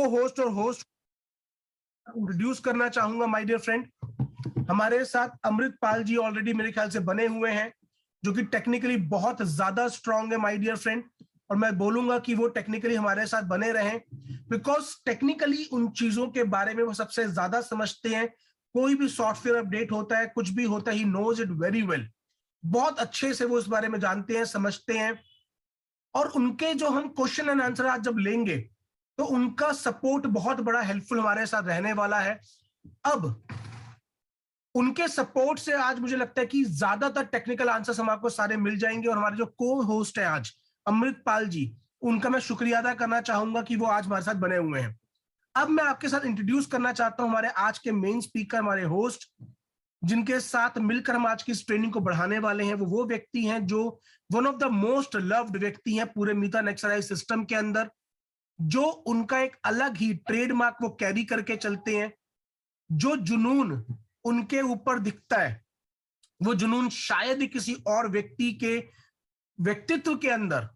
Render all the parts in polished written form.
Host और host introduce करना चाहूंगा माय डियर फ्रेंड। हमारे साथ अमृतपाल जी ऑलरेडी मेरे ख्याल से बने हुए हैं, जो कि टेक्निकली बहुत ज्यादा स्ट्रांग है माय डियर फ्रेंड, और मैं बोलूंगा कि वो टेक्निकली हमारे साथ बने रहें, बिकॉज टेक्निकली उन चीजों के बारे में वो सबसे ज्यादा समझते हैं। कोई भी सॉफ्टवेयर अपडेट होता है, कुछ भी होता है, he knows it very well. बहुत अच्छे से वो इस बारे में जानते हैं, समझते हैं। और उनके जो हम क्वेश्चन एंड आंसर आज जब लेंगे तो उनका सपोर्ट बहुत बड़ा हेल्पफुल हमारे साथ रहने वाला है। अब उनके सपोर्ट से आज मुझे लगता है कि ज्यादातर टेक्निकल आंसर्स हम आपको सारे मिल जाएंगे। और हमारे जो को होस्ट है आज अमृतपाल जी, उनका मैं शुक्रिया अदा करना चाहूंगा कि वो आज हमारे साथ बने हुए हैं। अब मैं आपके साथ इंट्रोड्यूस करना चाहता हूं हमारे आज के मेन स्पीकर, हमारे होस्ट, जिनके साथ मिलकर हम आज की इस ट्रेनिंग को बढ़ाने वाले हैं। वो व्यक्ति हैं जो one of the most loved व्यक्ति हैं पूरे मीथा नेक्सराइज सिस्टम के अंदर, जो उनका एक अलग ही ट्रेडमार्क वो कैरी करके चलते हैं। जो जुनून उनके ऊपर दिखता है, वो जुनून शायद ही किसी और व्यक्ति के व्यक्तित्व के अंदर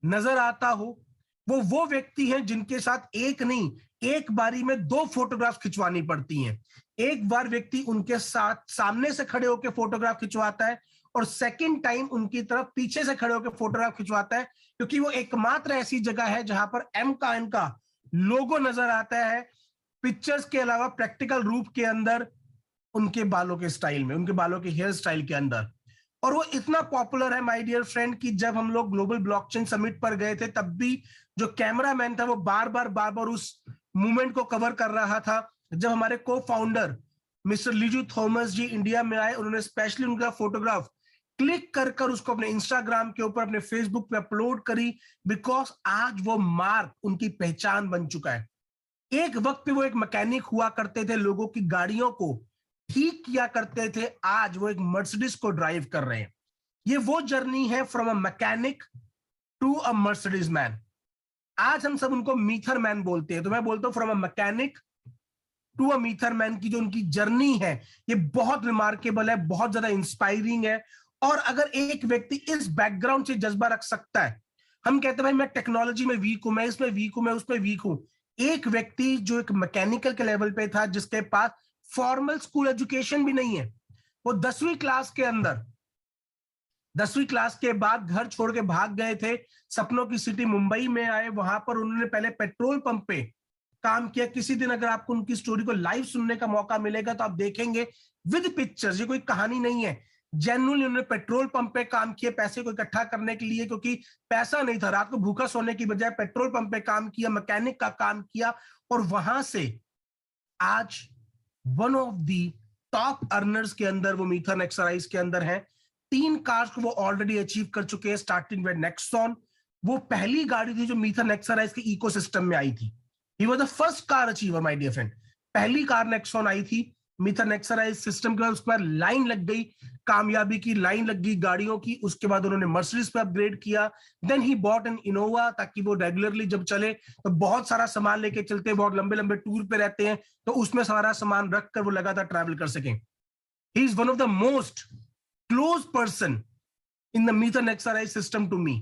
नजर आता हो। वो व्यक्ति हैं जिनके साथ एक नहीं, एक बारी में 2 फोटोग्राफ खिंचवानी पड़ती हैं। एक बार व्यक्ति उनके साथ सामने से खड़े होकर फोटोग्राफ खिंचवाता है, और सेकंड टाइम उनकी तरफ पीछे से खड़े होकर फोटोग्राफ खिंचवाता है, क्योंकि वो एकमात्र ऐसी जगह है जहां पर एम का लोगो नजर आता है, पिक्चर्स के अलावा प्रैक्टिकल रूप के अंदर, उनके बालों के स्टाइल में, उनके बालों के हेयर स्टाइल के अंदर। और वो इतना पॉपुलर है माय डियर फ्रेंड कि जब हम लोग ग्लोबल ब्लॉकचेन समिट पर गए थे, तब भी जो कैमरामैन था वो बार बार उस मूवमेंट को कवर कर रहा था। जब हमारे को फाउंडर मिस्टर लिजू थॉमस जी इंडिया में आए, उन्होंने स्पेशली उनका फोटोग्राफ क्लिक कर उसको अपने इंस्टाग्राम के ऊपर, अपने फेसबुक पे अपलोड करी, बिकॉज आज वो मार्क उनकी पहचान बन चुका है। एक वक्त पे वो एक मैकेनिक हुआ करते थे, लोगों की गाड़ियों को ठीक किया करते थे, आज वो एक मर्सिडीज को ड्राइव कर रहे हैं। ये वो जर्नी है from a mechanic to a Mercedes man. आज हम सब उनको मीथर मैन बोलते हैं, तो मैं बोलता हूं from a mechanic to a मीथर मैन की जो उनकी जर्नी है, ये बहुत रिमार्केबल है, बहुत ज्यादा इंस्पायरिंग है। और अगर एक व्यक्ति इस बैकग्राउंड से जज्बा रख सकता है, हम कहते हैं भाई मैं टेक्नोलॉजी में वीक हूं, मैं इसमें वीक हूं, मैं उसमें वीक हूं। एक व्यक्ति जो एक मैकेनिकल के लेवल पे था, जिसके पास फॉर्मल स्कूल एजुकेशन भी नहीं है, वो 10वीं क्लास के अंदर, 10वीं क्लास के बाद घर छोड़ के भाग गए थे, सपनों की सिटी मुंबई में आए। वहां पर उन्होंने पहले पेट्रोल पंप पे काम किया। किसी दिन अगर आपको उनकी स्टोरी को लाइव सुनने का मौका मिलेगा तो आप देखेंगे विद पिक्चर्स, ये कोई कहानी नहीं है, जेन्युइनली उन्होंने पेट्रोल पंप पे काम किया पैसे को इकट्ठा करने के लिए, क्योंकि पैसा नहीं था। रात को भूखा सोने की बजाय पेट्रोल पंप पे काम किया, मैकेनिक का काम किया, और वहां से आज one of the top earners के अंदर वो मीथा नेक्सराइज के अंदर है। 3 कार्स को वो ऑलरेडी अचीव कर चुके हैं, स्टार्टिंग विद नेक्सॉन। वो पहली गाड़ी थी जो मीथा नेक्सराइज के इकोसिस्टम में आई थी। He was the first car achiever my dear friend. पहली कार नेक्सॉन आई थी मीथा नेक्सराइज सिस्टम के बाद, उसके बाद लाइन लग गई, कामयाबी की लाइन लग गई गाड़ियों की। उसके बाद उन्होंने मर्सिडीज पे अपग्रेड किया, then he bought an Innova, ताकि वो रेगुलरली जब चले तो बहुत सारा सामान लेके चलते हैं, बहुत लंबे लंबे टूर पे रहते हैं, तो उसमें सारा सामान रखकर वो लगातार ट्रैवल कर सकें। He is one of the most close person in the मीथा नेक्सराइज सिस्टम टू मी।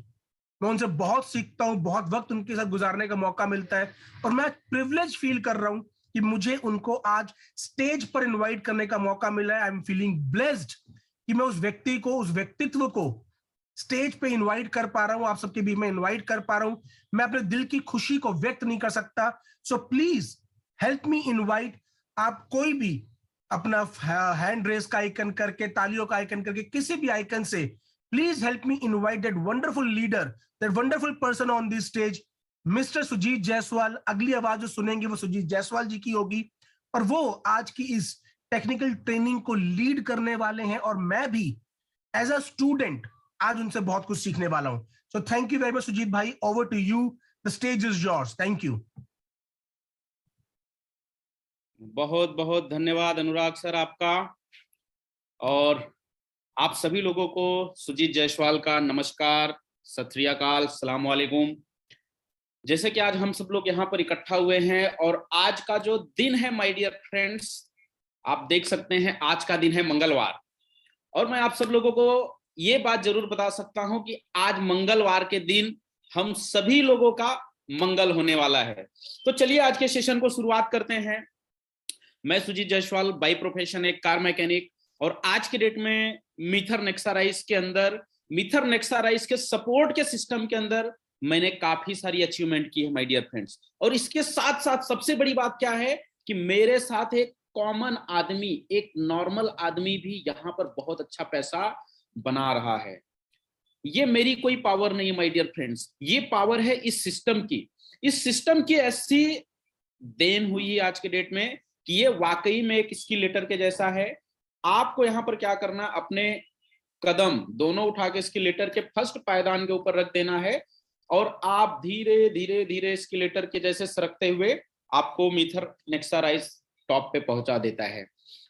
मैं उनसे बहुत सीखता हूं, बहुत वक्त उनके साथ गुजारने का मौका मिलता है, और मैं प्रिविलेज फील कर रहा हूं कि मुझे उनको आज स्टेज पर इनवाइट करने का मौका मिला है। आई एम फीलिंग ब्लेस्ड कि मैं उस व्यक्ति को, उस व्यक्तित्व को स्टेज पे इनवाइट कर पा रहा हूं, आप सबके बीच में इनवाइट कर पा रहा हूं। मैं अपने दिल की खुशी को व्यक्त नहीं कर सकता, so please help me invite. आप कोई भी अपना हैंड रेस का आइकन करके, तालियों का आइकन करके, किसी भी आइकन से please help me invite that wonderful leader, that wonderful person on this stage, mister Sujit Jaiswal. अगली आवाज जो सुनेंगे वो सुजीत जायसवाल जी की होगी, और वो आज की इस टेक्निकल ट्रेनिंग को लीड करने वाले हैं, और मैं भी एज अ स्टूडेंट आज उनसे बहुत कुछ सीखने वाला हूं। So thank you very much Sujeet भाई, over to you, the stage is yours. Thank you. बहुत बहुत धन्यवाद अनुराग सर आपका, और आप सभी लोगों को सुजीत जायसवाल का नमस्कार, सत श्री अकाल, अस्सलाम वालेकुम। जैसे कि आज हम सब लोग यहाँ पर इकट्ठा हुए हैं, और आज का जो दिन है माय डियर फ्रेंड्स, आप देख सकते हैं आज का दिन है मंगलवार। और मैं आप सब लोगों को ये बात जरूर बता सकता हूं कि आज मंगलवार के दिन हम सभी लोगों का मंगल होने वाला है। तो चलिए आज के सेशन को शुरुआत करते हैं। मैं सुजीत जायसवाल, बाय प्रोफेशन एक कार मैकेनिक, और आज के डेट में मीथर नेक्सा राइस के अंदर, मीथर नेक्सा राइस के सपोर्ट के सिस्टम के अंदर मैंने काफी सारी अचीवमेंट की है माय डियर फ्रेंड्स। और इसके साथ साथ सबसे बड़ी बात क्या है कि मेरे साथ एक कॉमन आदमी, एक नॉर्मल आदमी भी यहाँ पर बहुत अच्छा पैसा बना रहा है। ये मेरी कोई पावर नहीं माय डियर फ्रेंड्स, ये पावर है इस सिस्टम की। इस सिस्टम की ऐसी देन हुई है आज के डेट में कि ये वाकई में एक स्केलेटर के जैसा है। आपको यहाँ पर क्या करना, अपने कदम दोनों उठा के स्केलेटर के फर्स्ट पायदान के ऊपर रख देना है और आप धीरे धीरे धीरे स्केलेटर के जैसे सरकते हुए आपको मीथर नेक्सा राइस टॉप पे पहुंचा देता है।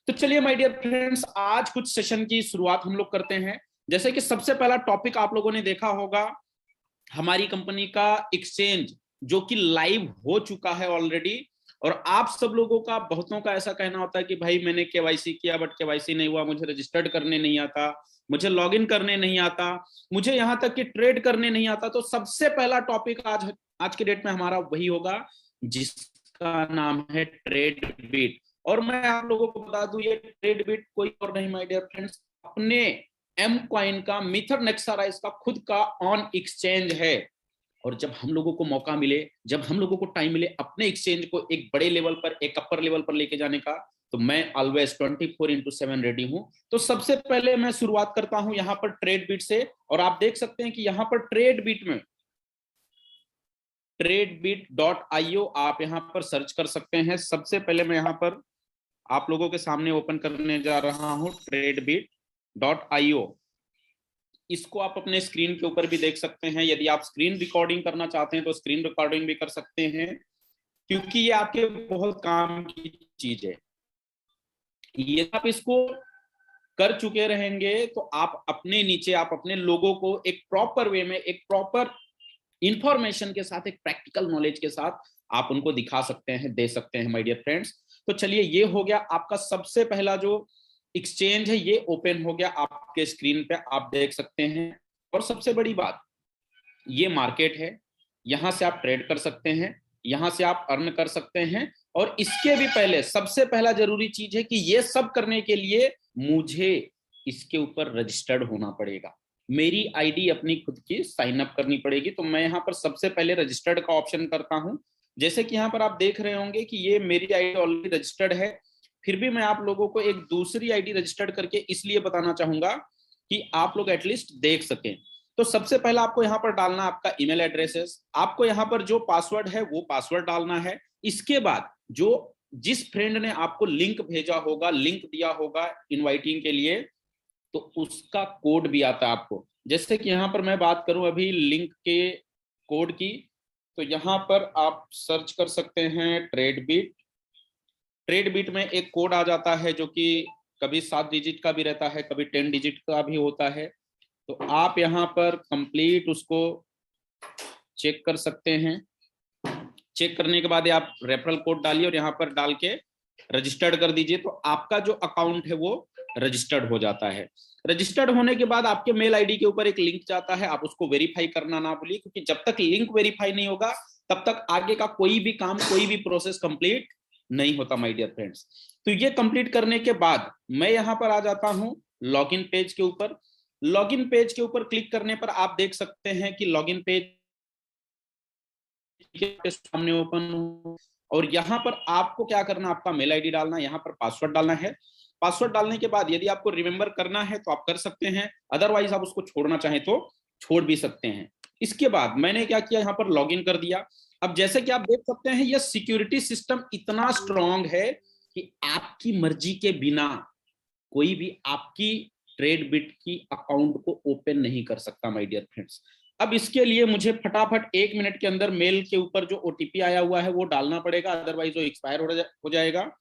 तो चलिए माय डियर फ्रेंड्स, आज कुछ सेशन की शुरुआत हम लोग करते हैं। जैसे कि सबसे पहला टॉपिक आप लोगों ने देखा होगा, हमारी कंपनी का एक्सचेंज जो कि लाइव हो चुका है ऑलरेडी। और आप सब लोगों का, बहुतों का ऐसा कहना होता है कि भाई मैंने केवाईसी किया बट केवाईसी नहीं हुआ, मुझे रजिस्टर्ड करने नहीं आता, मुझे लॉगिन करने नहीं आता, मुझे यहां तक कि ट्रेड करने नहीं आता। तो सबसे पहला टॉपिक आज के डेट में हमारा वही होगा जिसका नाम है ट्रेड बीट। और मैं आप लोगों को बता दूं, ये ट्रेड बीट कोई और नहीं माय डियर फ्रेंड्स, अपने एम कॉइन का, मीथर नेक्सा राइस का खुद का ऑन एक्सचेंज है। और जब हम लोगों को मौका मिले, जब हम लोगों को टाइम मिले अपने एक्सचेंज को एक बड़े लेवल पर, एक अपर लेवल पर लेके जाने का, तो मैं ऑलवेज 24/7 रेडी हूं। तो सबसे पहले मैं शुरुआत करता हूं यहां पर ट्रेड बीट से। और आप देख सकते हैं कि यहां पर ट्रेड बीट में tradebit.io आप यहां पर सर्च कर सकते हैं। सबसे पहले मैं यहां पर आप लोगों के सामने ओपन करने जा रहा हूं tradebit.io। इसको आप अपने स्क्रीन के ऊपर भी देख सकते हैं। यदि आप स्क्रीन रिकॉर्डिंग करना चाहते हैं तो स्क्रीन रिकॉर्डिंग भी कर सकते हैं, क्योंकि ये आपके बहुत काम की चीज है। ये आप इसको कर चुके रहेंगे तो आप अपने नीचे, आप अपने लोगों को एक प्रॉपर वे में, एक प्रॉपर इंफॉर्मेशन के साथ, एक प्रैक्टिकल नॉलेज के साथ आप उनको दिखा सकते हैं, दे सकते हैं माय डियर फ्रेंड्स। तो चलिए, ये हो गया आपका सबसे पहला जो एक्सचेंज है, ये ओपन हो गया आपके स्क्रीन पे, आप देख सकते हैं। और सबसे बड़ी बात, ये मार्केट है, यहां से आप ट्रेड कर सकते हैं, यहां से आप अर्न कर सकते हैं। और इसके भी पहले सबसे पहला जरूरी चीज है कि ये सब करने के लिए मुझे इसके ऊपर रजिस्टर्ड होना पड़ेगा, मेरी आईडी अपनी खुद की साइन अप करनी पड़ेगी। तो मैं यहाँ पर सबसे पहले रजिस्टर्ड का ऑप्शन करता हूं। जैसे कि यहाँ पर आप देख रहे होंगे कि ये मेरी आईडी ऑलरेडी रजिस्टर्ड है, फिर भी मैं आप लोगों को एक दूसरी आईडी रजिस्टर्ड करके इसलिए बताना चाहूंगा कि आप लोग एटलीस्ट देख सकें। तो सबसे पहला आपको यहाँ पर डालना आपका ईमेल एड्रेस है, आपको यहाँ पर जो पासवर्ड है वो पासवर्ड डालना है। इसके बाद जो जिस फ्रेंड ने आपको लिंक भेजा होगा, लिंक दिया होगा इनवाइटिंग के लिए, तो उसका कोड भी आता है आपको। जैसे कि यहाँ पर मैं बात करूं अभी लिंक के कोड की, तो यहाँ पर आप सर्च कर सकते हैं ट्रेडबीट। ट्रेडबीट में एक कोड आ जाता है जो कि कभी 7 डिजिट का भी रहता है, कभी 10 डिजिट का भी होता है। तो आप यहाँ पर कंप्लीट उसको चेक कर सकते हैं। चेक करने के बाद आप रेफरल कोड डालिए और यहाँ पर डाल के रजिस्टर्ड कर दीजिए, तो आपका जो अकाउंट है वो रजिस्टर्ड हो जाता है। रजिस्टर्ड होने के बाद आपके मेल आईडी के ऊपर एक लिंक जाता है, आप उसको वेरीफाई करना ना भूलिए, क्योंकि जब तक लिंक वेरीफाई नहीं होगा तब तक आगे का कोई भी काम, कोई भी प्रोसेस कंप्लीट नहीं होता माय डियर फ्रेंड्स। तो ये कंप्लीट करने के बाद मैं यहाँ पर आ जाता हूँ लॉगिन पेज के ऊपर। लॉगिन पेज के ऊपर क्लिक करने पर आप देख सकते हैं कि लॉगिन पेज के सामने ओपन हो, और यहाँ पर आपको क्या करना, आपका मेल आईडी डालना, यहाँ पर पासवर्ड डालना है। पासवर्ड डालने के बाद यदि आपको रिमेंबर करना है तो आप कर सकते हैं, अदरवाइज आप उसको छोड़ना चाहें तो छोड़ भी सकते हैं। इसके बाद मैंने क्या किया, यहाँ पर लॉगिन कर दिया। अब जैसे कि आप देख सकते हैं, यह सिक्योरिटी सिस्टम इतना स्ट्रांग है कि आपकी मर्जी के बिना कोई भी आपकी ट्रेडबिट की अकाउंट को ओपन नहीं कर सकता माय डियर फ्रेंड्स। अब इसके लिए मुझे फटाफट 1 मिनट के अंदर मेल के ऊपर जो ओटीपी आया हुआ है वो डालना पड़ेगा, अदरवाइज वो एक्सपायर हो जाएगा।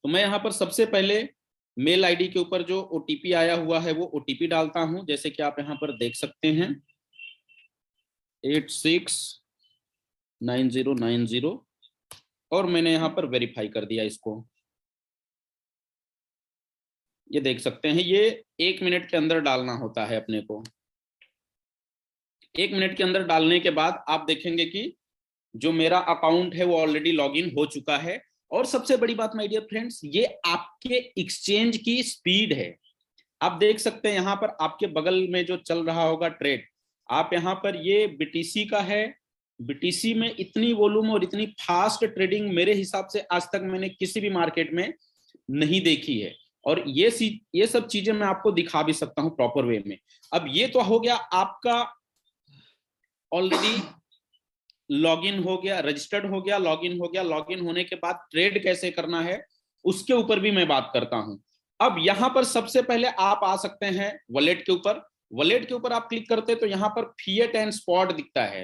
तो मैं यहाँ पर सबसे पहले मेल आईडी के ऊपर जो ओटीपी आया हुआ है वो ओटीपी डालता हूं, जैसे कि आप यहाँ पर देख सकते हैं 869090, और मैंने यहाँ पर वेरीफाई कर दिया इसको। ये देख सकते हैं, ये 1 मिनट के अंदर डालना होता है अपने को। 1 मिनट के अंदर डालने के बाद आप देखेंगे कि जो मेरा अकाउंट है वो ऑलरेडी लॉगिन हो चुका है। और सबसे बड़ी बात माय डियर फ्रेंड्स, ये आपके एक्सचेंज की स्पीड है। आप देख सकते हैं यहाँ पर आपके बगल में जो चल रहा होगा ट्रेड, आप यहाँ पर ये बीटीसी का है। बीटीसी में इतनी वॉल्यूम और इतनी फास्ट ट्रेडिंग मेरे हिसाब से आज तक मैंने किसी भी मार्केट में नहीं देखी है। और ये सब चीजें मैं आपको दिखा भी सकता हूं प्रॉपर वे में। अब ये तो हो गया आपका ऑलरेडी लॉगिन हो गया, रजिस्टर्ड हो गया, लॉगिन हो गया। लॉगिन होने के बाद ट्रेड कैसे करना है उसके ऊपर भी मैं बात करता हूं। अब यहां पर सबसे पहले आप आ सकते हैं वॉलेट के ऊपर। वॉलेट के ऊपर आप क्लिक करते हैं तो यहां पर फिएट एंड स्पॉट दिखता है।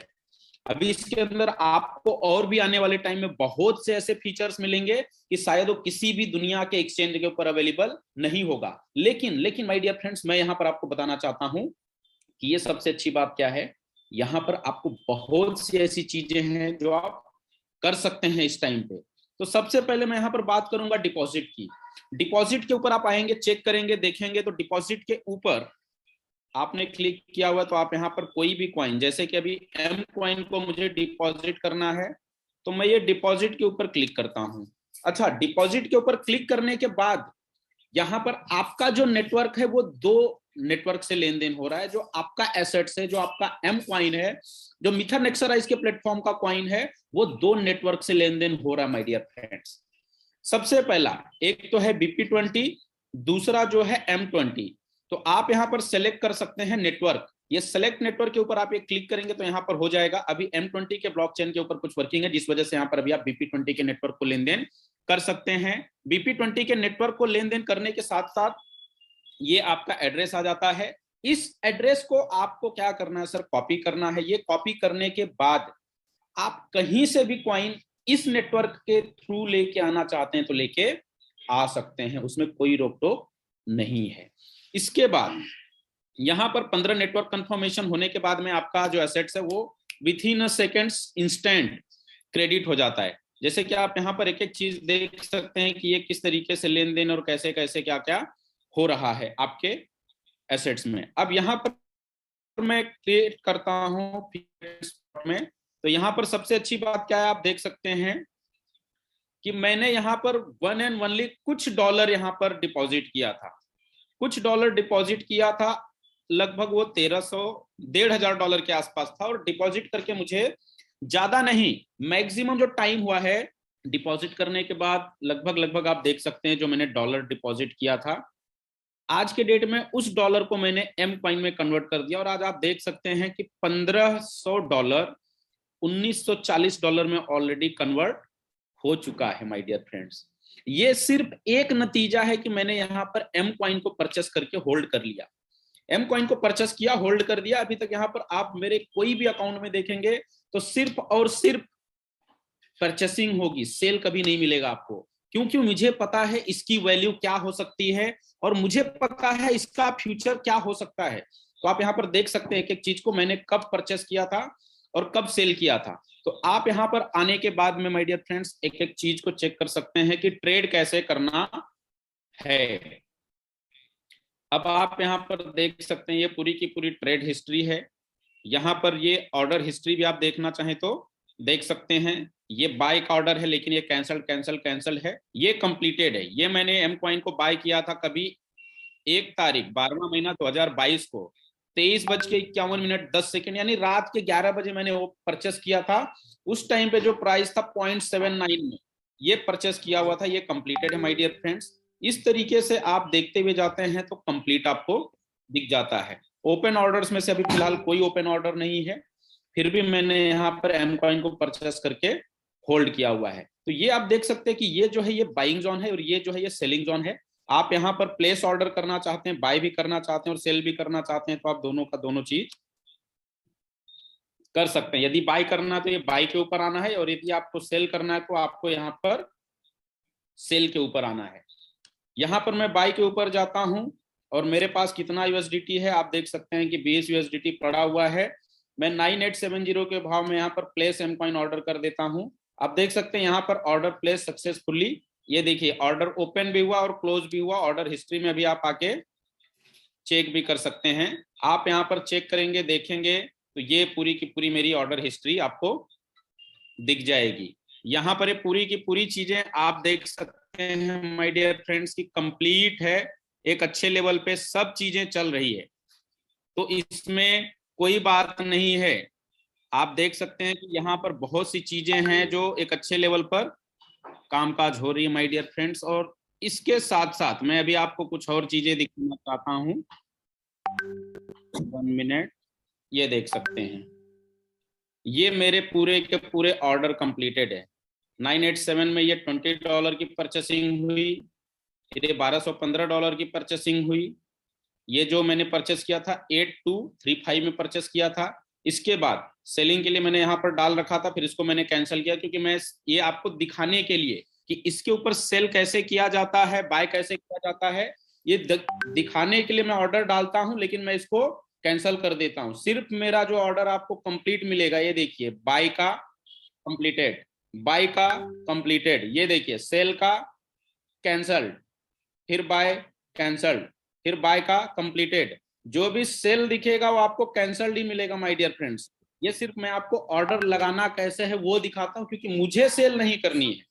अभी इसके अंदर आपको और भी आने वाले टाइम में बहुत से ऐसे फीचर्स मिलेंगे कि शायद वो किसी भी दुनिया के एक्सचेंज के ऊपर अवेलेबल नहीं होगा। लेकिन माय डियर फ्रेंड्स, मैं यहां पर आपको बताना चाहता हूं कि ये सबसे अच्छी बात क्या है, यहां पर आपको बहुत सी ऐसी चीजें हैं जो आप कर सकते हैं इस टाइम पे। तो सबसे पहले मैं यहां पर बात करूंगा डिपॉजिट की। डिपॉजिट के ऊपर आप आएंगे, चेक करेंगे, देखेंगे तो डिपॉजिट के ऊपर आपने क्लिक किया हुआ तो आप यहाँ पर कोई भी कॉइन, जैसे कि अभी एम कॉइन को मुझे डिपॉजिट करना है तो मैं ये डिपॉजिट के ऊपर क्लिक करता हूँ। अच्छा, डिपॉजिट के ऊपर क्लिक करने के बाद यहाँ पर आपका जो नेटवर्क है वो 2 नेटवर्क से लेन देन हो रहा है। जो आपका एसेट्स है, जो आपका एम कॉइन है, जो मिथानेक्सराइज के प्लेटफॉर्म का कॉइन है, वो 2 नेटवर्क से लेन देन हो रहा है माय डियर फ्रेंड्स। सबसे पहला एक तो है BP20, दूसरा जो है M20। तो आप यहां पर सेलेक्ट कर सकते हैं नेटवर्क। ये सेलेक्ट नेटवर्क के ऊपर आप ये क्लिक करेंगे तो यहां पर हो जाएगा। अभी M20 के ब्लॉकचेन के ऊपर कुछ वर्किंग है जिस वजह से यहां पर अभी आप BP20 के नेटवर्क को लेन देन कर सकते हैं। BP20 के नेटवर्क को लेन देन करने के साथ साथ ये आपका एड्रेस आ जाता है। इस एड्रेस को आपको क्या करना है सर, कॉपी करना है। ये कॉपी करने के बाद आप कहीं से भी कॉइन इस नेटवर्क के थ्रू लेके आना चाहते हैं तो लेके आ सकते हैं, उसमें कोई रोक टोक नहीं है। इसके बाद यहां पर 15 नेटवर्क कंफर्मेशन होने के बाद में आपका जो एसेट्स है वो with in a seconds instant credit हो जाता है। जैसे कि आप यहाँ पर एक एक चीज देख सकते हैं कि ये किस तरीके से लेन देन और कैसे कैसे क्या क्या हो रहा है आपके एसेट्स में। अब यहाँ पर मैं क्रिएट करता हूँ में, तो यहाँ पर सबसे अच्छी बात क्या है आप देख सकते हैं कि मैंने यहाँ पर वन एंड ओनली कुछ डॉलर यहाँ पर डिपॉजिट किया था। कुछ डॉलर डिपॉजिट किया था, लगभग वो 1,500 डॉलर के आसपास था। और डिपॉजिट करके मुझे ज्यादा नहीं, मैक्सिमम जो टाइम हुआ है डिपॉजिट करने के बाद लगभग आप देख सकते हैं जो मैंने डॉलर डिपॉजिट किया था, आज के डेट में उस डॉलर को मैंने एम कॉइन में कन्वर्ट कर दिया। और आज आप देख सकते हैं कि $1,500 $1,940 में ऑलरेडी कन्वर्ट हो चुका है माय डियर फ्रेंड्स। ये सिर्फ एक नतीजा है कि मैंने यहाँ पर एम कॉइन को परचेस करके होल्ड कर लिया। एम कॉइन को परचेस किया, होल्ड कर दिया। अभी तक यहाँ पर आप मेरे कोई भी अकाउंट में देखेंगे तो सिर्फ और सिर्फ परचेसिंग होगी, सेल कभी नहीं मिलेगा आपको, क्योंकि मुझे पता है इसकी वैल्यू क्या हो सकती है और मुझे पता है इसका फ्यूचर क्या हो सकता है। तो आप यहाँ पर देख सकते हैं एक एक चीज को मैंने कब परचेस किया था और कब सेल किया था। तो आप यहाँ पर आने के बाद में माय डियर फ्रेंड्स एक एक चीज को चेक कर सकते हैं कि ट्रेड कैसे करना है। अब आप यहाँ पर देख सकते हैं ये पूरी की पूरी ट्रेड हिस्ट्री है। यहाँ पर ये ऑर्डर हिस्ट्री भी आप देखना चाहें तो देख सकते हैं। ये बाय का ऑर्डर है लेकिन ये कैंसल है। ये कंप्लीटेड है। ये मैंने एम कॉइन को बाय किया था कभी 1 तारीख 12वां महीना 2022 को 23:51 यानी रात के 11 बजे मैंने वो परचेस किया था। उस टाइम पे जो प्राइस था 0.79 में ये परचेस किया हुआ था। ये कंप्लीटेड है माय डियर फ्रेंड्स। इस तरीके से आप देखते हुए जाते हैं तो कंप्लीट आपको दिख जाता है। ओपन ऑर्डर्स में से अभी फिलहाल कोई ओपन ऑर्डर नहीं है, फिर भी मैंने यहाँ पर एम कॉइन को परचेस करके होल्ड किया हुआ है। तो ये आप देख सकते हैं कि ये जो है ये बाइंग जोन है और ये जो है ये सेलिंग जोन है। आप यहाँ पर प्लेस ऑर्डर करना चाहते हैं, बाय भी करना चाहते हैं और सेल भी करना चाहते हैं तो आप दोनों का दोनों चीज कर सकते हैं। यदि बाय करना है तो ये बाय के ऊपर आना है और यदि आपको सेल करना है तो आपको यहाँ पर सेल के ऊपर आना है। यहाँ पर मैं बाय के ऊपर जाता हूं और मेरे पास कितना यूएसडीटी है आप देख सकते हैं कि 20 यूएसडीटी पड़ा हुआ है। मैं 9870 के भाव में यहाँ पर प्लेस एम कॉइन ऑर्डर कर देता हूँ। आप देख सकते हैं यहाँ पर ऑर्डर प्लेस सक्सेसफुली। ये देखिए ऑर्डर ओपन भी हुआ और क्लोज भी हुआ। ऑर्डर हिस्ट्री में भी आप आके चेक भी कर सकते हैं। आप यहाँ पर चेक करेंगे देखेंगे तो ये पूरी की पूरी मेरी ऑर्डर हिस्ट्री आपको दिख जाएगी। यहाँ पर ये पूरी की पूरी चीजें आप देख सकते हैं माय डियर फ्रेंड्स की कंप्लीट है, एक अच्छे लेवल पे सब चीजें चल रही है, तो इसमें कोई बात नहीं है। आप देख सकते हैं कि यहाँ पर बहुत सी चीजें हैं जो एक अच्छे लेवल पर कामकाज हो रही है माय डियर फ्रेंड्स। और इसके साथ साथ मैं अभी आपको कुछ और चीजें दिखाना चाहता हूँ। 1 मिनट, ये देख सकते हैं, ये मेरे पूरे के पूरे ऑर्डर कंप्लीटेड है। 987 में ये $20 की परचेसिंग हुई, फिर ये $1215 की परचेसिंग हुई। ये जो मैंने परचेस किया था 8235 में परचेस किया था। इसके बाद सेलिंग के लिए मैंने यहाँ पर डाल रखा था, फिर इसको मैंने कैंसिल किया, क्योंकि मैं ये आपको दिखाने के लिए कि इसके ऊपर सेल कैसे किया जाता है, बाय कैसे किया जाता है, ये दिखाने के लिए मैं ऑर्डर डालता हूं, लेकिन मैं इसको कैंसिल कर देता हूं। सिर्फ मेरा जो ऑर्डर आपको कंप्लीट मिलेगा, ये देखिए, बाय का कंप्लीटेड, बाय का कंप्लीटेड, ये देखिए सेल का कैंसल्ड, फिर बाय कैंसल्ड, फिर बाय का कंप्लीटेड। जो भी सेल दिखेगा वो आपको कैंसल्ड ही मिलेगा माय डियर फ्रेंड्स। ये सिर्फ मैं आपको ऑर्डर लगाना कैसे है वो दिखाता हूं, क्योंकि मुझे सेल नहीं करनी है,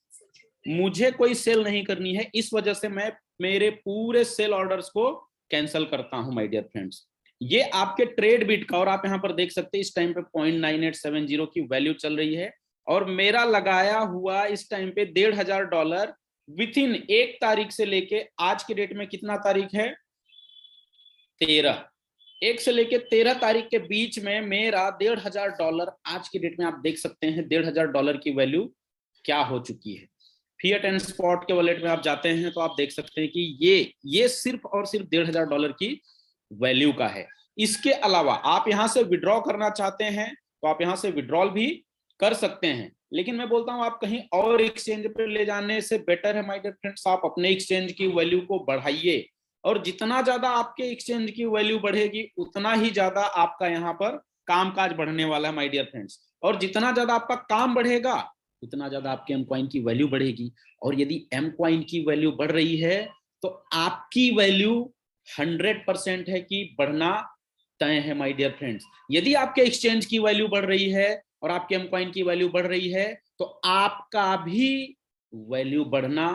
मुझे कोई सेल नहीं करनी है, इस वजह से मैं मेरे पूरे सेल ऑर्डर्स को कैंसिल करता हूं माय डियर फ्रेंड्स। ये आपके ट्रेड बिट का, और आप यहां पर देख सकते हैं इस टाइम पे 0.9870 की वैल्यू चल रही है, और मेरा लगाया हुआ इस टाइम पे $1,500 विथ इन 1 तारीख से लेके आज के डेट में कितना तारीख है, 13, 1 से लेके 13 तारीख के बीच में मेरा $1,500 आज की डेट में आप देख सकते हैं $1,500 की वैल्यू क्या हो चुकी है। फिएट एंड स्पॉट के वॉलेट में आप जाते हैं तो आप देख सकते हैं कि ये सिर्फ और सिर्फ $1,500 की वैल्यू का है। इसके अलावा आप यहां से विड्रॉ करना चाहते हैं तो आप यहां से विड्रॉल भी कर सकते हैं, लेकिन मैं बोलता हूं आप कहीं और एक्सचेंज पे ले जाने से बेटर है माय डियर फ्रेंड्स, आप अपने एक्सचेंज की वैल्यू को बढ़ाइए, और जितना ज्यादा आपके एक्सचेंज की वैल्यू बढ़ेगी उतना ही ज्यादा आपका यहाँ पर कामकाज बढ़ने वाला है माय डियर फ्रेंड्स। और जितना ज्यादा आपका काम बढ़ेगा उतना ज्यादा आपके एम कॉइन की वैल्यू बढ़ेगी, और यदि एम कॉइन की वैल्यू बढ़ रही है तो आपकी वैल्यू 100% है कि बढ़ना तय है माय डियर फ्रेंड्स। यदि आपके एक्सचेंज की वैल्यू बढ़ रही है और आपके एम कॉइन की वैल्यू बढ़ रही है तो आपका भी वैल्यू बढ़ना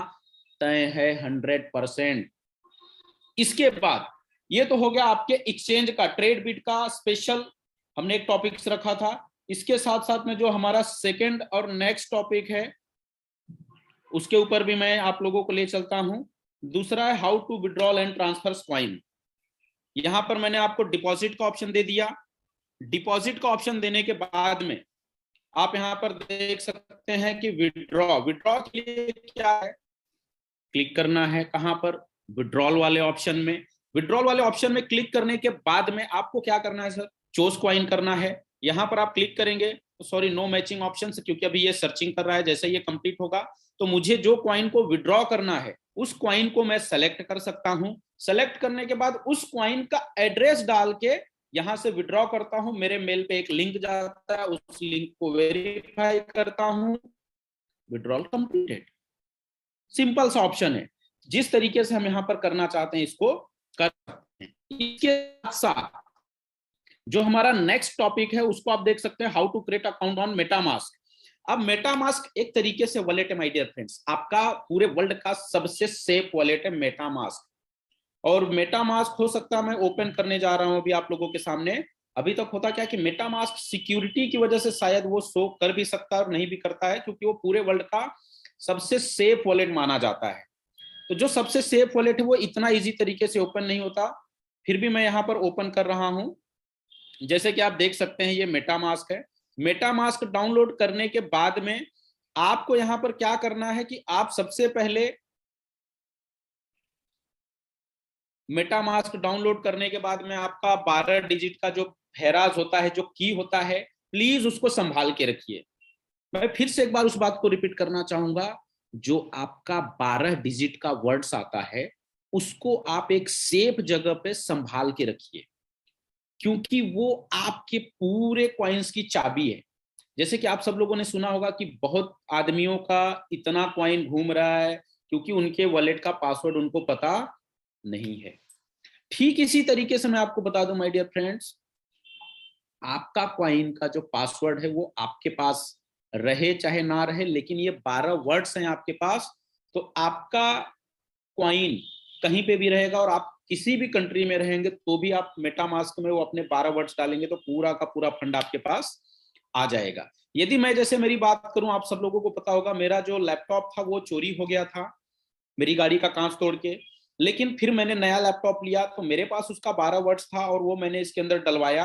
तय है 100%। इसके बाद ये तो हो गया आपके एक्सचेंज का, ट्रेड बिट का स्पेशल हमने एक टॉपिक रखा था। इसके साथ साथ में जो हमारा सेकंड और नेक्स्ट टॉपिक है उसके ऊपर भी मैं आप लोगों को ले चलता हूं। दूसरा है how to withdrawal and transfer coin. यहां पर मैंने आपको डिपॉजिट का ऑप्शन दे दिया। डिपॉजिट का ऑप्शन देने के बाद में आप यहां पर देख सकते हैं कि विड्रॉ के लिए क्या है, क्लिक करना है कहां पर, विड्रॉल वाले ऑप्शन में। विड्रॉल वाले ऑप्शन में क्लिक करने के बाद में आपको क्या करना है सर, चूज कॉइन करना है। यहां पर आप क्लिक करेंगे तो सॉरी नो मैचिंग ऑप्शन, क्योंकि अभी ये सर्चिंग कर रहा है। जैसे ये कंप्लीट होगा तो मुझे जो कॉइन को विड्रॉ करना है उस कॉइन को मैं सेलेक्ट कर सकता हूं। सेलेक्ट करने के बाद उस कॉइन का एड्रेस डाल के यहां से विड्रॉ करता हूं। मेरे मेल पे एक लिंक जाता है, उस लिंक को वेरीफाई करता हूं, विड्रॉल कंप्लीटेड। सिंपल सा ऑप्शन है, जिस तरीके से हम यहां पर करना चाहते हैं इसको कर सकते हैं। इसके साथ जो हमारा नेक्स्ट टॉपिक है उसको आप देख सकते हैं, how to create account on MetaMask. अब मेटामास्क एक तरीके से वॉलेट है माय डियर फ्रेंड्स, आपका पूरे वर्ल्ड का सबसे सेफ वॉलेट है मेटामास्क। और मेटामास्क हो सकता है मैं ओपन करने जा रहा हूं अभी आप लोगों के सामने। अभी तक होता क्या कि मेटामास्क सिक्योरिटी की वजह से शायद वो शो कर भी सकता है और नहीं भी करता है, क्योंकि वो पूरे वर्ल्ड का सबसे सेफ वॉलेट माना जाता है। तो जो सबसे सेफ वॉलेट है वो इतना इजी तरीके से ओपन नहीं होता, फिर भी मैं यहाँ पर ओपन कर रहा हूं। जैसे कि आप देख सकते हैं ये मेटामास्क है। मेटामास्क डाउनलोड करने के बाद में आपको यहां पर क्या करना है कि आप सबसे पहले मेटामास्क डाउनलोड करने के बाद में आपका 12 डिजिट का जो फेराज होता है, जो की होता है, प्लीज उसको संभाल के रखिए। मैं फिर से एक बार उस बात को रिपीट करना चाहूंगा, जो आपका 12 डिजिट का वर्ड्स आता है उसको आप एक सेफ जगह पे संभाल के रखिए, क्योंकि वो आपके पूरे कॉइन्स की चाबी है। जैसे कि आप सब लोगों ने सुना होगा कि बहुत आदमियों का इतना कॉइन घूम रहा है क्योंकि उनके वॉलेट का पासवर्ड उनको पता नहीं है। ठीक इसी तरीके से मैं आपको बता दूं माय डियर फ्रेंड्स, आपका कॉइन का जो पासवर्ड है वो आपके पास रहे चाहे ना रहे, लेकिन ये 12 वर्ड्स हैं आपके पास, तो आपका कॉइन कहीं पे भी रहेगा और आप किसी भी कंट्री में रहेंगे तो भी आप मेटामास्क में वो अपने 12 वर्ड्स डालेंगे तो पूरा का पूरा फंड आपके पास आ जाएगा। यदि मैं जैसे मेरी बात करूं, आप सब लोगों को पता होगा मेरा जो लैपटॉप था वो चोरी हो गया था, मेरी गाड़ी का कांच तोड़ के, लेकिन फिर मैंने नया लैपटॉप लिया तो मेरे पास उसका 12 वर्ड्स था और वो मैंने इसके अंदर डलवाया,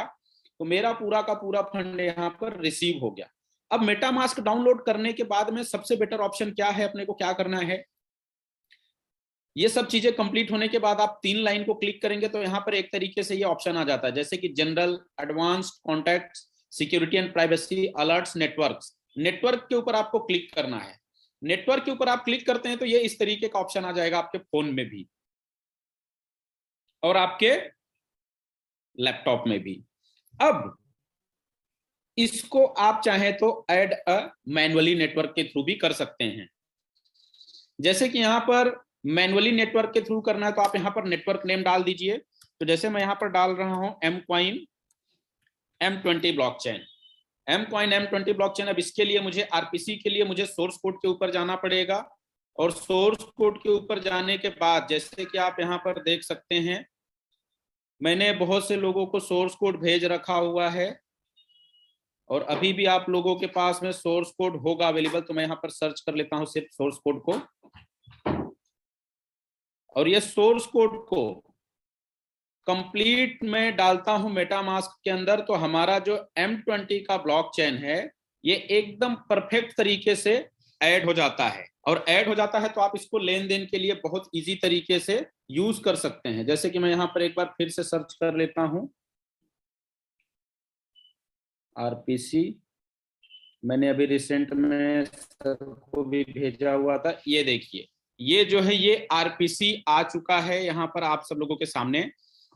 तो मेरा पूरा का पूरा फंड यहाँ पर रिसीव हो गया। अब मेटामास्क डाउनलोड करने के बाद में सबसे बेटर ऑप्शन क्या है, अपने को क्या करना है, ये सब चीजें कंप्लीट होने के बाद आप 3 लाइन को क्लिक करेंगे तो यहाँ पर एक तरीके से ये ऑप्शन आ जाता है, जैसे कि general, advanced, contacts, security and privacy, alerts, networks. Network के ऊपर आपको क्लिक करना है। नेटवर्क के ऊपर आप क्लिक करते हैं तो ये इस तरीके का ऑप्शन आ जाएगा आपके फोन में भी और आपके लैपटॉप में भी। अब इसको आप चाहें तो ऐड अ मैनुअली नेटवर्क के थ्रू भी कर सकते हैं। जैसे कि यहाँ पर मैनुअली नेटवर्क के थ्रू करना है तो आप यहाँ पर नेटवर्क नेम डाल दीजिए। तो जैसे मैं यहाँ पर डाल रहा हूं एमकॉइन M20 ब्लॉकचेन, एमकॉइन M20 ब्लॉकचेन। अब इसके लिए मुझे आरपीसी के लिए मुझे सोर्स कोड के ऊपर जाना पड़ेगा और सोर्स कोड के ऊपर जाने के बाद जैसे कि आप यहाँ पर देख सकते हैं मैंने बहुत से लोगों को सोर्स कोड भेज रखा हुआ है और अभी भी आप लोगों के पास में सोर्स कोड होगा अवेलेबल, तो मैं यहाँ पर सर्च कर लेता हूँ सिर्फ सोर्स कोड को और ये सोर्स कोड को कंप्लीट में डालता हूं मेटामास्क के अंदर। तो हमारा जो M20 का ब्लॉकचेन है ये एकदम परफेक्ट तरीके से ऐड हो जाता है और ऐड हो जाता है तो आप इसको लेन देन के लिए बहुत इजी तरीके से यूज कर सकते हैं। जैसे कि मैं यहाँ पर एक बार फिर से सर्च कर लेता हूं आरपीसी, मैंने अभी रिसेंट में सर को भी भेजा हुआ था, ये देखिए ये जो है ये आरपीसी आ चुका है यहाँ पर आप सब लोगों के सामने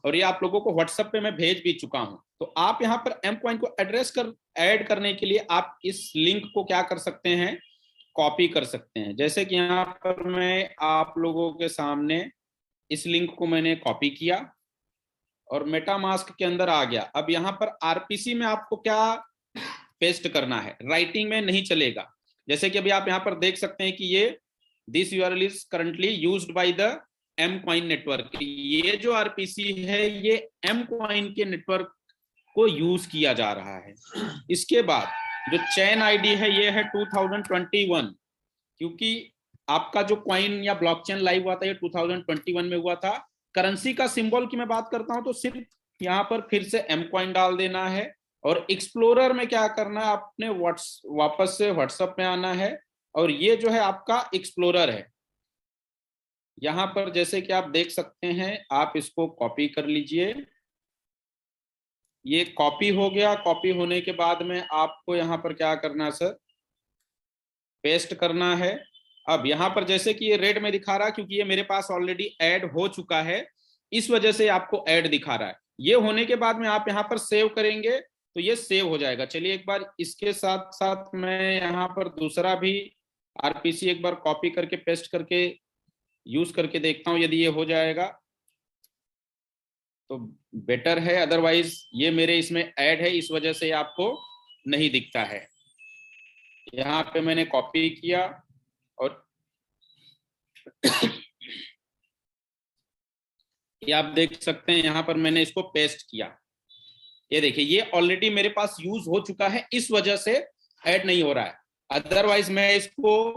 और ये आप लोगों को व्हाट्सएप पे मैं भेज भी चुका हूं। तो आप यहाँ पर एमकॉइन को ऐड करने के लिए आप इस लिंक को क्या कर सकते हैं, कॉपी कर सकते हैं। जैसे कि यहाँ पर मैं आप लोगों के सामने इस लिंक को मैंने कॉपी किया और मेटामास्क के अंदर आ गया। अब यहाँ पर आरपीसी में आपको क्या पेस्ट करना है, राइटिंग में नहीं चलेगा। जैसे कि अभी आप यहाँ पर देख सकते हैं कि ये this URL is currently used by the MCoin network, ये जो आरपीसी है ये एमकॉइन के नेटवर्क को यूज किया जा रहा है। इसके बाद जो चेन आईडी है ये है 2021, क्योंकि आपका जो कॉइन या ब्लॉकचेन लाइव हुआ था ये 2021 में हुआ था। करेंसी का सिंबल की मैं बात करता हूं तो सिर्फ यहाँ पर फिर से एमकॉइन डाल देना है और एक्सप्लोरर में क्या करना है, आपने वापस से व्हाट्सएप में आना है और ये जो है आपका एक्सप्लोरर है। यहां पर जैसे कि आप देख सकते हैं आप इसको कॉपी कर लीजिए, ये कॉपी हो गया। कॉपी होने के बाद में आपको यहाँ पर क्या करना है सर, पेस्ट करना है। अब यहाँ पर जैसे कि ये रेड में दिखा रहा है क्योंकि ये मेरे पास ऑलरेडी ऐड हो चुका है, इस वजह से आपको ऐड दिखा रहा है। ये होने के बाद में आप यहाँ पर सेव करेंगे तो ये सेव हो जाएगा। चलिए एक बार इसके साथ साथ मैं यहाँ पर दूसरा भी आरपीसी एक बार कॉपी करके पेस्ट करके यूज करके देखता हूं, यदि ये हो जाएगा तो बेटर है, अदरवाइज ये मेरे इसमें ऐड है इस वजह से आपको नहीं दिखता है। यहाँ पे मैंने कॉपी किया और ये आप देख सकते हैं यहाँ पर मैंने इसको पेस्ट किया। ये देखिए ये ऑलरेडी मेरे पास यूज हो चुका है, इस वजह से ऐड नहीं हो रहा है। अदरवाइज मैं इसको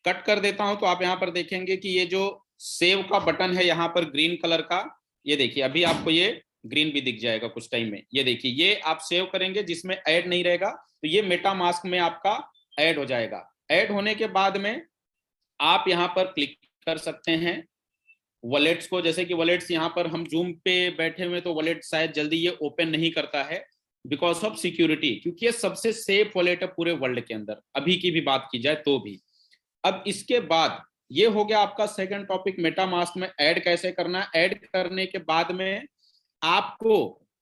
कट कर देता हूं तो आप यहाँ पर देखेंगे कि ये जो सेव का बटन है यहाँ पर ग्रीन कलर का, ये देखिए अभी आपको ये ग्रीन भी दिख जाएगा कुछ टाइम में। ये देखिए ये आप सेव करेंगे जिसमें ऐड नहीं रहेगा तो ये मेटामास्क में आपका ऐड हो जाएगा। ऐड होने के बाद में आप यहाँ पर क्लिक कर सकते हैं वॉलेट्स को। जैसे कि वॉलेट्स यहाँ पर हम जूम पे बैठे हुए तो वॉलेट शायद जल्दी ये ओपन नहीं करता है बिकॉज ऑफ सिक्योरिटी, क्योंकि ये सबसे सेफ वॉलेट है पूरे वर्ल्ड के अंदर अभी की भी बात की जाए तो भी। अब इसके बाद ये हो गया आपका सेकंड टॉपिक, मेटामास्क में ऐड कैसे करना है। ऐड करने के बाद में आपको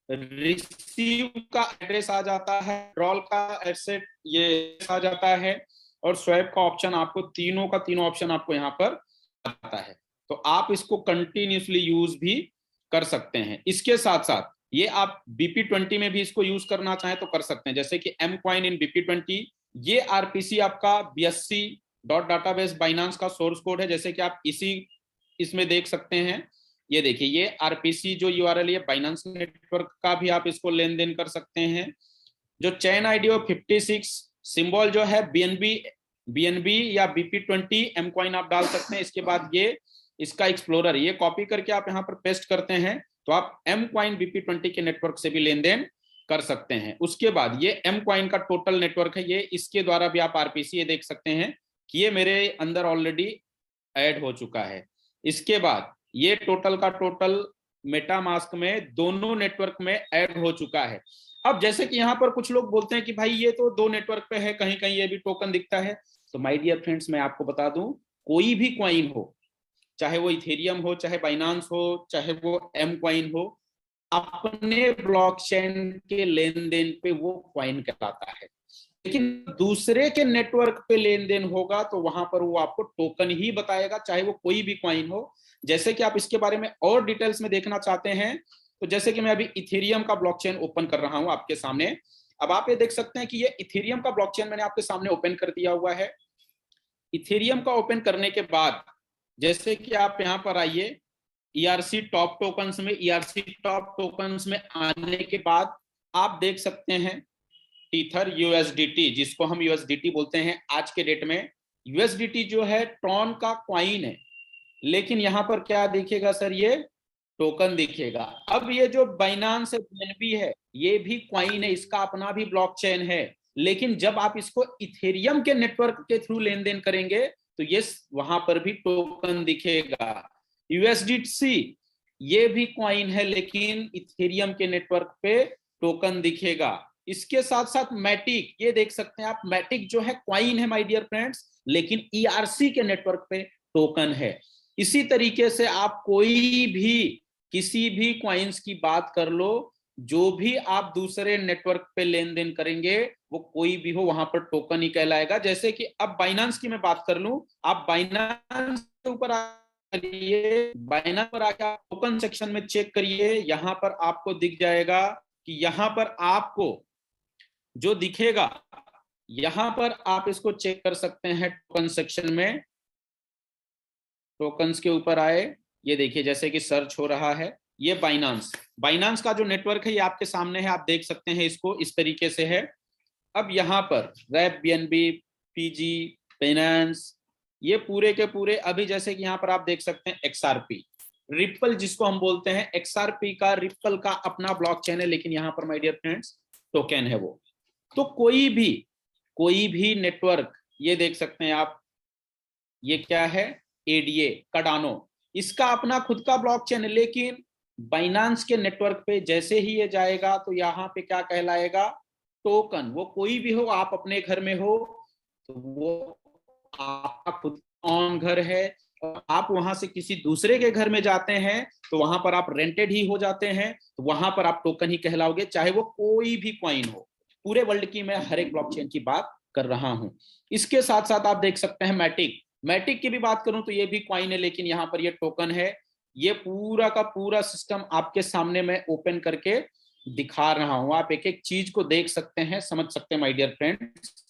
रिसीव का एड्रेस आ जाता है, ड्रॉल का एसेट ये आ जाता है और स्वैप का ऑप्शन, आपको तीनों का तीनों ऑप्शन आपको यहाँ पर आता है। तो आप इसको कंटिन्यूसली यूज भी कर सकते हैं। इसके साथ साथ ये आप BP20 में भी इसको यूज करना चाहें तो कर सकते हैं, जैसे कि mcoin इन BP20। ये RPC आपका BSC.database बाइनांस का सोर्स कोड है, जैसे कि आप इसमें देख सकते हैं। ये देखिए, ये RPC जो URL है बाइनांस नेटवर्क का भी आप इसको लेन देन कर सकते हैं। जो चैन आईडी और 56 सिंबल जो है BNB या BP20 mcoin आप डाल सकते हैं। इसके बाद ये इसका एक्सप्लोरर, ये कॉपी करके आप यहाँ पर पेस्ट करते हैं तो आप mcoin BP20 के नेटवर्क से भी लेन देन कर सकते हैं। उसके बाद ये mcoin का टोटल नेटवर्क है, ये इसके द्वारा भी आप RPC ये देख सकते हैं कि ये मेरे अंदर ऑलरेडी ऐड हो चुका है। इसके बाद ये टोटल का टोटल मेटामास्क में दोनों नेटवर्क में ऐड हो चुका है। अब जैसे कि यहाँ पर कुछ लोग बोलते हैं कि भाई ये तो दो नेटवर्क पे है, कहीं कहीं ये भी टोकन दिखता है। तो माय डियर फ्रेंड्स, मैं आपको बता दूं, कोई भी कॉइन हो, चाहे वो इथेरियम हो, चाहे बाइनांस हो, चाहे वो mcoin हो, अपने ब्लॉकचेन के लेन देन पे वो कॉइन कहलाता है। लेकिन दूसरे के नेटवर्क पे लेन देन होगा तो वहां पर वो आपको टोकन ही बताएगा, चाहे वो कोई भी कॉइन हो। जैसे कि आप इसके बारे में और डिटेल्स में देखना चाहते हैं तो जैसे कि मैं अभी इथेरियम का ब्लॉकचेन ओपन कर रहा हूं आपके सामने। अब आप ये देख सकते हैं कि ये इथेरियम का ब्लॉकचेन मैंने आपके सामने ओपन कर दिया हुआ है। इथेरियम का ओपन करने के बाद जैसे कि आप यहाँ पर आइए, ERC टॉप टोकन्स में, ERC टॉप टोकन्स में आने के बाद आप देख सकते हैं टीथर USDT, जिसको हम USDT बोलते हैं आज के डेट में। USDT जो है ट्रॉन का कॉइन है, लेकिन यहाँ पर क्या दिखेगा सर, ये टोकन दिखेगा। अब ये जो बाइनांस BNB है, ये भी कॉइन है, इसका अपना भी ब्लॉकचेन है, लेकिन जब आप इसको इथेरियम के नेटवर्क के थ्रू लेन देन करेंगे तो ये वहां पर भी टोकन दिखेगा। USDC ये भी कॉइन है, लेकिन इथेरियम के नेटवर्क पे टोकन दिखेगा। इसके साथ साथ मैटिक, ये देख सकते हैं आप, मैटिक जो है कॉइन है माय डियर फ्रेंड्स, लेकिन ERC के नेटवर्क पे टोकन है। इसी तरीके से आप कोई भी किसी भी कॉइन्स की बात कर लो, जो भी आप दूसरे नेटवर्क पे लेन देन करेंगे वो कोई भी हो वहां पर टोकन ही कहलाएगा। जैसे कि अब बाइनांस की मैं बात कर लूं, आप बाइनांस के ऊपर करिए, बाइनांस पर आके आप टोकन सेक्शन में चेक करिए, यहां पर आपको दिख जाएगा कि यहां पर आपको जो दिखेगा, यहां पर आप इसको चेक कर सकते हैं टोकन सेक्शन में। टोकन्स के ऊपर आए, ये देखिए जैसे कि सर्च हो रहा है, ये बाइनांस का जो नेटवर्क है ये आपके सामने है, आप देख सकते हैं इसको, इस तरीके से है। अब यहाँ पर रैप, BNB, PG, बाइनांस, ये पूरे के पूरे, अभी जैसे कि यहाँ पर आप देख सकते हैं XRP, रिप्पल जिसको हम बोलते हैं, XRP का, रिप्पल का अपना ब्लॉकचेन है, लेकिन यहाँ पर माय डियर फ्रेंड्स टोकन है वो। तो कोई भी नेटवर्क, ये देख सकते हैं आप, ये क्या है, ADA, कार्डानो, इसका अपना खुद का ब्लॉकचेन है, लेकिन बाइनांस के नेटवर्क पे जैसे ही ये जाएगा तो यहाँ पे क्या कहलाएगा, टोकन। वो कोई भी हो, आप अपने घर में हो तो वो आपका खुद ऑन घर है, और आप वहां से किसी दूसरे के घर में जाते हैं तो वहां पर आप रेंटेड ही हो जाते हैं, तो वहां पर आप टोकन ही कहलाओगे, चाहे वो कोई भी कॉइन हो। पूरे वर्ल्ड की मैं हर एक ब्लॉकचेन की बात कर रहा हूं। इसके साथ साथ आप देख सकते हैं मैटिक की भी बात करूं तो ये भी कॉइन है, लेकिन यहाँ पर ये टोकन है। ये पूरा का पूरा सिस्टम आपके सामने मैं ओपन करके दिखा रहा हूं, आप एक एक चीज को देख सकते हैं, समझ सकते हैं माय डियर फ्रेंड्स।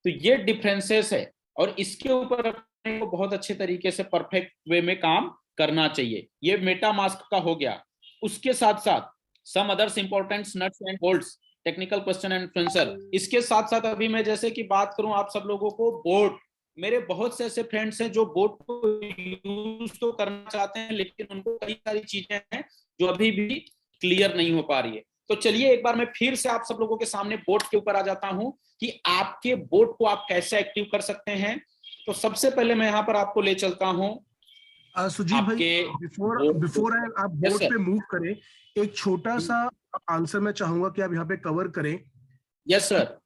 तो ये डिफरेंसेस है, और इसके ऊपर अपने को बहुत अच्छे तरीके से परफेक्ट वे में काम करना चाहिए। ये मेटामास्क का हो गया। उसके साथ साथ some others important nuts and bolts, technical question and answer. इसके साथ साथ अभी मैं जैसे कि बात करूं आप सब लोगों को, बोट, मेरे बहुत से ऐसे फ्रेंड्स हैं जो बोट को यूज तो करना चाहते हैं, लेकिन उनको कई सारी चीजें हैं जो अभी भी क्लियर नहीं हो पा रही है। तो चलिए एक बार मैं फिर से आप सब लोगों के सामने बोट के ऊपर आ जाता हूं कि आपके बोट को आप कैसे एक्टिव कर सकते हैं। तो सबसे पहले मैं यहाँ पर आपको ले चलता हूँ सुजीत भाई, बिफोर आप बोर्ड पे मूव करें, एक छोटा सा आंसर मैं चाहूंगा कि आप यहाँ पे कवर करें। Yes sir.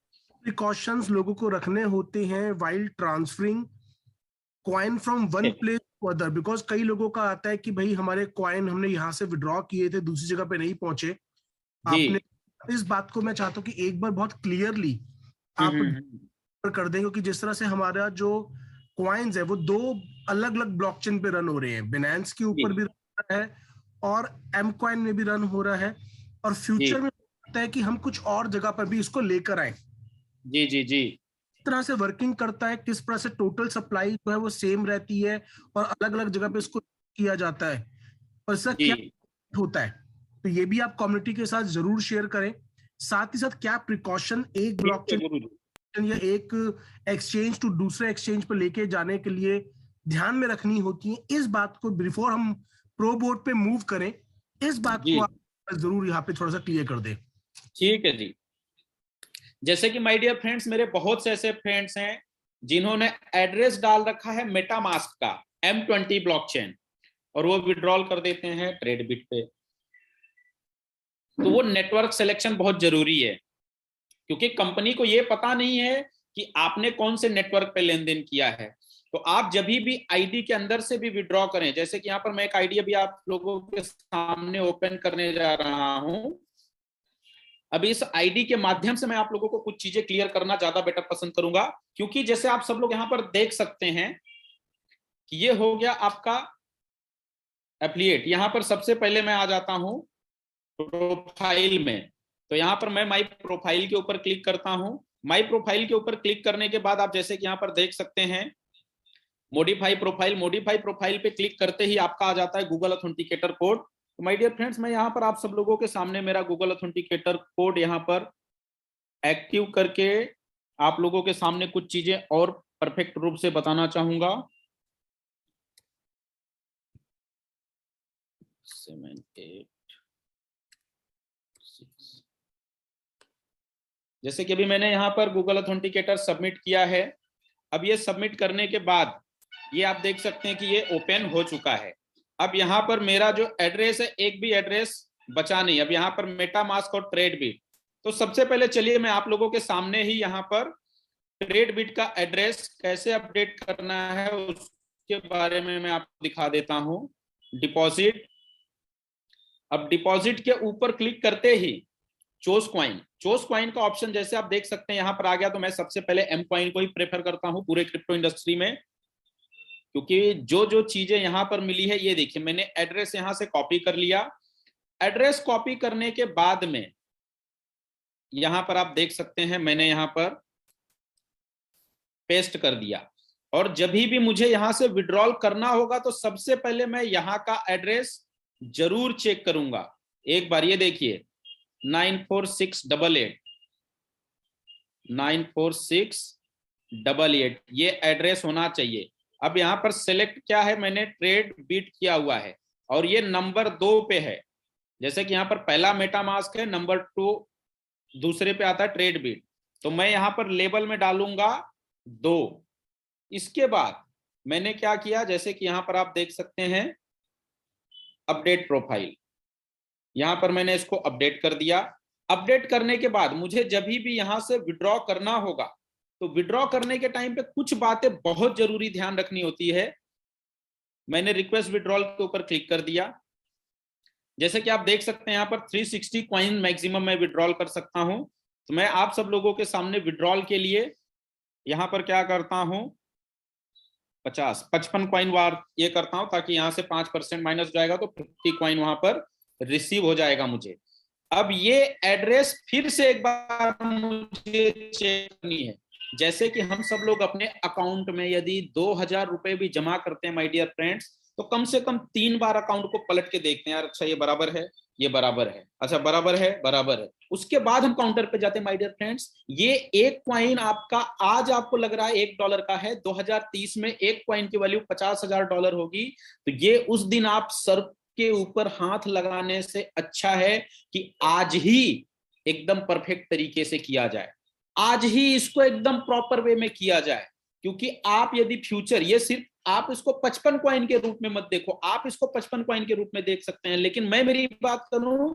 प्रिकॉशंस लोगों को रखने होते हैं while transferring coin from one place to other, because कई लोगों का आता है कि भाई हमारे कॉइन हमने यहाँ से विड्रॉ किए थे, दूसरी जगह पे नहीं पहुंचे। आपने इस बात को मैं चाहता हूँ कि एक बार बहुत क्लियरली आप कर दें, क्योंकि जिस तरह से हमारा जो कॉइन्स है वो दो अलग अलग ब्लॉकचेन पे रन हो रहे हैं, बिनेंस के ऊपर भी रन है और एम कॉइन में भी रन हो रहा है, और फ्यूचर में लगता है कि हम कुछ और जगह पर भी इसको लेकर आए। जी जी जी। किस तरह से वर्किंग करता है, किस तरह से टोटल सप्लाई जो है वो सेम रहती है और अलग अलग जगह पे इसको किया जाता है, और इसका क्या जी होता है, तो ये भी आप कम्युनिटी के साथ जरूर शेयर करें। साथ ही साथ क्या प्रिकॉशन एक ठीक है ब्लॉकचेन गुरुजी। या एक एक्सचेंज टू दूसरे एक्सचेंज पर लेके जाने के लिए ध्यान में रखनी होती है, इस बात को बिफोर हम प्रो बोर्ड पे मूव करें, इस बात जी को आप जरूर यहाँ पे थोड़ा सा क्लियर कर दें। ठीक है जी। जैसे कि माय डियर फ्रेंड्स, मेरे बहुत से ऐसे फ्रेंड्स हैं जिन्होंने एड्रेस डाल रखा है मेटामास्क का M20 ब्लॉकचेन, और वो विड्रॉल कर देते हैं ट्रेडबिट पे। तो वो नेटवर्क सिलेक्शन बहुत जरूरी है, क्योंकि कंपनी को ये पता नहीं है कि आपने कौन से नेटवर्क पे लेन देन किया है। तो आप जब भी आईडी के अंदर से भी विड्रॉ करें, जैसे कि यहाँ पर मैं एक आईडी अभी आप लोगों के सामने ओपन करने जा रहा हूं। अभी इस आईडी के माध्यम से मैं आप लोगों को कुछ चीजें क्लियर करना ज्यादा बेटर पसंद करूंगा, क्योंकि जैसे आप सब लोग यहाँ पर देख सकते हैं कि ये हो गया आपका एफिलिएट। यहाँ पर सबसे पहले मैं आ जाता हूं प्रोफाइल में। तो यहाँ पर मैं माई प्रोफाइल के ऊपर क्लिक करता हूं। माई प्रोफाइल के ऊपर क्लिक करने के बाद आप जैसे कि यहाँ पर देख सकते हैं मॉडिफाई प्रोफाइल। मॉडिफाई प्रोफाइल पे क्लिक करते ही आपका आ जाता है गूगल ऑथेंटिकेटर कोड। तो माय डियर फ्रेंड्स, मैं यहाँ पर आप सब लोगों के सामने मेरा गूगल ऑथेंटिकेटर कोड यहाँ पर एक्टिव करके आप लोगों के सामने कुछ चीजें और परफेक्ट रूप से बताना चाहूंगा। 7 8 6। जैसे कि अभी मैंने यहाँ पर गूगल ऑथेंटिकेटर सबमिट किया है। अब ये सबमिट करने के बाद ये आप देख सकते हैं कि ये ओपन हो चुका है। अब यहाँ पर मेरा जो एड्रेस है, एक भी एड्रेस बचा नहीं। अब यहाँ पर मेटामास्क और ट्रेडबिट। तो सबसे पहले चलिए मैं आप लोगों के सामने ही यहाँ पर ट्रेडबिट का एड्रेस कैसे अपडेट करना है उसके बारे में मैं आपको दिखा देता हूँ। डिपॉजिट। अब डिपॉजिट के ऊपर क्लिक करते ही चोज क्वाइन का ऑप्शन जैसे आप देख सकते हैं यहाँ पर आ गया। तो मैं सबसे पहले एम क्वाइन को ही प्रेफर करता हूँ पूरे क्रिप्टो इंडस्ट्री में, क्योंकि जो जो चीजें यहाँ पर मिली है, ये देखिए मैंने एड्रेस यहाँ से कॉपी कर लिया। एड्रेस कॉपी करने के बाद में यहाँ पर आप देख सकते हैं मैंने यहाँ पर पेस्ट कर दिया। और जब भी मुझे यहाँ से विड्रॉल करना होगा तो सबसे पहले मैं यहाँ का एड्रेस जरूर चेक करूंगा। एक बार ये देखिए 94688 94688 ये एड्रेस होना चाहिए। अब यहाँ पर सिलेक्ट क्या है, मैंने ट्रेड बीट किया हुआ है और ये नंबर 2 पे है। जैसे कि यहाँ पर पहला मेटामास्क है, नंबर 2 दूसरे पे आता है ट्रेड बीट। तो मैं यहाँ पर लेबल में डालूंगा 2। इसके बाद मैंने क्या किया, जैसे कि यहाँ पर आप देख सकते हैं अपडेट प्रोफाइल, यहाँ पर मैंने इसको अपडेट कर दिया। अपडेट करने के बाद मुझे जब भी यहां से विड्रॉ करना होगा तो विड्रॉ करने के टाइम पे कुछ बातें बहुत जरूरी ध्यान रखनी होती है। मैंने रिक्वेस्ट विड्रॉल के ऊपर क्लिक कर दिया। जैसे कि आप देख सकते हैं यहाँ पर 360 कॉइन मैक्सिमम मैं विड्रॉल कर सकता हूं। तो मैं आप सब लोगों के सामने विड्रॉल के लिए यहाँ पर क्या करता हूं, 55 कॉइन वार ये करता हूं, ताकि यहाँ से 5% माइनस जाएगा तो 50 कॉइन वहां पर रिसीव हो जाएगा मुझे। अब ये एड्रेस फिर से एक बार मुझे चेक करनी है। जैसे कि हम सब लोग अपने अकाउंट में यदि 2000 रुपए भी जमा करते हैं माय डियर फ्रेंड्स, तो कम से कम 3 बार अकाउंट को पलट के देखते हैं, यार अच्छा ये बराबर है, ये बराबर है, अच्छा बराबर है, बराबर है। उसके बाद हम काउंटर पे जाते हैं माय डियर फ्रेंड्स। ये एक कॉइन आपका आज आपको लग रहा है $1 का है, 2030 में एक कॉइन की वैल्यू $50,000 होगी। तो ये उस दिन आप सर के ऊपर हाथ लगाने से अच्छा है कि आज ही एकदम परफेक्ट तरीके से किया जाए, आज ही इसको एकदम प्रॉपर वे में किया जाए। क्योंकि आप यदि फ्यूचर, ये सिर्फ आप इसको 55 कॉइन के रूप में मत देखो, आप इसको 55 कॉइन के रूप में देख सकते हैं, लेकिन मैं मेरी बात करूं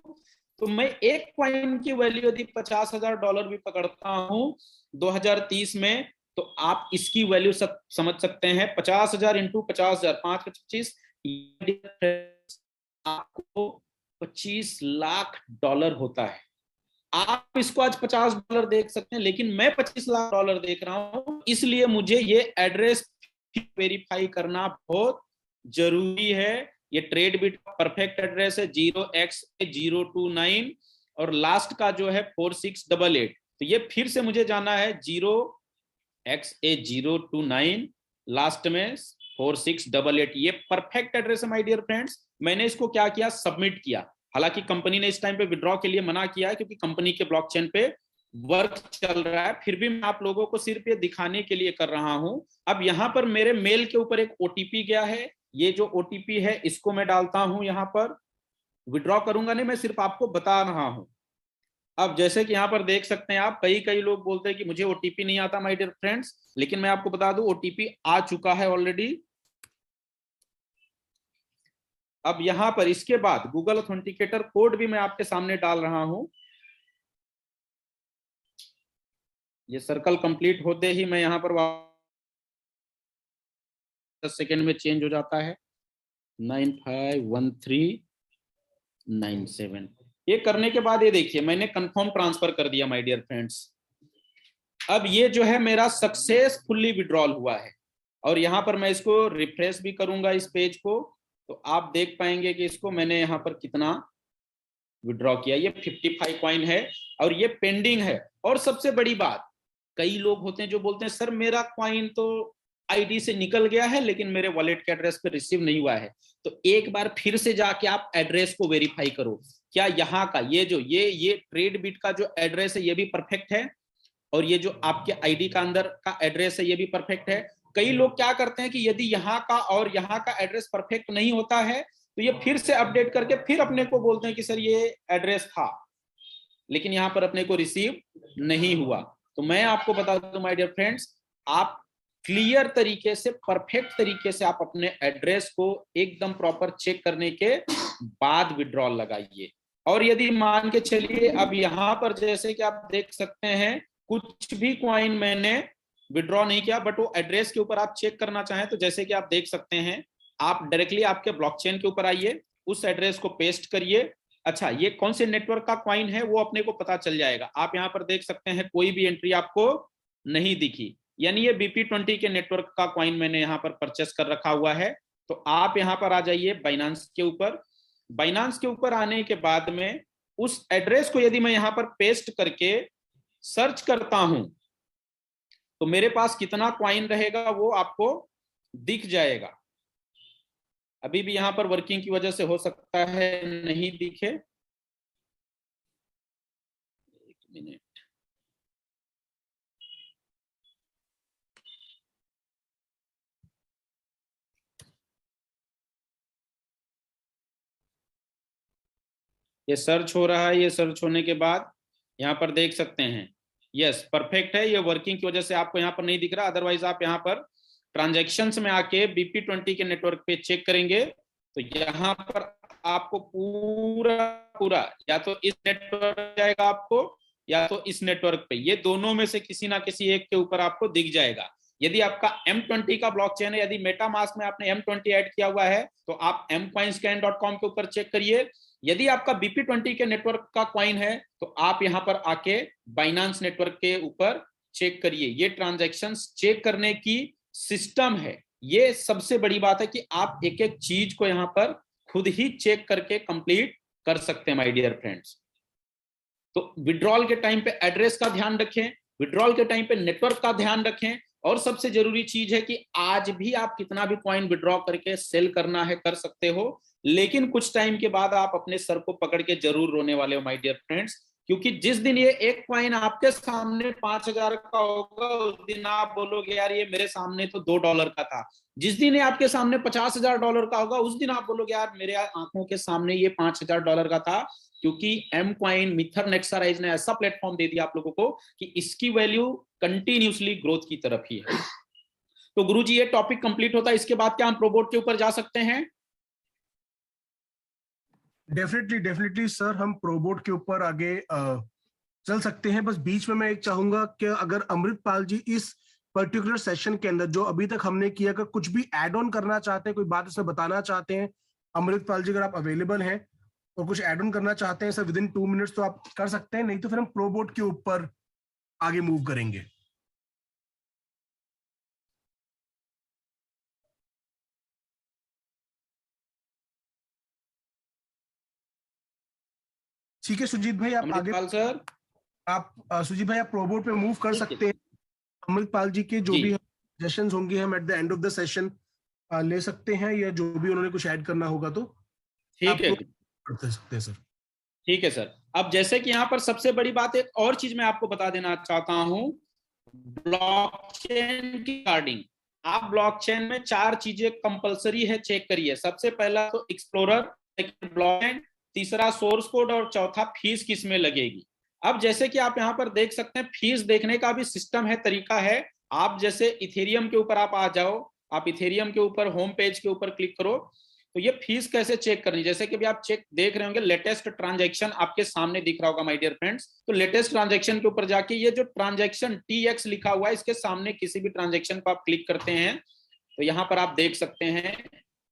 तो मैं एक कॉइन की वैल्यू यदि $50,000 भी पकड़ता हूं 2030 में, तो आप इसकी वैल्यू सब समझ सकते हैं। 50,000 इंटू 50,000 5 25 आपको $25 लाख होता है। आप इसको आज $50 देख सकते हैं, लेकिन मैं $25 लाख देख रहा हूं। इसलिए मुझे ये एड्रेस वेरीफाई करना बहुत जरूरी है ये ट्रेड बिट परफेक्ट एड्रेस है 0x029 और लास्ट का जो है 4688। तो ये फिर से मुझे जाना है 0x029 लास्ट में 4688। ये परफेक्ट एड्रेस है माय डियर फ्रेंड्स। मैंने इसको क्या किया, सबमिट किया। हालांकि कंपनी ने इस टाइम पे विड्रॉ के लिए मना किया है क्योंकि कंपनी के ब्लॉकचेन पे वर्क चल रहा है, फिर भी मैं आप लोगों को सिर्फ ये दिखाने के लिए कर रहा हूं। अब यहां पर मेरे मेल के ऊपर एक ओटीपी गया है, ये जो ओटीपी है इसको मैं डालता हूं यहां पर। विड्रॉ करूंगा नहीं, मैं सिर्फ आपको बता रहा हूं। अब जैसे कि यहां पर देख सकते हैं आप, कई लोग बोलते हैं कि मुझे ओटीपी नहीं आता माय डियर फ्रेंड्स, लेकिन मैं आपको बता दूं ओटीपी आ चुका है ऑलरेडी। अब यहां पर इसके बाद गूगल ऑथेंटिकेटर कोड भी मैं आपके सामने डाल रहा हूं। ये सर्कल कंप्लीट होते ही मैं यहां पर 10 सेकेंड में चेंज हो जाता है 951397। ये करने के बाद ये देखिए मैंने कंफर्म ट्रांसफर कर दिया माय डियर फ्रेंड्स। अब ये जो है मेरा सक्सेसफुली विड्रॉल हुआ है और यहां पर मैं इसको रिफ्रेश भी करूंगा इस पेज को, तो आप देख पाएंगे कि इसको मैंने यहां पर कितना विड्रॉ किया। ये 55 कॉइन है और ये पेंडिंग है। और सबसे बड़ी बात, कई लोग होते हैं जो बोलते हैं सर मेरा कॉइन तो आईडी से निकल गया है लेकिन मेरे वॉलेट के एड्रेस पे रिसीव नहीं हुआ है। तो एक बार फिर से जाके आप एड्रेस को वेरीफाई करो, क्या यहाँ का ये जो ये ट्रेड बिट का जो एड्रेस है ये भी परफेक्ट है और ये जो आपके आईडी का अंदर का एड्रेस है ये भी परफेक्ट है। कई लोग क्या करते हैं कि यदि यहाँ का और यहाँ का एड्रेस परफेक्ट नहीं होता है तो ये फिर से अपडेट करके फिर अपने को बोलते हैं कि सर ये एड्रेस था लेकिन यहाँ पर अपने को रिसीव नहीं हुआ। तो मैं आपको बता दूं माय डियर फ्रेंड्स, आप क्लियर तरीके से परफेक्ट तरीके से आप अपने एड्रेस को एकदम प्रॉपर चेक करने के बाद विड्रॉल लगाइए। और यदि मान के चलिए अब यहाँ पर जैसे कि आप देख सकते हैं कुछ भी कॉइन मैंने विड्रॉ नहीं किया, बट वो एड्रेस के ऊपर आप चेक करना चाहें तो जैसे कि आप देख सकते हैं, आप डायरेक्टली आपके ब्लॉकचेन के ऊपर आइए, उस एड्रेस को पेस्ट करिए। अच्छा, ये कौन से नेटवर्क का कॉइन है वो अपने को पता चल जाएगा। आप यहाँ पर देख सकते हैं कोई भी एंट्री आपको नहीं दिखी, यानी ये BP20 के नेटवर्क का कॉइन मैंने यहाँ पर परचेस कर रखा हुआ है। तो आप यहाँ पर आ जाइए बाइनांस के ऊपर। बाइनांस के ऊपर आने के बाद में उस एड्रेस को यदि मैं यहाँ पर पेस्ट करके सर्च करता हूं तो मेरे पास कितना कॉइन रहेगा वो आपको दिख जाएगा। अभी भी यहां पर वर्किंग की वजह से हो सकता है नहीं दिखे, एक मिनट। ये सर्च हो रहा है, ये सर्च होने के बाद यहाँ पर देख सकते हैं यस परफेक्ट है। ये वर्किंग की वजह से आपको यहाँ पर नहीं दिख रहा, अदरवाइज आप यहाँ पर ट्रांजैक्शंस में आके BP20 के नेटवर्क पे चेक करेंगे तो यहाँ पर आपको पूरा या तो इस नेटवर्क जाएगा आपको या तो इस नेटवर्क पे, ये दोनों में से किसी ना किसी एक के ऊपर आपको दिख जाएगा। यदि आपका M20 का ब्लॉकचेन है, यदि मेटामास्क में आपने M20 ऐड किया हुआ है तो आप mcoinscan.com के ऊपर चेक करिए। यदि आपका BP20 के नेटवर्क का कॉइन है तो आप यहां पर आके बाइनांस नेटवर्क के ऊपर चेक करिए। ये ट्रांजैक्शंस चेक करने की सिस्टम है। ये सबसे बड़ी बात है कि आप एक एक चीज को यहां पर खुद ही चेक करके कंप्लीट कर सकते हैं माय डियर फ्रेंड्स। तो विड्रॉल के टाइम पे एड्रेस का ध्यान रखें, विड्रॉल के टाइम पे नेटवर्क का ध्यान रखें, और सबसे जरूरी चीज है कि आज भी आप कितना भी कॉइन विड्रॉ करके सेल करना है कर सकते हो, लेकिन कुछ टाइम के बाद आप अपने सर को पकड़ के जरूर रोने वाले हो माय डियर फ्रेंड्स, क्योंकि जिस दिन ये एक कॉइन आपके सामने 5,000 का होगा उस दिन आप बोलोगे यार ये मेरे सामने तो $2 का था। जिस दिन ये आपके सामने $50,000 का होगा उस दिन आप बोलोगे यार मेरे आंखों के सामने ये $5,000 का था, क्योंकि एम कॉइन मिथर नेक्सराइज ने ऐसा प्लेटफॉर्म दे दिया आप लोगों को कि इसकी वैल्यू कंटिन्यूसली ग्रोथ की तरफ ही है। तो गुरुजी ये टॉपिक कंप्लीट होता है, इसके बाद क्या हम प्रोबोट के ऊपर जा सकते हैं? डेफिनेटली सर, हम प्रोबोट के ऊपर आगे चल सकते हैं। बस बीच में मैं एक चाहूंगा कि अगर अमृतपाल जी इस पर्टिकुलर सेशन के अंदर जो अभी तक हमने किया अगर कुछ भी ऐड ऑन करना चाहते हैं, कोई बात इसमें बताना चाहते हैं, अमृतपाल जी अगर आप अवेलेबल हैं और कुछ ऐड ऑन करना चाहते हैं सर विद इन 2 मिनट्स तो आप कर सकते हैं, नहीं तो फिर हम प्रोबोट के ऊपर आगे मूव करेंगे। ठीक है सुजीत भाई, आप आगे अमृतपाल सर, आप सुजीत भाई आप प्रोबोर्ड पे मूव कर ठीक सकते हैं। अमृतपाल जी के जो जी भी सजेशंस होंगे हम at the end of the session ले सकते हैं, या जो भी उन्होंने कुछ ऐड करना होगा तो ठीक आप है, कर सकते हैं सर। ठीक है सर। अब जैसे कि यहाँ पर सबसे बड़ी बात, एक और चीज मैं आपको बता देना चाहता हूँ, ब्लॉकचेन की रिगार्डिंग। आप ब्लॉकचेन में 4 चीजें कंपलसरी है, चेक करिए। सबसे पहला तो एक्सप्लोरर, सेकंड ब्लॉकचेन, तीसरा सोर्स कोड और चौथा फीस किसमें लगेगी। अब जैसे कि आप यहाँ पर देख सकते हैं, फीस देखने का भी सिस्टम है, तरीका है। आप जैसे इथेरियम के ऊपर आप आ जाओ, आप इथेरियम के ऊपर होम पेज के ऊपर क्लिक करो, तो ये फीस कैसे चेक करनी, जैसे कि भी आप चेक देख रहे होंगे, लेटेस्ट ट्रांजैक्शन आपके सामने दिख रहा होगा माय डियर फ्रेंड्स। तो लेटेस्ट ट्रांजैक्शन के ऊपर जाके ये जो ट्रांजैक्शन TX लिखा हुआ है, इसके सामने किसी भी ट्रांजैक्शन को आप क्लिक करते हैं तो यहाँ पर आप देख सकते हैं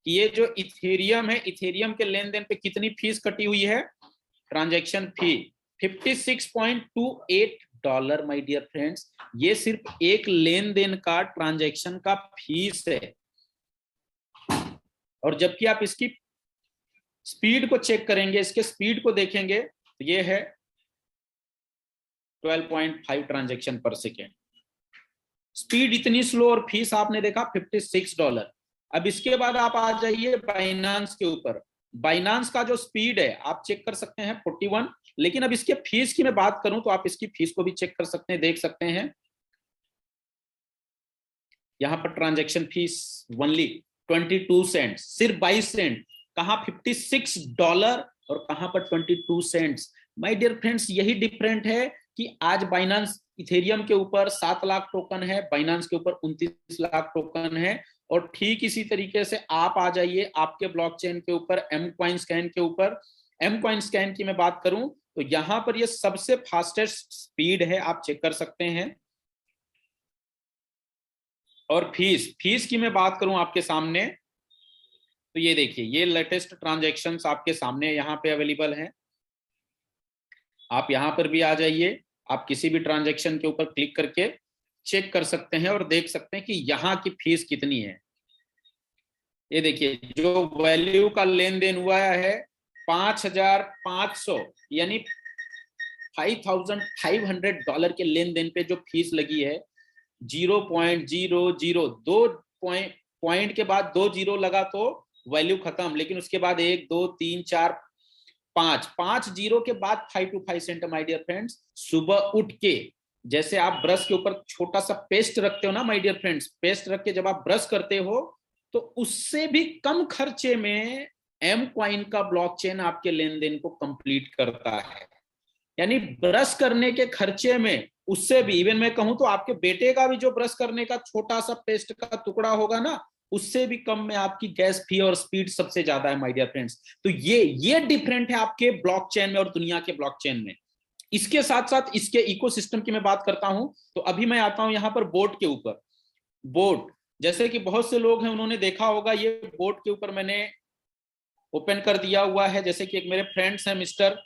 कि ये जो इथेरियम है, इथेरियम के लेन देन पे कितनी फीस कटी हुई है, transaction fee $56.28 my dear friends. ये सिर्फ एक लेन देन का ट्रांजैक्शन का फीस है। और जबकि आप इसकी स्पीड को चेक करेंगे, इसके स्पीड को देखेंगे, तो ये है 12.5 ट्रांजैक्शन पर सेकेंड। स्पीड इतनी स्लो और फीस आपने देखा $56। अब इसके बाद आप आ जाइए बाइनांस के ऊपर। बाइनांस का जो स्पीड है आप चेक कर सकते हैं 41। लेकिन अब इसके फीस की मैं बात करूं तो आप इसकी फीस को भी चेक कर सकते हैं, देख सकते हैं यहां पर ट्रांजैक्शन फीस ओनली 22 सेंट, सिर्फ 22 सेंट। कहां $56 और कहां पर 22 सेंट्स। माय डियर फ्रेंड्स, यही डिफरेंट है कि आज बाइनांस इथेरियम के ऊपर 7 लाख टोकन है, बाइनांस के ऊपर 29 लाख टोकन है। और ठीक इसी तरीके से आप आ जाइए आपके ब्लॉकचेन के ऊपर एम कॉइन स्कैन के ऊपर। एम कॉइन स्कैन की मैं बात करूं तो यहां पर ये सबसे फास्टेस्ट स्पीड है, आप चेक कर सकते हैं। और फीस की मैं बात करूं आपके सामने तो ये देखिए, ये लेटेस्ट ट्रांजैक्शंस आपके सामने यहाँ पे अवेलेबल हैं। आप यहाँ पर भी आ जाइए, आप किसी भी ट्रांजैक्शन के ऊपर क्लिक करके चेक कर सकते हैं और देख सकते हैं कि यहाँ की फीस कितनी है। ये देखिए, जो वैल्यू का लेन देन हुआ है 5,500 यानी $5,500 के लेन देन पे जो फीस लगी है, 0.002 पॉइंट के बाद 2 जीरो लगा तो वैल्यू खत्म। लेकिन उसके बाद 1 2 3 4 5 जीरो के बाद 525 सेंट। माय डियर फ्रेंड्स, सुबह उठ के जैसे आप ब्रश के ऊपर छोटा सा पेस्ट रखते हो ना माय डियर फ्रेंड्स, पेस्ट रख के जब आप ब्रश करते हो तो उससे भी कम खर्चे में एम कॉइन का ब्लॉकचेन आपके लेन देन को कंप्लीट करता है। यानी ब्रश करने के खर्चे में उससे भी, इवन मैं कहूं तो आपके बेटे का भी जो ब्रश करने का छोटा सा पेस्ट का टुकड़ा होगा ना, उससे भी कम में आपकी गैस फी और स्पीड सबसे ज्यादा है माय डियर फ्रेंड्स। तो ये डिफरेंट है आपके ब्लॉकचेन में और दुनिया के ब्लॉकचेन में। इसके साथ साथ इसके इकोसिस्टम की मैं बात करता हूं तो अभी मैं आता हूं यहां पर बोट के ऊपर। बोट, जैसे कि बहुत से लोग हैं उन्होंने देखा होगा, ये बोट के ऊपर मैंने ओपन कर दिया हुआ है। जैसे कि एक मेरे फ्रेंड्स हैं मिस्टर,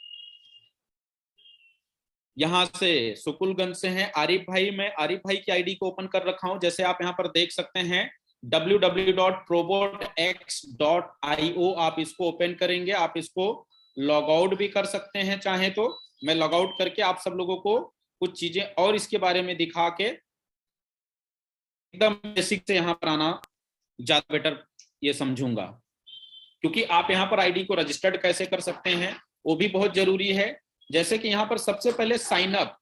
यहां से सुकुलगंज से हैं आरिफ भाई, मैं आरिफ भाई की आईडी को ओपन कर रखा हूं। जैसे आप यहां पर देख सकते हैं www.probotx.io, आप इसको ओपन करेंगे, आप इसको लॉग आउट भी कर सकते हैं चाहे तो। मैं लॉग आउट करके आप सब लोगों को कुछ चीजें और इसके बारे में दिखा के एकदम बेसिक से यहाँ पर आना ज्यादा बेटर ये समझूंगा। क्योंकि आप यहाँ पर आईडी को रजिस्टर्ड कैसे कर सकते हैं वो भी बहुत जरूरी है। जैसे कि यहाँ पर सबसे पहले साइन अप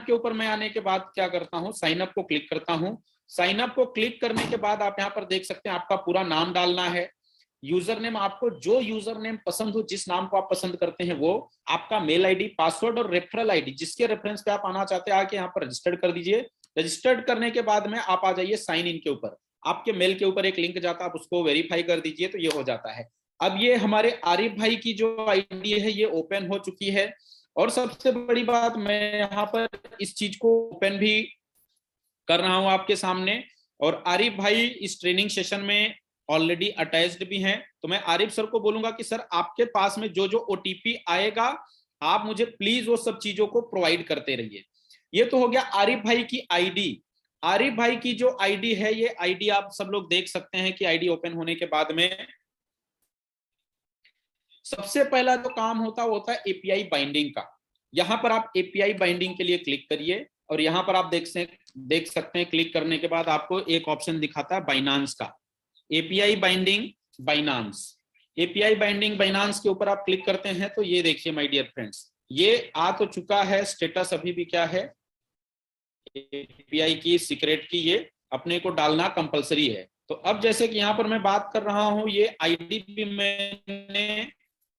के ऊपर मैं आने के बाद क्या करता हूँ, साइन अप को क्लिक करता हूँ। साइन अप को क्लिक करने के बाद आप यहाँ पर देख सकते हैं आपका पूरा नाम डालना है। यूजर नेम, आपको जो यूजर नेम पसंद हो, जिस नाम को आप पसंद करते हैं वो, आपका मेल आईडी, पासवर्ड और रेफरल आईडी, जिसके रेफरेंस पे आप आना चाहते हैं आके यहाँ पर रजिस्टर्ड कर दीजिए। रजिस्टर्ड करने के बाद में आप आ जाइए साइन इन के ऊपर। आपके मेल के ऊपर एक लिंक जाता है, आप उसको वेरीफाई कर दीजिए तो ये हो जाता है। अब ये हमारे आरिफ भाई की जो आईडी है ये ओपन हो चुकी है। और सबसे बड़ी बात, मैं यहाँ पर इस चीज को ओपन भी कर रहा हूं आपके सामने। और आरिफ भाई इस ट्रेनिंग सेशन में ऑलरेडी अटैच्ड भी हैं। तो मैं आरिफ सर को बोलूंगा कि सर आपके पास में जो जो ओटीपी आएगा आप मुझे प्लीज वो सब चीजों को प्रोवाइड करते रहिए। ये तो हो गया आरिफ भाई की आईडी। आरिफ भाई की जो आईडी है, ये आईडी आप सब लोग देख सकते हैं कि आईडी ओपन होने के बाद में सबसे पहला जो काम होता है वो होता है एपीआई बाइंडिंग का। यहाँ पर आप एपीआई बाइंडिंग के लिए क्लिक करिए और यहाँ पर आप देख सकते हैं, क्लिक करने के बाद आपको एक ऑप्शन दिखाता है बाइनांस का, API binding Binance. API binding Binance के ऊपर आप क्लिक करते हैं तो ये देखिए माय डियर फ्रेंड्स, ये आ तो चुका है। स्टेटस अभी भी क्या है, एपीआई की सीक्रेट की ये अपने को डालना कंपलसरी है। तो अब जैसे कि यहाँ पर मैं बात कर रहा हूँ, ये आईडी भी मैंने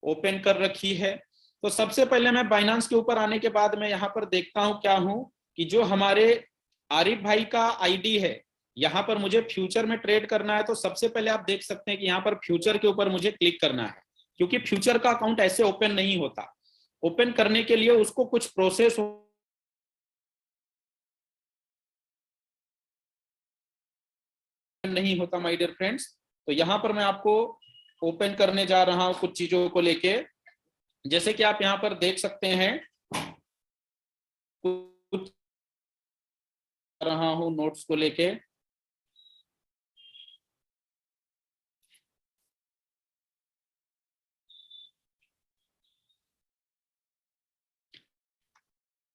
ओपन कर रखी है। तो सबसे पहले मैं बाइनांस के ऊपर आने के बाद मैं यहाँ पर देखता हूँ क्या हूँ कि जो हमारे आरिफ भाई का आईडी है, यहाँ पर मुझे फ्यूचर में ट्रेड करना है। तो सबसे पहले आप देख सकते हैं कि यहाँ पर फ्यूचर के ऊपर मुझे क्लिक करना है, क्योंकि फ्यूचर का अकाउंट ऐसे ओपन नहीं होता। ओपन करने के लिए उसको कुछ प्रोसेस नहीं होता माय डियर फ्रेंड्स। तो यहाँ पर मैं आपको ओपन करने जा रहा हूं कुछ चीजों को लेके। जैसे कि आप यहाँ पर देख सकते हैं, कुछ रहा हूं नोट्स को लेके।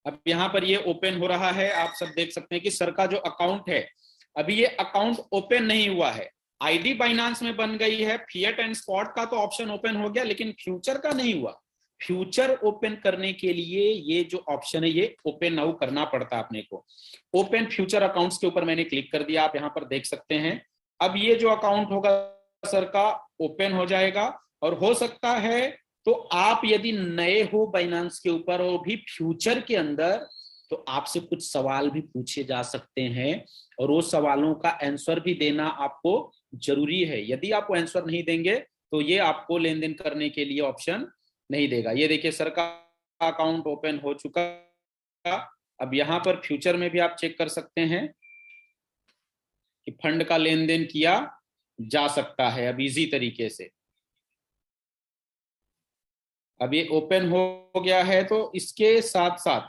अब यहाँ पर ये ओपन हो रहा है, आप सब देख सकते हैं कि सर का जो अकाउंट है, अभी ये अकाउंट ओपन नहीं हुआ है। आईडी बाइनांस में बन गई है, फिएट एंड स्पॉट का तो ऑप्शन ओपन हो गया, लेकिन फ्यूचर का नहीं हुआ। फ्यूचर ओपन करने के लिए ये जो ऑप्शन है ये ओपन नाउ करना पड़ता है अपने को। ओपन फ्यूचर अकाउंट्स के ऊपर मैंने क्लिक कर दिया, आप यहाँ पर देख सकते हैं। अब ये जो अकाउंट होगा सर का ओपन हो जाएगा। और हो सकता है तो आप यदि नए हो बाइनांस के ऊपर और भी फ्यूचर के अंदर, तो आपसे कुछ सवाल भी पूछे जा सकते हैं और वो सवालों का आंसर भी देना आपको जरूरी है। यदि आप आंसर नहीं देंगे तो ये आपको लेन देन करने के लिए ऑप्शन नहीं देगा। ये देखिए सर का अकाउंट ओपन हो चुका। अब यहाँ पर फ्यूचर में भी आप चेक कर सकते हैं कि फंड का लेन देन किया जा सकता है अब इजी तरीके से। अब ये ओपन हो गया है, तो इसके साथ साथ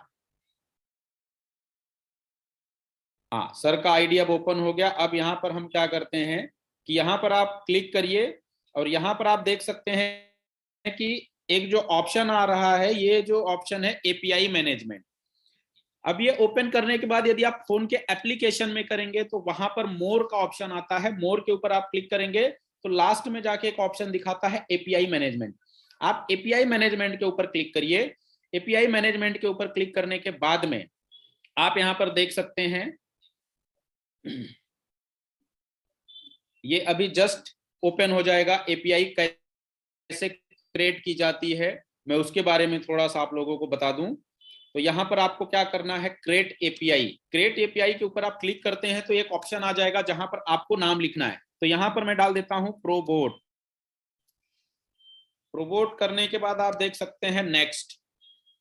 हाँ सर का आईडी अब ओपन हो गया। अब यहाँ पर हम क्या करते हैं कि यहाँ पर आप क्लिक करिए और यहाँ पर आप देख सकते हैं कि एक जो ऑप्शन आ रहा है, ये जो ऑप्शन है एपीआई मैनेजमेंट। अब ये ओपन करने के बाद यदि आप फोन के एप्लीकेशन में करेंगे तो वहां पर मोर का ऑप्शन आता है। मोर के ऊपर आप क्लिक करेंगे तो लास्ट में जाके एक ऑप्शन दिखाता है एपीआई मैनेजमेंट। आप एपीआई मैनेजमेंट के ऊपर क्लिक करिए। एपीआई मैनेजमेंट के ऊपर क्लिक करने के बाद में आप यहां पर देख सकते हैं, ये अभी जस्ट ओपन हो जाएगा। एपीआई कैसे क्रिएट की जाती है मैं उसके बारे में थोड़ा सा आप लोगों को बता दूं। तो यहाँ पर आपको क्या करना है, क्रिएट एपीआई। क्रिएट एपीआई के ऊपर आप क्लिक करते हैं तो एक ऑप्शन आ जाएगा जहां पर आपको नाम लिखना है। तो यहाँ पर मैं डाल देता हूं प्रोबोट। प्रोबोट करने के बाद आप देख सकते हैं नेक्स्ट।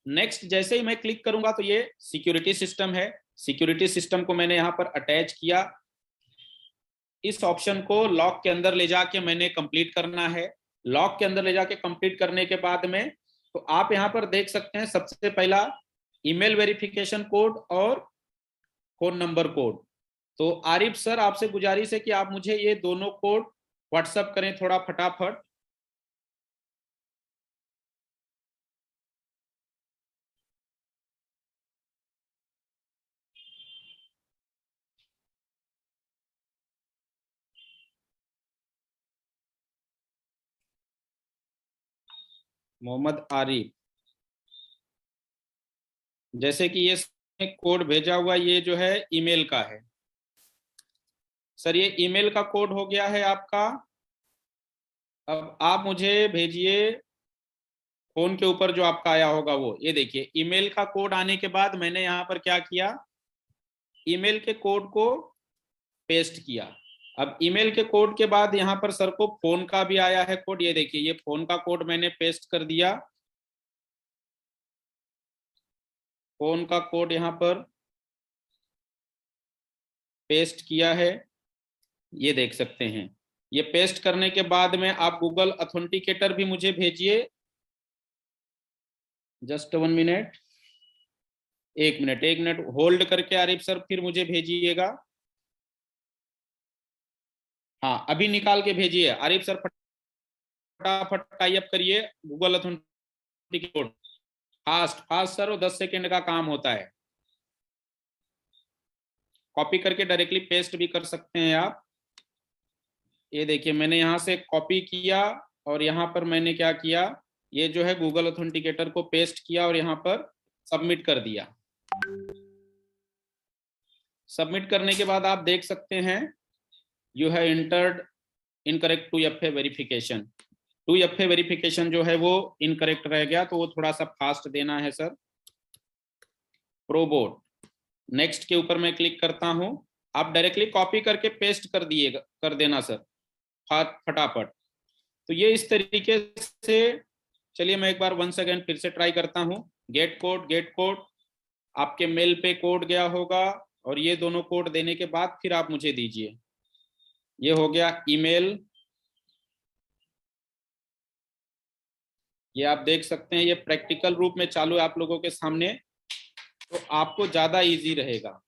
नेक्स्ट जैसे ही मैं क्लिक करूंगा तो ये सिक्योरिटी सिस्टम है। सिक्योरिटी सिस्टम को मैंने यहाँ पर अटैच किया। इस ऑप्शन को लॉक के अंदर ले जाके मैंने कंप्लीट करना है। लॉक के अंदर ले जाके कंप्लीट करने के बाद में तो आप यहाँ पर देख सकते हैं सबसे पहला ईमेल वेरिफिकेशन कोड और फोन नंबर कोड। तो आरिफ सर आपसे गुजारिश है कि आप मुझे ये दोनों कोड व्हाट्सएप करें थोड़ा फटाफट। मोहम्मद आरिफ, जैसे कि ये कोड भेजा हुआ ये जो है ईमेल का है सर, ये ईमेल का कोड हो गया है आपका। अब आप मुझे भेजिए फोन के ऊपर जो आपका आया होगा वो। ये देखिए ईमेल का कोड आने के बाद मैंने यहाँ पर क्या किया, ईमेल के कोड को पेस्ट किया। अब ईमेल के कोड के बाद यहाँ पर सर को फोन का भी आया है कोड। ये देखिए ये फोन का कोड मैंने पेस्ट कर दिया। फोन का कोड यहाँ पर पेस्ट किया है, ये देख सकते हैं। ये पेस्ट करने के बाद में आप गूगल ऑथेंटिकेटर भी मुझे भेजिए। जस्ट 1 मिनट, 1 मिनट होल्ड करके आरिफ सर फिर मुझे भेजिएगा। हाँ अभी निकाल के भेजिए आरिफ सर। फटाफट टाई अप करिए Google authenticate. Fast fast sir, 10 second का काम होता है। कॉपी करके डायरेक्टली पेस्ट भी कर सकते हैं आप। ये देखिए मैंने यहाँ से कॉपी किया और यहाँ पर मैंने क्या किया, ये जो है गूगल ऑथेंटिकेटर को पेस्ट किया और यहाँ पर सबमिट कर दिया। सबमिट करने के बाद आप देख सकते हैं you have entered incorrect 2FA verification. 2FA verification जो है वो इनकरेक्ट रह गया, तो वो थोड़ा सा फास्ट देना है सर। प्रोबोट नेक्स्ट के ऊपर मैं क्लिक करता हूं। आप डायरेक्टली कॉपी करके पेस्ट कर देना सर फटाफट। तो ये इस तरीके से, चलिए मैं एक बार वंस अगेन फिर से ट्राई करता हूं। गेट कोड आपके मेल पे कोड गया होगा और ये दोनों कोड देने के बाद फिर आप मुझे दीजिए। ये हो गया ईमेल। ये आप देख सकते हैं ये प्रैक्टिकल रूप में चालू है आप लोगों के सामने, तो आपको ज्यादा इजी रहेगा।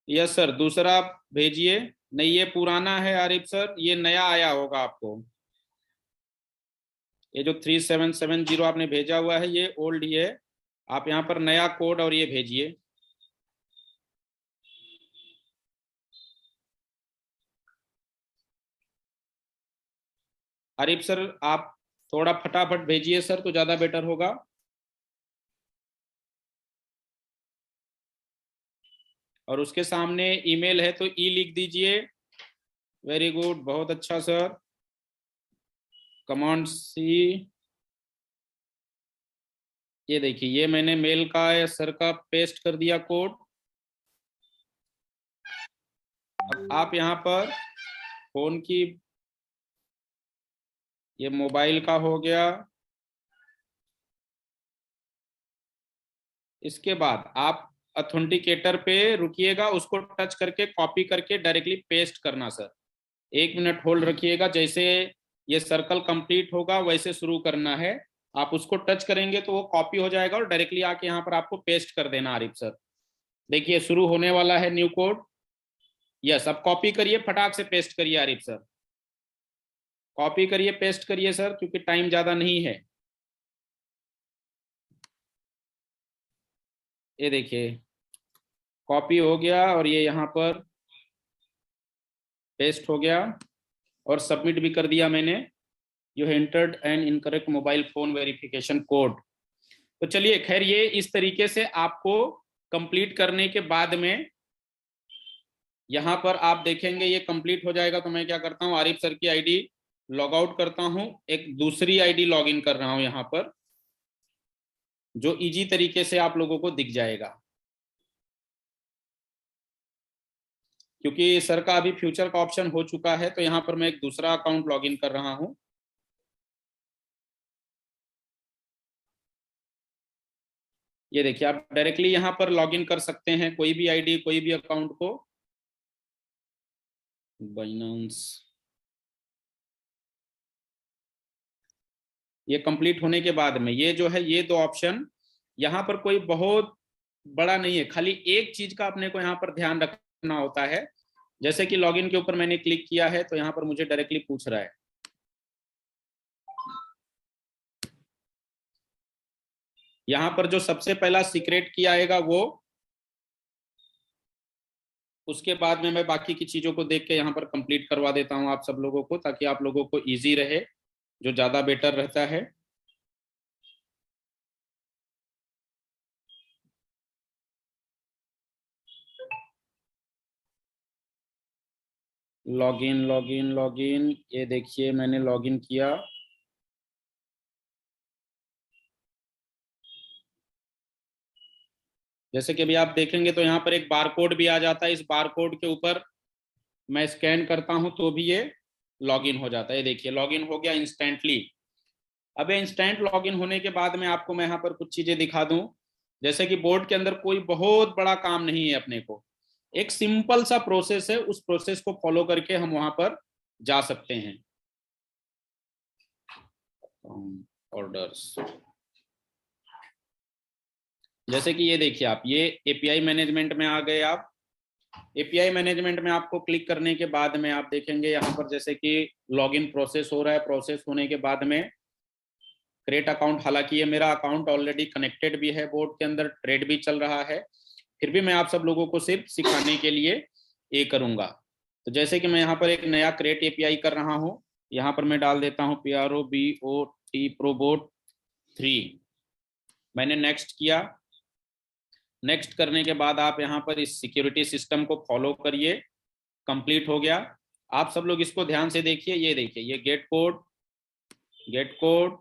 यस सर, दूसरा भेजिए। नहीं ये पुराना है आरिफ सर, ये नया आया होगा आपको। ये जो 3770 आपने भेजा हुआ है ये ओल्ड ही है। आप यहाँ पर नया कोड और ये भेजिए। आरिफ सर आप थोड़ा फटाफट भेजिए सर, तो ज्यादा बेटर होगा। और उसके सामने ईमेल है तो ई लिख दीजिए। वेरी गुड, बहुत अच्छा सर। कमांड सी, ये देखिए ये मैंने मेल का या सर का पेस्ट कर दिया कोड। अब आप यहाँ पर फोन की, ये मोबाइल का हो गया। इसके बाद आप ऑथेंटिकेटर पे रुकिएगा, उसको टच करके कॉपी करके डायरेक्टली पेस्ट करना सर। 1 मिनट होल्ड रखिएगा, जैसे ये सर्कल कंप्लीट होगा वैसे शुरू करना है। आप उसको टच करेंगे तो वो कॉपी हो जाएगा और डायरेक्टली आके यहाँ पर आपको पेस्ट कर देना आरिफ सर। देखिए शुरू होने वाला है न्यू कोड। यस, अब कॉपी करिए, फटाक से पेस्ट करिए आरिफ सर। कॉपी करिए पेस्ट करिए सर, क्योंकि टाइम ज्यादा नहीं है। ये देखिए कॉपी हो गया और ये यहाँ पर पेस्ट हो गया और सबमिट भी कर दिया मैंने। You entered an incorrect mobile phone verification code. तो चलिए खैर, ये इस तरीके से आपको कंप्लीट करने के बाद में यहाँ पर आप देखेंगे ये कंप्लीट हो जाएगा। तो मैं क्या करता हूँ, आरिफ सर की आईडी लॉग आउट करता हूँ, एक दूसरी आईडी लॉग इन कर रहा हूँ यहाँ पर, जो इजी तरीके से आप लोगों को दिख जाएगा। क्योंकि सर का अभी फ्यूचर का ऑप्शन हो चुका है, तो यहाँ पर मैं एक दूसरा अकाउंट लॉग इन कर रहा हूँ। ये देखिए आप डायरेक्टली यहाँ पर लॉग इन कर सकते हैं कोई भी आईडी, कोई भी अकाउंट को। बाइनेंस, ये कंप्लीट होने के बाद में ये जो है ये 2 ऑप्शन, यहाँ पर कोई बहुत बड़ा नहीं है, खाली एक चीज का अपने को यहाँ पर ध्यान रखना होता है। जैसे कि लॉगिन के ऊपर मैंने क्लिक किया है तो यहाँ पर मुझे डायरेक्टली पूछ रहा है, यहाँ पर जो सबसे पहला सीक्रेट की आएगा वो, उसके बाद में मैं बाकी की चीजों को देख के यहाँ पर कंप्लीट करवा देता हूँ आप सब लोगों को, ताकि आप लोगों को इजी रहे, जो ज्यादा बेटर रहता है। लॉगिन लॉगिन लॉगिन, ये देखिए मैंने लॉगिन किया। जैसे कि अभी आप देखेंगे तो यहाँ पर एक बारकोड भी आ जाता है। इस बारकोड के ऊपर मैं स्कैन करता हूं तो भी ये लॉगिन हो जाता है। ये देखिए लॉगिन हो गया इंस्टेंटली। अब इंस्टेंट लॉगिन होने के बाद में आपको मैं यहाँ पर कुछ चीजें दिखा दूं। जैसे कि बोर्ड के अंदर कोई बहुत बड़ा काम नहीं है, अपने को एक सिंपल सा प्रोसेस है, उस प्रोसेस को फॉलो करके हम वहां पर जा सकते हैं। ऑर्डर्स, जैसे कि ये देखिए आप, ये एपीआई मैनेजमेंट में आ गए आप। एपीआई मैनेजमेंट में आपको क्लिक करने के बाद में आप देखेंगे यहाँ पर जैसे कि लॉगिन प्रोसेस हो रहा है। प्रोसेस होने के बाद में क्रिएट अकाउंट, हालांकि ये मेरा अकाउंट ऑलरेडी कनेक्टेड भी है बोर्ड के अंदर, ट्रेड भी चल रहा है, फिर भी मैं आप सब लोगों को सिर्फ सिखाने के लिए ये करूंगा। तो जैसे कि मैं यहाँ पर एक नया क्रिएट एपीआई कर रहा हूँ, यहाँ पर मैं डाल देता हूँ PROBOT प्रोबोट 3। मैंने नेक्स्ट किया। नेक्स्ट करने के बाद आप यहाँ पर इस सिक्योरिटी सिस्टम को फॉलो करिए। कंप्लीट हो गया। आप सब लोग इसको ध्यान से देखिए। ये देखिए, ये गेट कोड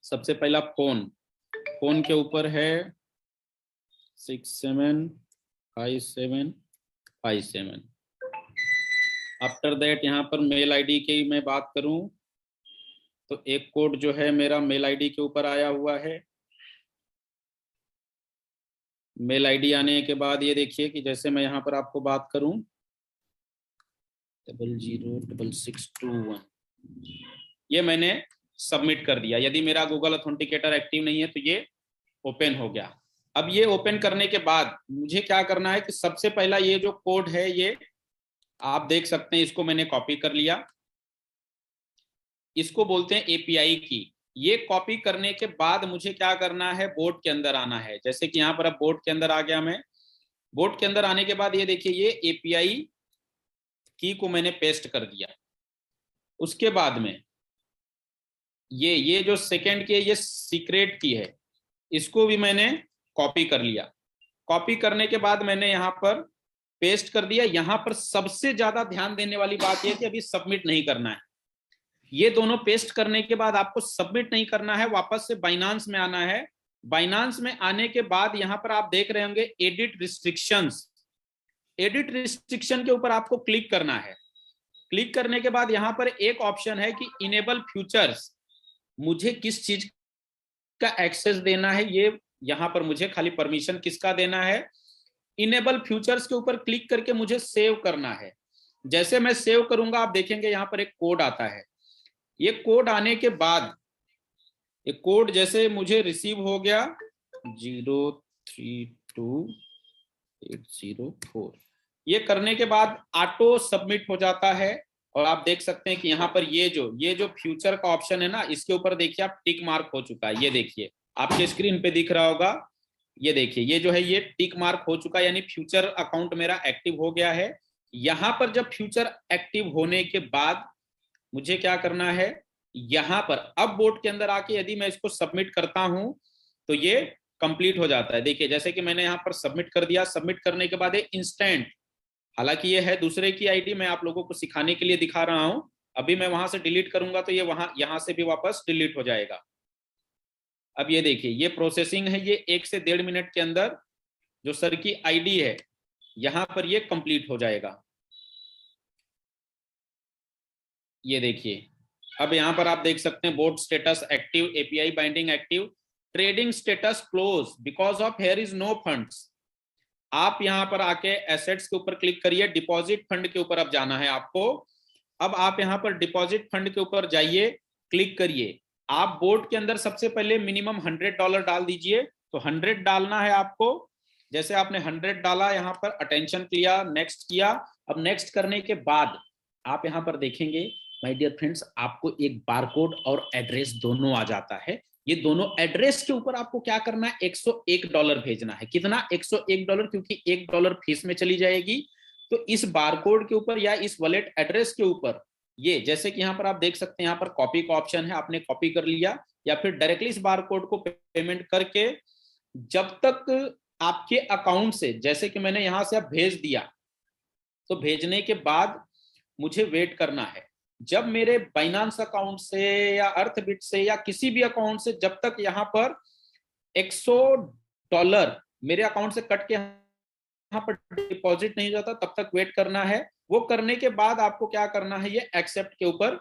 सबसे पहला फोन के ऊपर है 675757। आफ्टर दैट यहाँ पर मेल आईडी की मैं बात करूं तो एक कोड जो है मेरा मेल आईडी के ऊपर आया हुआ है। मेल आईडी आने के बाद ये देखिए कि जैसे मैं यहाँ पर आपको बात करूं 006621, ये मैंने सबमिट कर दिया। यदि मेरा गूगल ऑथेंटिकेटर एक्टिव नहीं है तो ये ओपन हो गया। अब ये ओपन करने के बाद मुझे क्या करना है कि सबसे पहला ये जो कोड है, ये आप देख सकते हैं, इसको मैंने कॉपी कर लिया। इसको बोलते हैं एपीआई की। ये कॉपी करने के बाद मुझे क्या करना है, बोर्ड के अंदर आना है। जैसे कि यहाँ पर अब बोर्ड के अंदर आ गया मैं। बोर्ड के अंदर आने के बाद ये देखिए, ये एपीआई की को मैंने पेस्ट कर दिया। उसके बाद में ये जो सेकंड की है, ये सीक्रेट की है, इसको भी मैंने कॉपी कर लिया। कॉपी करने के बाद मैंने यहाँ पर पेस्ट कर दिया। यहाँ पर सबसे ज्यादा ध्यान देने वाली बात यह कि अभी सबमिट नहीं करना है। ये दोनों पेस्ट करने के बाद आपको सबमिट नहीं करना है, वापस से बाइनांस में आना है। बाइनांस में आने के बाद यहाँ पर आप देख रहे होंगे एडिट रिस्ट्रिक्शंस। एडिट रिस्ट्रिक्शन के ऊपर आपको क्लिक करना है। क्लिक करने के बाद यहाँ पर एक ऑप्शन है कि इनेबल फ्यूचर्स। मुझे किस चीज का एक्सेस देना है, ये यहाँ पर मुझे खाली परमिशन किसका देना है, इनेबल फ्यूचर्स के ऊपर क्लिक करके मुझे सेव करना है। जैसे मैं सेव करूंगा आप देखेंगे यहाँ पर एक कोड आता है। ये कोड आने के बाद, ये कोड जैसे मुझे रिसीव हो गया 032804, ये करने के बाद ऑटो सबमिट हो जाता है। और आप देख सकते हैं कि यहाँ पर ये जो फ्यूचर का ऑप्शन है ना, इसके ऊपर देखिए आप टिक मार्क हो चुका है। ये देखिए आपके स्क्रीन पे दिख रहा होगा, ये देखिए ये जो है ये टिक मार्क हो चुका है, यानी फ्यूचर अकाउंट मेरा एक्टिव हो गया है। यहाँ पर जब फ्यूचर एक्टिव होने के बाद मुझे क्या करना है, यहाँ पर अब बोर्ड के अंदर आके यदि मैं इसको सबमिट करता हूं तो ये कंप्लीट हो जाता है। देखिए जैसे कि मैंने यहाँ पर सबमिट कर दिया। सबमिट करने के बाद इंस्टेंट, हालांकि ये है दूसरे की आईडी, मैं आप लोगों को सिखाने के लिए दिखा रहा हूं। अभी मैं वहां से डिलीट करूंगा तो ये यहाँ से भी वापस डिलीट हो जाएगा। अब ये देखिए ये प्रोसेसिंग है, ये 1 से 1.5 मिनट के अंदर जो सर की आईडी है यहाँ पर ये कंप्लीट हो जाएगा। ये देखिए अब यहाँ पर आप देख सकते हैं board status active, API binding active, trading status close because of here is no funds. आप यहाँ पर आके एसेट्स के ऊपर क्लिक करिए, डिपॉजिट फंड के ऊपर अब जाना है आपको। अब आप यहाँ पर डिपॉजिट फंड के ऊपर जाइए, क्लिक करिए। आप बोर्ड के अंदर सबसे पहले मिनिमम $100 डाल दीजिए। तो 100 डालना है आपको। जैसे आपने 100 डाला, यहाँ पर अटेंशन किया, नेक्स्ट किया। अब नेक्स्ट करने के बाद आप यहाँ पर देखेंगे माय डियर फ्रेंड्स, आपको एक बारकोड और एड्रेस दोनों आ जाता है। ये दोनों एड्रेस के ऊपर आपको क्या करना है, $101 भेजना है। कितना, $101, क्योंकि $1 फीस में चली जाएगी। तो इस बारकोड के ऊपर या इस वॉलेट एड्रेस के ऊपर, ये जैसे कि यहाँ पर आप देख सकते हैं, यहाँ पर कॉपी का ऑप्शन है, आपने कॉपी कर लिया, या फिर डायरेक्टली इस बारकोड को पेमेंट करके जब तक आपके अकाउंट से, जैसे कि मैंने यहाँ से अब भेज दिया, तो भेजने के बाद मुझे वेट करना है। जब मेरे बाइनांस अकाउंट से या अर्थबिट से या किसी भी अकाउंट से जब तक यहाँ पर $100 मेरे अकाउंट से कट के यहाँ पर डिपॉजिट नहीं जाता, तब तक वेट करना है। वो करने के बाद आपको क्या करना है, ये एक्सेप्ट के ऊपर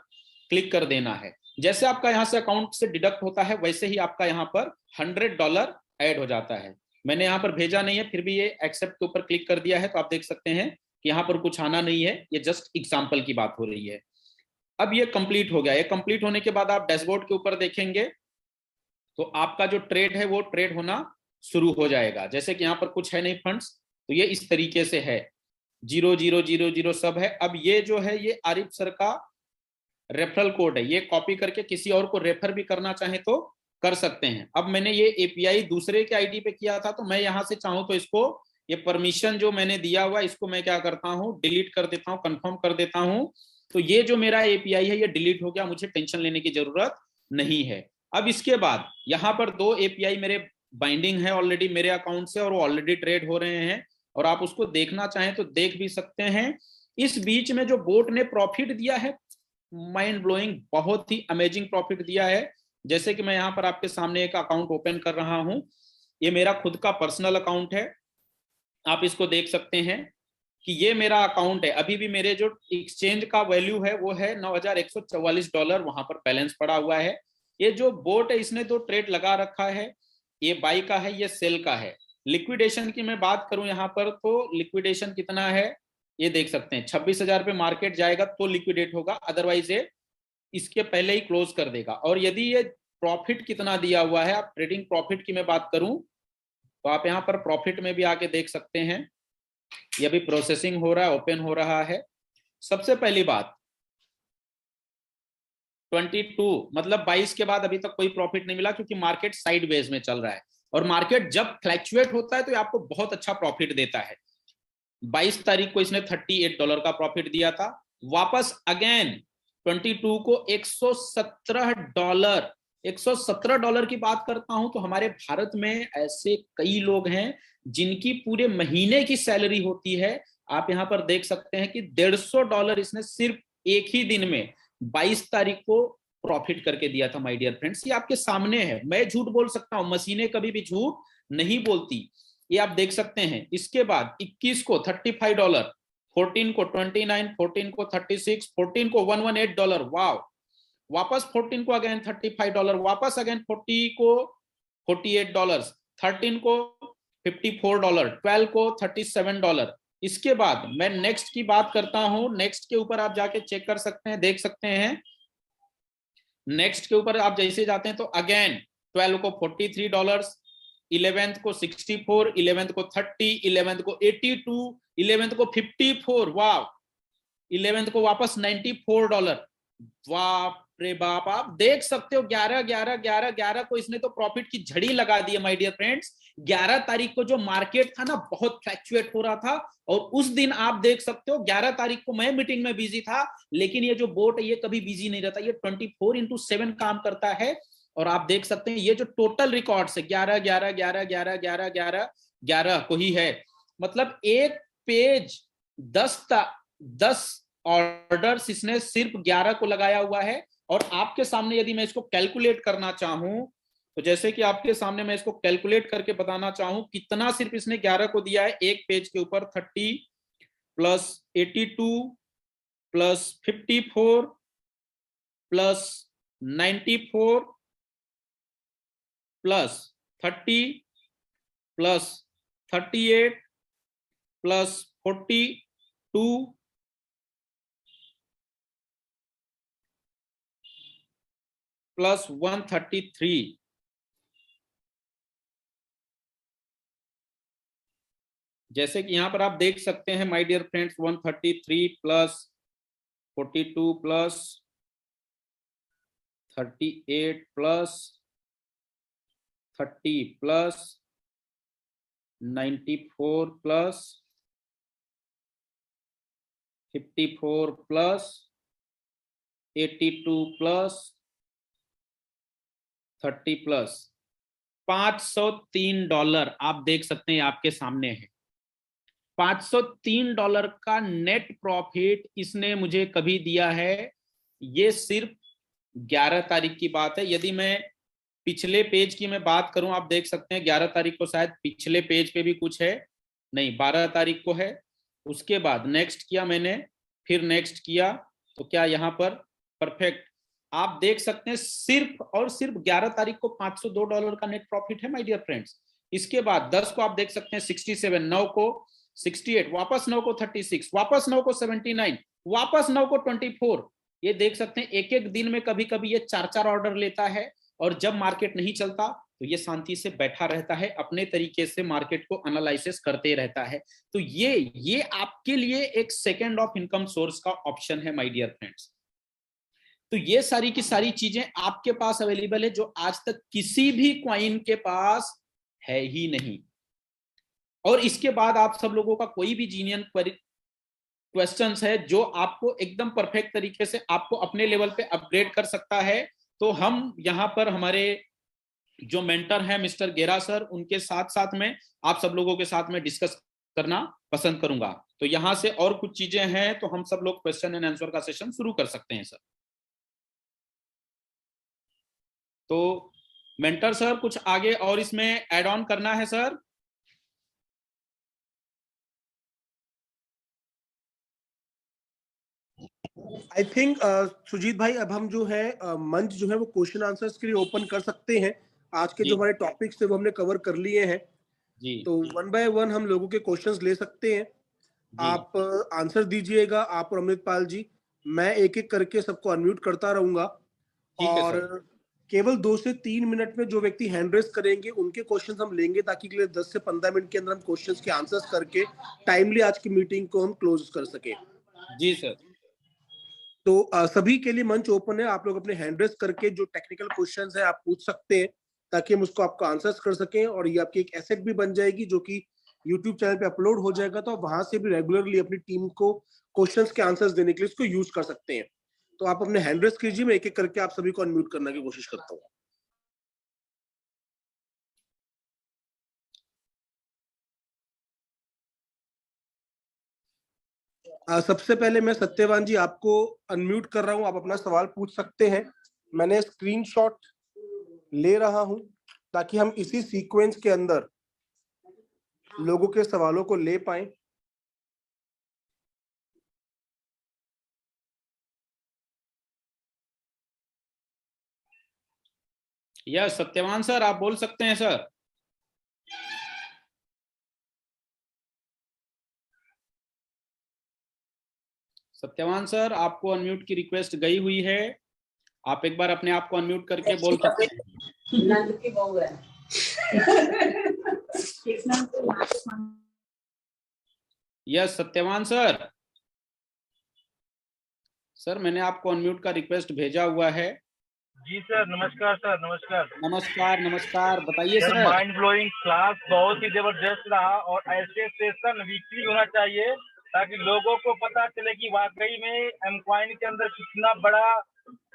क्लिक कर देना है। जैसे आपका यहाँ से अकाउंट से डिडक्ट होता है, वैसे ही आपका यहाँ पर $100 ऐड हो जाता है। मैंने यहाँ पर भेजा नहीं है, फिर भी ये एक्सेप्ट के ऊपर क्लिक कर दिया है। तो आप देख सकते हैं कि यहाँ पर कुछ आना नहीं है, ये जस्ट एग्जाम्पल की बात हो रही है। अब ये कंप्लीट हो गया। ये कंप्लीट होने के बाद आप डैशबोर्ड के ऊपर देखेंगे तो आपका जो ट्रेड है वो ट्रेड होना शुरू हो जाएगा। जैसे कि यहाँ पर कुछ है नहीं फंड्स, तो ये इस तरीके से है, 0000 सब है। अब ये जो है ये आरिफ सर का रेफरल कोड है, ये कॉपी करके किसी और को रेफर भी करना चाहे तो कर सकते हैं। अब मैंने ये एपीआई दूसरे के आईडी पे किया था, तो मैं यहां से चाहूं तो इसको, ये परमिशन जो मैंने दिया हुआ इसको मैं क्या करता हूं, डिलीट कर देता हूं, कंफर्म कर देता हूं। तो ये जो मेरा एपीआई है ये डिलीट हो गया, मुझे टेंशन लेने की जरूरत नहीं है। अब इसके बाद यहाँ पर 2 एपीआई मेरे बाइंडिंग है ऑलरेडी मेरे अकाउंट से, और वो ऑलरेडी ट्रेड हो रहे हैं, और आप उसको देखना चाहें तो देख भी सकते हैं। इस बीच में जो बोट ने प्रॉफिट दिया है, माइंड ब्लोइंग, बहुत ही अमेजिंग प्रॉफिट दिया है। जैसे कि मैं यहाँ पर आपके सामने एक अकाउंट ओपन कर रहा हूं, ये मेरा खुद का पर्सनल अकाउंट है, आप इसको देख सकते हैं कि ये मेरा अकाउंट है। अभी भी मेरे जो एक्सचेंज का वैल्यू है वो है $9,144, वहां पर बैलेंस पड़ा हुआ है। ये जो बोट है इसने 2 ट्रेड लगा रखा है, ये बाई का है, ये सेल का है। लिक्विडेशन की मैं बात करूं यहाँ पर, तो लिक्विडेशन कितना है ये देख सकते हैं, 26,000 पे मार्केट जाएगा तो लिक्विडेट होगा, अदरवाइज ये इसके पहले ही क्लोज कर देगा। और यदि ये प्रॉफिट कितना दिया हुआ है, आप ट्रेडिंग प्रॉफिट की मैं बात करूं तो आप यहाँ पर प्रॉफिट में भी आके देख सकते हैं, ये अभी प्रोसेसिंग हो रहा है, ओपन हो रहा है। सबसे पहली बात 22 मतलब 22 के बाद अभी तक कोई प्रॉफिट नहीं मिला, क्योंकि मार्केट साइडवेज में चल रहा है, और मार्केट जब फ्लैक्चुएट होता है तो आपको बहुत अच्छा प्रॉफिट देता है। 22 तारीख को इसने $38 का प्रॉफिट दिया था, वापस अगेन 22 को $117, $117 की बात करता हूं तो हमारे भारत में ऐसे कई लोग हैं जिनकी पूरे महीने की सैलरी होती है। आप यहां पर देख सकते हैं कि $150 इसने सिर्फ एक ही दिन में 22 तारीख को प्रॉफिट करके दिया था। माय डियर फ्रेंड्स, ये आपके सामने है, मैं झूठ बोल सकता हूं, मशीनें कभी भी झूठ नहीं बोलती, ये आप देख सकते हैं। इसके बाद 21 को $35, 14 को 29, 14 को 36, 14 को $118, वाव। वापस 14 को अगेन $35, वापस अगेन 40 को $48, 13 को $54, 12 को $37। इसके बाद मैं नेक्स्ट की बात करता हूं, नेक्स्ट के ऊपर आप जाके चेक कर सकते हैं, देख सकते हैं। नेक्स्ट के ऊपर आप जैसे जाते हैं तो अगेन 12 को $43, 11th को 64, 11th को 30, 11th को 82, 11th को 54, वाह। 11th को वापस $94, बाप रे बाप। आप देख सकते हो 11 को इसने तो प्रॉफिट की झड़ी लगा दी है माय डियर फ्रेंड्स। 11 तारीख को जो मार्केट था ना बहुत फ्लैक्चुएट हो रहा था, और उस दिन आप देख सकते हो 11 तारीख को मैं मीटिंग में बिजी था, लेकिन ये जो बोट है ये कभी बिजी नहीं रहता, ये 24/7 काम करता है। और आप देख सकते हैं ये जो टोटल रिकॉर्ड्स है 11 को ही है, मतलब एक पेज 10 ऑर्डर्स इसने सिर्फ 11 को लगाया हुआ है। और आपके सामने यदि मैं इसको कैलकुलेट करना चाहूं तो जैसे कि आपके सामने मैं इसको कैलकुलेट करके बताना चाहूं कितना सिर्फ इसने 11 को दिया है, एक पेज के ऊपर 30 plus 82 plus 54 plus 94 plus 30 plus 38 plus 42 plus 133, जैसे कि यहां पर आप देख सकते हैं my dear friends, 133 plus 42 plus 38 plus 30 plus 94 plus 54 plus 82 plus 30 plus $503 आप देख सकते हैं आपके सामने है। $503 का नेट प्रॉफिट इसने मुझे कभी दिया है, ये सिर्फ 11 तारीख की बात है। यदि मैं पिछले पेज की मैं बात करूं, आप देख सकते हैं 11 तारीख को शायद पिछले पेज पे भी कुछ है, नहीं 12 तारीख को है। उसके बाद नेक्स्ट किया मैंने, फिर नेक्स्ट किया, तो क्या यहाँ पर परफेक्ट आप देख सकते हैं सिर्फ और सिर्फ 11 तारीख को $502 का नेट प्रॉफिट है माय डियर फ्रेंड्स। इसके बाद 10 को आप देख सकते हैं 67, 9 को 68, वापस 9 को 36, वापस 9 को 79, वापस 9 को 24, ये देख सकते हैं एक एक दिन में कभी कभी ये 4-4 ऑर्डर लेता है, और जब मार्केट नहीं चलता तो ये शांति से बैठा रहता है, अपने तरीके से मार्केट को एनालिसिस करते रहता है। तो ये आपके लिए एक सेकेंड ऑफ इनकम सोर्स का ऑप्शन है माय डियर फ्रेंड्स। तो ये सारी की सारी चीजें आपके पास अवेलेबल है, जो आज तक किसी भी क्वाइन के पास है ही नहीं। और इसके बाद आप सब लोगों का कोई भी जीनियन क्वेश्चंस है जो आपको एकदम परफेक्ट तरीके से आपको अपने लेवल पे अपग्रेड कर सकता है, तो हम यहाँ पर हमारे जो मेंटर हैं मिस्टर गेरा सर, उनके साथ साथ में आप सब लोगों के साथ में डिस्कस करना पसंद करूंगा। तो यहां से और कुछ चीजें हैं तो हम सब लोग क्वेश्चन एंड आंसर का सेशन शुरू कर सकते हैं सर। तो मेंटर सर कुछ आगे और इसमें ऐड ऑन करना है सर? आई थिंक सुजीत भाई, अब हम जो है मंच जो है वो क्वेश्चन आंसर्स के लिए ओपन कर सकते हैं। आज के जो हमारे टॉपिक्स थे वो हमने कवर कर लिए हैं जी। तो 1 बाय 1 हम लोगों के क्वेश्चंस ले सकते हैं। आप आंसर दीजिएगा, आप और अमृतपाल जी। मैं एक एक करके सबको अनम्यूट करता रहूंगा, और केवल 2 से 3 मिनट में जो व्यक्ति हैंड रेस करेंगे उनके क्वेश्चंस हम लेंगे, ताकि अगले 10 से 15 मिनट के अंदर हम क्वेश्चंस के आंसर्स करके टाइमली आज की मीटिंग को हम क्लोज कर सके। जी सर। तो सभी के लिए मंच ओपन है, आप लोग अपने हैंड रेस करके जो टेक्निकल क्वेश्चंस है आप पूछ सकते हैं, ताकि हम उसको आपको आंसर्स कर सकें, और ये आपकी एक एसेट भी बन जाएगी जो कि यूट्यूब चैनल पे अपलोड हो जाएगा। तो आप वहां से भी रेगुलरली अपनी टीम को क्वेश्चंस के आंसर्स देने के लिए इसको यूज कर सकते हैं। तो आप अपने हैंड रेस कीजिए, मैं एक एक करके आप सभी को अनम्यूट करने की कोशिश करता हूँ। सबसे पहले मैं सत्यवान जी आपको अनम्यूट कर रहा हूं, आप अपना सवाल पूछ सकते हैं। मैंने स्क्रीनशॉट ले रहा हूं ताकि हम इसी सीक्वेंस के अंदर लोगों के सवालों को ले पाएं। यस सत्यवान सर आप बोल सकते हैं सर। सत्यवान सर आपको अनम्यूट की रिक्वेस्ट गई हुई है, आप एक बार अपने आप को अनम्यूट करके बोल सकते हैं। Yes Satyavan sir. सर मैंने आपको अनम्यूट का रिक्वेस्ट भेजा हुआ है। जी सर, नमस्कार सर। नमस्कार नमस्कार नमस्कार, बताइए सर। माइंड ब्लोइंग क्लास बहुत ही जबरदस्त रहा, और ऐसे सेशन वीकली होना चाहिए ताकि लोगों को पता चले कि वाकई में एमकॉइन के अंदर कितना बड़ा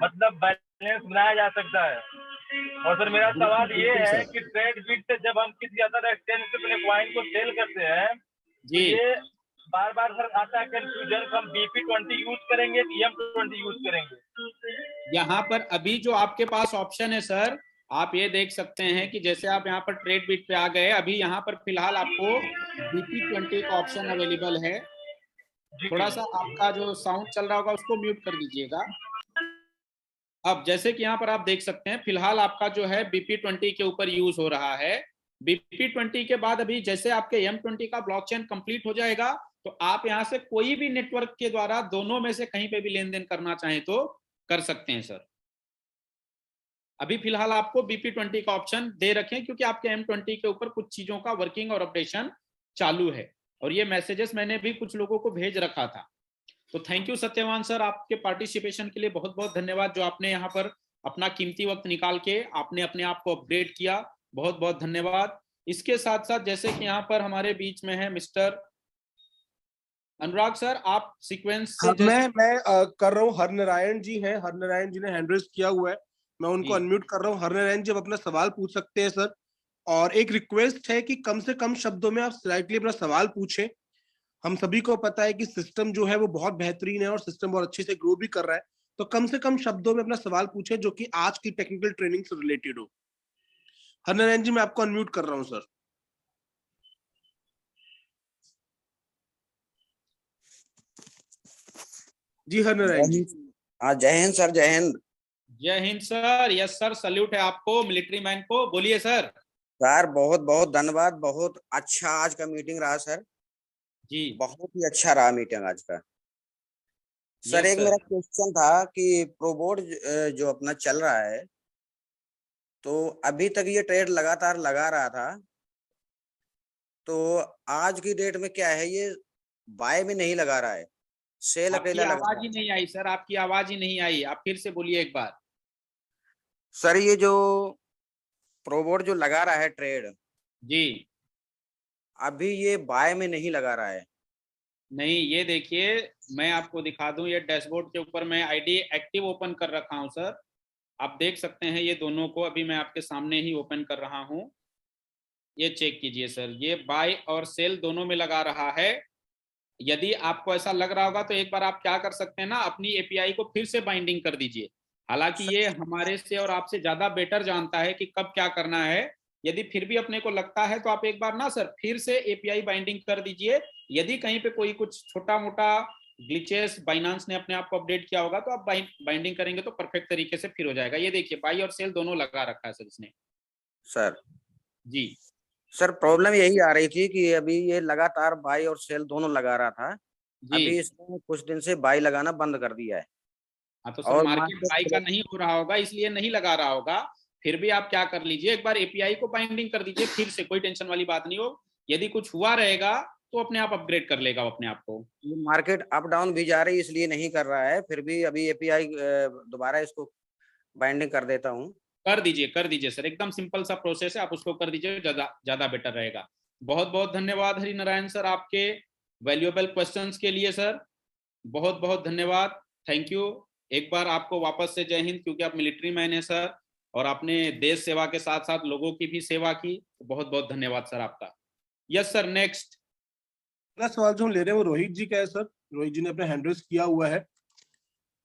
मतलब बैलेंस बनाया जा सकता है। और सर मेरा सवाल ये है कि ट्रेडबिट से जब हम किसी अदर एक्सचेंज से अपने कॉइन को सेल करते हैं जी, ये बार बार सर आता है कंफ्यूजन, हम BP20 यूज करेंगे कि M20 यूज करेंगे। यहाँ पर अभी जो आपके पास ऑप्शन है सर, आप ये देख सकते हैं कि जैसे आप यहाँ पर ट्रेड बिट पे आ गए, अभी यहाँ पर फिलहाल आपको BP20 का ऑप्शन अवेलेबल है। थोड़ा सा आपका जो साउंड चल रहा होगा उसको म्यूट कर दीजिएगा। अब जैसे कि यहाँ पर आप देख सकते हैं फिलहाल आपका जो है BP20 के ऊपर यूज हो रहा है। BP20 के बाद अभी जैसे आपके M20 का ब्लॉकचेन कंप्लीट हो जाएगा तो आप यहाँ से कोई भी नेटवर्क के द्वारा दोनों में से कहीं पे भी लेन देन करना चाहें तो कर सकते हैं सर। अभी फिलहाल आपको BP20 का ऑप्शन दे रखें क्योंकि आपके M20 के ऊपर कुछ चीजों का वर्किंग और अपडेशन चालू है, और ये मैसेजेस मैंने भी कुछ लोगों को भेज रखा था। तो थैंक यू सत्यवान सर, आपके पार्टिसिपेशन के लिए बहुत बहुत धन्यवाद, जो आपने यहाँ पर अपना कीमती वक्त निकाल के आपने अपने आप को अपग्रेड किया, बहुत बहुत धन्यवाद। इसके साथ साथ जैसे कि यहाँ पर हमारे बीच में है मिस्टर अनुराग सर, आप सीक्वेंस से मैं कर रहा हूँ। हरनारायण जी हैं, हरनारायण जी ने हैंड रेज किया हुआ है, मैं उनको अनम्यूट कर रहा हूँ। हरनारायण जी अपना सवाल पूछ सकते हैं सर, और एक रिक्वेस्ट है कि कम से कम शब्दों में आप स्लाइटली अपना सवाल पूछें। हम सभी को पता है कि सिस्टम जो है वो बहुत बेहतरीन है और सिस्टम बहुत अच्छे से ग्रो भी कर रहा है, तो कम से कम शब्दों में अपना सवाल पूछे जो कि आज की टेक्निकल ट्रेनिंग से रिलेटेड हो। हरनारायण जी मैं आपको अनम्यूट कर रहा हूं सर। जी हरनारायण जी। जय हिंद सर। जय हिंद। जय हिंद सर। यस सर, सल्यूट है आपको, मिलिट्री मैन को। बोलिए सर। सर बहुत बहुत धन्यवाद, बहुत अच्छा आज का मीटिंग रहा सर जी, बहुत ही अच्छा रहा मीटिंग आज का। सर Yes, एक sir. मेरा क्वेश्चन था कि प्रोबोर्ड जो अपना चल रहा है, तो अभी तक ये ट्रेड लगातार लगा रहा था, तो आज की डेट में क्या है, ये बाय में नहीं लगा रहा है, सेल आपकी अकेला लगा आवाज रहा ही है। नहीं आई सर, आपकी आवाज ही नहीं आई, आप फिर से बोलिए एक बार। सर ये जो प्रोबोर्ड जो लगा रहा है ट्रेड, जी अभी ये बाय में नहीं लगा रहा है। नहीं, ये देखिए मैं आपको दिखा दूं, ये डैशबोर्ड के ऊपर मैं आईडी एक्टिव ओपन कर रखा हूं सर, आप देख सकते हैं ये दोनों को, अभी मैं आपके सामने ही ओपन कर रहा हूं। ये चेक कीजिए सर, ये बाय और सेल दोनों में लगा रहा है। यदि आपको ऐसा लग रहा होगा तो एक बार आप क्या कर सकते हैं ना, अपनी एपीआई को फिर से बाइंडिंग कर दीजिए। हालांकि ये हमारे से और आपसे ज्यादा बेटर जानता है कि कब क्या करना है। यदि फिर भी अपने को लगता है तो आप एक बार ना सर फिर से एपीआई बाइंडिंग कर दीजिए। यदि कहीं पे कोई कुछ छोटा मोटा ग्लिचेस बाइनांस ने अपने आप को अपडेट किया होगा तो आप बाइंडिंग करेंगे तो परफेक्ट तरीके से फिर हो जाएगा। ये देखिए बाई और सेल दोनों लगा रखा है सर इसने। सर जी सर प्रॉब्लम यही आ रही थी कि अभी ये लगातार बाई और सेल दोनों लगा रहा था, जी। अभी इसने कुछ दिन से बाई लगाना बंद कर दिया है। हाँ तो सर और मार्केट बाई का मार्केट नहीं हो रहा होगा इसलिए नहीं लगा रहा होगा। फिर भी आप क्या कर लीजिए, एक बार एपीआई को बाइंडिंग कर दीजिए फिर से, कोई टेंशन वाली बात नहीं हो। यदि कुछ हुआ रहेगा तो अपने आप अपग्रेड कर लेगा अपने आप को। ये मार्केट अप डाउन भी जा रही है इसलिए नहीं कर रहा है, फिर भी अभी एपीआई दोबारा इसको बाइंडिंग कर देता हूँ। कर दीजिए सर, एकदम सिंपल सा प्रोसेस है, आप उसको कर दीजिए, ज्यादा ज्यादा बेटर रहेगा। बहुत बहुत धन्यवाद हरि नारायण सर आपके वैल्यूएबल क्वेश्चंस के लिए सर, बहुत बहुत धन्यवाद, थैंक यू। एक बार आपको वापस से जय हिंद, क्योंकि आप मिलिट्री मैन है सर और आपने देश सेवा के साथ साथ लोगों की भी सेवा की, बहुत बहुत धन्यवाद सर आपका। Yes sir, next. अगला सवाल जो हम ले रहे हैं वो रोहित जी का है सर। रोहित जी ने अपने हैंड रेज किया हुआ है,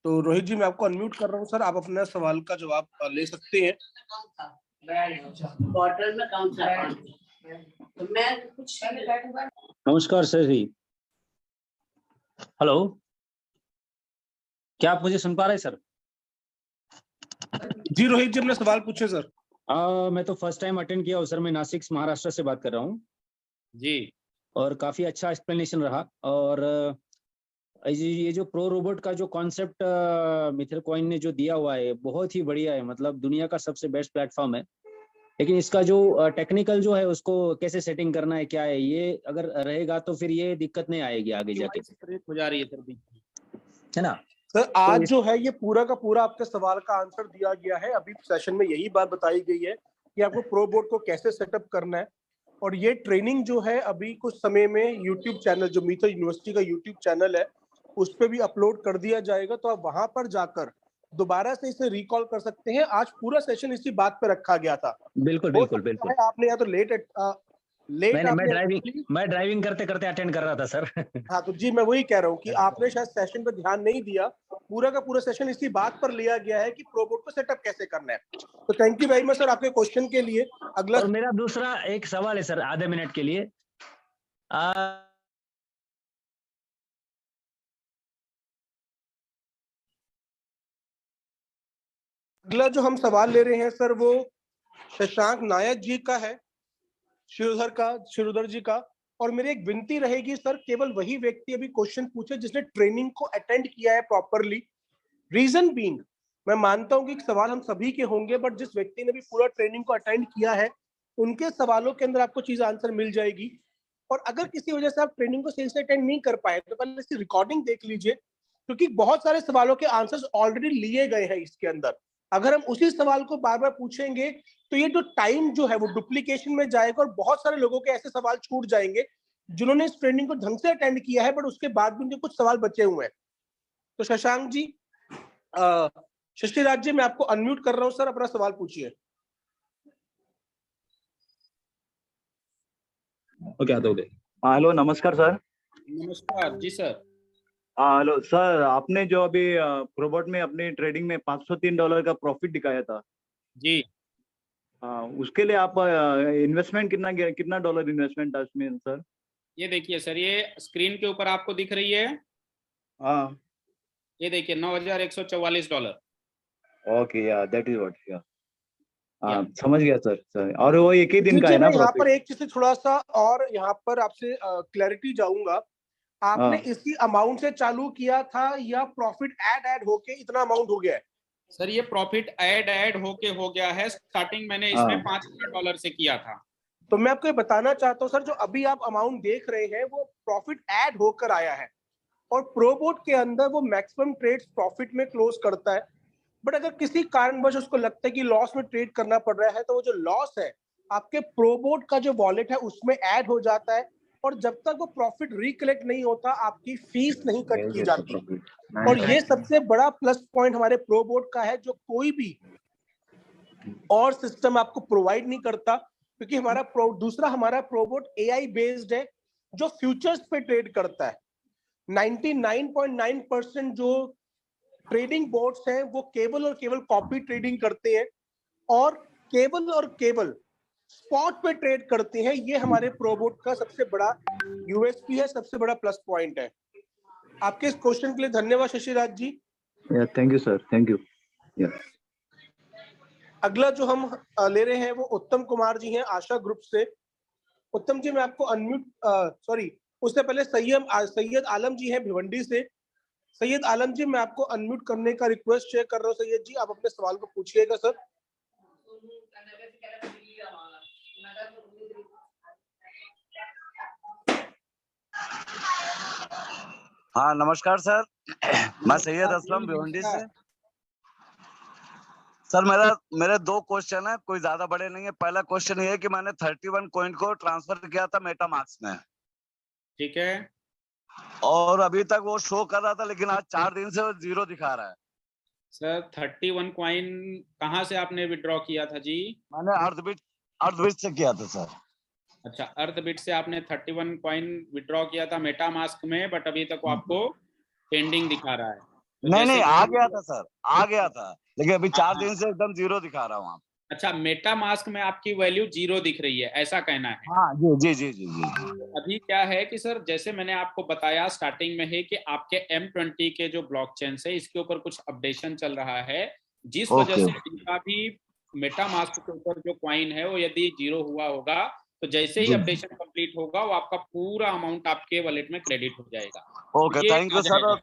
तो रोहित जी मैं आपको अनम्यूट कर रहा हूँ सर, आप अपना सवाल का जवाब ले सकते हैं। बॉटल में कौन सा पानी? तो मैं कुछ नमस्कार सर जी। हेलो, क्या आप मुझे सुन पा रहे हैं सर? जी रोहित जी अपने सवाल पूछे सर। मैं तो फर्स्ट टाइम अटेंड किया हूँ सर, मैं नासिक महाराष्ट्र से बात कर रहा हूँ जी और काफी अच्छा एक्सप्लेनेशन रहा। और ये जो प्रो रोबोट का जो कॉन्सेप्ट मिथल कॉइन ने जो दिया हुआ है बहुत ही बढ़िया है, मतलब दुनिया का सबसे बेस्ट प्लेटफॉर्म है। लेकिन इसका जो टेक्निकल जो है उसको कैसे सेटिंग करना है, क्या है, ये अगर रहेगा तो फिर ये दिक्कत नहीं आएगी आगे जाके, हो जा रही है सर, है ना सर आज जो है ये पूरा का पूरा आपके सवाल का आंसर दिया गया है। अभी सेशन में यही बात बताई गई है कि आपको प्रो बोर्ड को कैसे सेटअप करना है, और ये ट्रेनिंग जो है अभी कुछ समय में यूट्यूब चैनल, जो मिथल यूनिवर्सिटी का यूट्यूब चैनल है, उस पर भी अपलोड कर दिया जाएगा, तो आप वहां पर जाकर दोबारा से इसे रिकॉल कर सकते हैं। आज पूरा सेशन इसी बात पे रखा गया था। बिल्कुल बिल्कुल बिल्कुल। आपने या तो मैं ड्राइविंग करते करते अटेंड कर रहा था सर। हाँ तो जी मैं वही कह रहा हूँ कि आपने शायद सेशन पे ध्यान नहीं दिया। पूरा का पूरा सेशन इसी बात पर लिया गया है कि प्रोबोट को सेटअप कैसे करना है। तो thank you very much sir आपके क्वेश्चन के लिए। अगला और मेरा दूसरा एक सवाल है सर, आधे मिनट के लिए। अगला जो हम सवाल ले रहे हैं सर वो शशांक नायक जी का है, शिरोधर जी का। और मेरी एक विनती रहेगी सर, केवल वही व्यक्ति अभी क्वेश्चन पूछे जिसने ट्रेनिंग को अटेंड किया है प्रॉपरली। रीजन बीइंग, मैं मानता हूं कि सवाल हम सभी के होंगे, बट जिस व्यक्ति ने भी पूरा ट्रेनिंग को अटेंड किया है उनके सवालों के अंदर आपको चीज आंसर मिल जाएगी। और अगर किसी वजह से आप ट्रेनिंग को सही से अटेंड नहीं कर पाए तो पहले इसकी रिकॉर्डिंग देख लीजिए, क्योंकि बहुत सारे सवालों के आंसर्स ऑलरेडी लिए गए हैं इसके अंदर। अगर हम उसी सवाल को बार बार पूछेंगे तो ये जो टाइम जो है वो डुप्लीकेशन में जाएगा, और बहुत सारे लोगों के ऐसे सवाल छूट जाएंगे जिन्होंने इस ट्रेनिंग को ढंग से अटेंड किया है, बट उसके बाद भी उनके कुछ सवाल बचे हुए हैं। तो शशांक जी, शशिराज जी, मैं आपको अनम्यूट कर रहा हूं सर, अपना सवाल पूछिए। हेलो, नमस्कार सर। नमस्कार जी सर। हेलो सर, आपने जो अभी प्रोबोट में अपनी ट्रेडिंग में $503 का प्रॉफिट दिखाया था जी, उसके लिए आप इन्वेस्टमेंट कितना डॉलर इन्वेस्टमेंट था उसमें सर? ये देखिए सर, ये स्क्रीन के ऊपर आपको दिख रही है, हाँ ये देखिए $9,144। ओके, या दैट इज व्हाट, समझ गया सर। और वो एक ही दिन का है ना मैं यहाँ पर प्रॉफिट? एक चीज से थोड़ा सा और यहाँ पर आपसे क्लैरिटी चाहूंगा आपने हाँ। इसी अमाउंट से चालू किया था या प्रॉफिट ऐड होके इतना अमाउंट हो गया है? सर ये प्रॉफिट ऐड होके हो गया है। स्टार्टिंग मैंने इसमें हाँ। $5,000 से किया था। तो मैं आपको ये बताना चाहता हूँ सर, जो अभी आप अमाउंट देख रहे हैं वो प्रॉफिट ऐड होकर आया है, और प्रोबोट के अंदर वो मैक्सिमम ट्रेड्स प्रॉफिट में क्लोज करता है। बट अगर किसी कारणवश उसको लगता है कि लॉस में ट्रेड करना पड़ रहा है, तो वो जो लॉस है आपके प्रोबोट का जो वॉलेट है उसमें ऐड हो जाता है, और जब तक वो प्रॉफिट रिकलेक्ट नहीं होता आपकी फीस नहीं कट की जाती। और ये सबसे बड़ा प्लस पॉइंट हमारे प्रोबोट का है, जो कोई भी और सिस्टम आपको प्रोवाइड नहीं करता, क्योंकि हमारा हमारा प्रोबोट एआई बेस्ड है जो फ्यूचर्स पे ट्रेड करता है। 99.9% जो ट्रेडिंग बोर्ड्स हैं वो केवल और केवल कॉपी ट्रेडिंग करते हैं, और केवल स्पॉट पे ट्रेड करते हैं। ये हमारे प्रोबोट का सबसे बड़ा यूएसपी है, सबसे बड़ा प्लस पॉइंट है। आपके इस क्वेश्चन के लिए धन्यवाद Shashiraj ji. Thank you sir, thank you. अगला जो हम ले रहे हैं वो उत्तम कुमार जी हैं, आशा ग्रुप से। उत्तम जी मैं आपको अनम्यूट उससे पहले सैयद आलम जी हैं भिवंडी से। सैयद आलम जी मैं आपको अनम्यूट करने का रिक्वेस्ट शेयर कर रहा हूँ। सैयद जी आप अपने सवाल को पूछिएगा सर। हाँ नमस्कार सर, मैं सैयद असलम भिवंडी से। सर मेरे 2 क्वेश्चन है, कोई ज्यादा बड़े नहीं है। पहला क्वेश्चन ये है कि मैंने 31 कॉइन को ट्रांसफर किया था मेटामास्क में, ठीक है, और अभी तक वो शो कर रहा था, लेकिन आज 4 दिन से वो 0 दिखा रहा है। सर 31 कॉइन कहाँ से आपने विड्रॉ किया था जी? मैंने अर्थबिट से किया था सर। अच्छा, अर्थबिट से आपने 31 कॉइन विड्रॉ किया था मेटामास्क में, बट अभी तक वो आपको पेंडिंग दिखा रहा है। तो नहीं आ गया था सर, आ गया था, लेकिन अभी 4 दिन से एकदम 0 दिखा रहा हूँ। अच्छा, मेटामास्क में आपकी वैल्यू 0 दिख रही है, ऐसा कहना है? हाँ जी। अभी क्या है कि सर जैसे मैंने आपको बताया स्टार्टिंग में है कि आपके M20 के जो ब्लॉकचेन है इसके ऊपर कुछ अपडेशन चल रहा है, जिस वजह से इनका भी मेटामास्क के ऊपर जो कॉइन है वो यदि 0 हुआ होगा, तो जैसे ही अपडेशन कंप्लीट होगा वो आपका पूरा अमाउंट आपके वॉलेट में क्रेडिट हो जाएगा। Okay, thank you sir,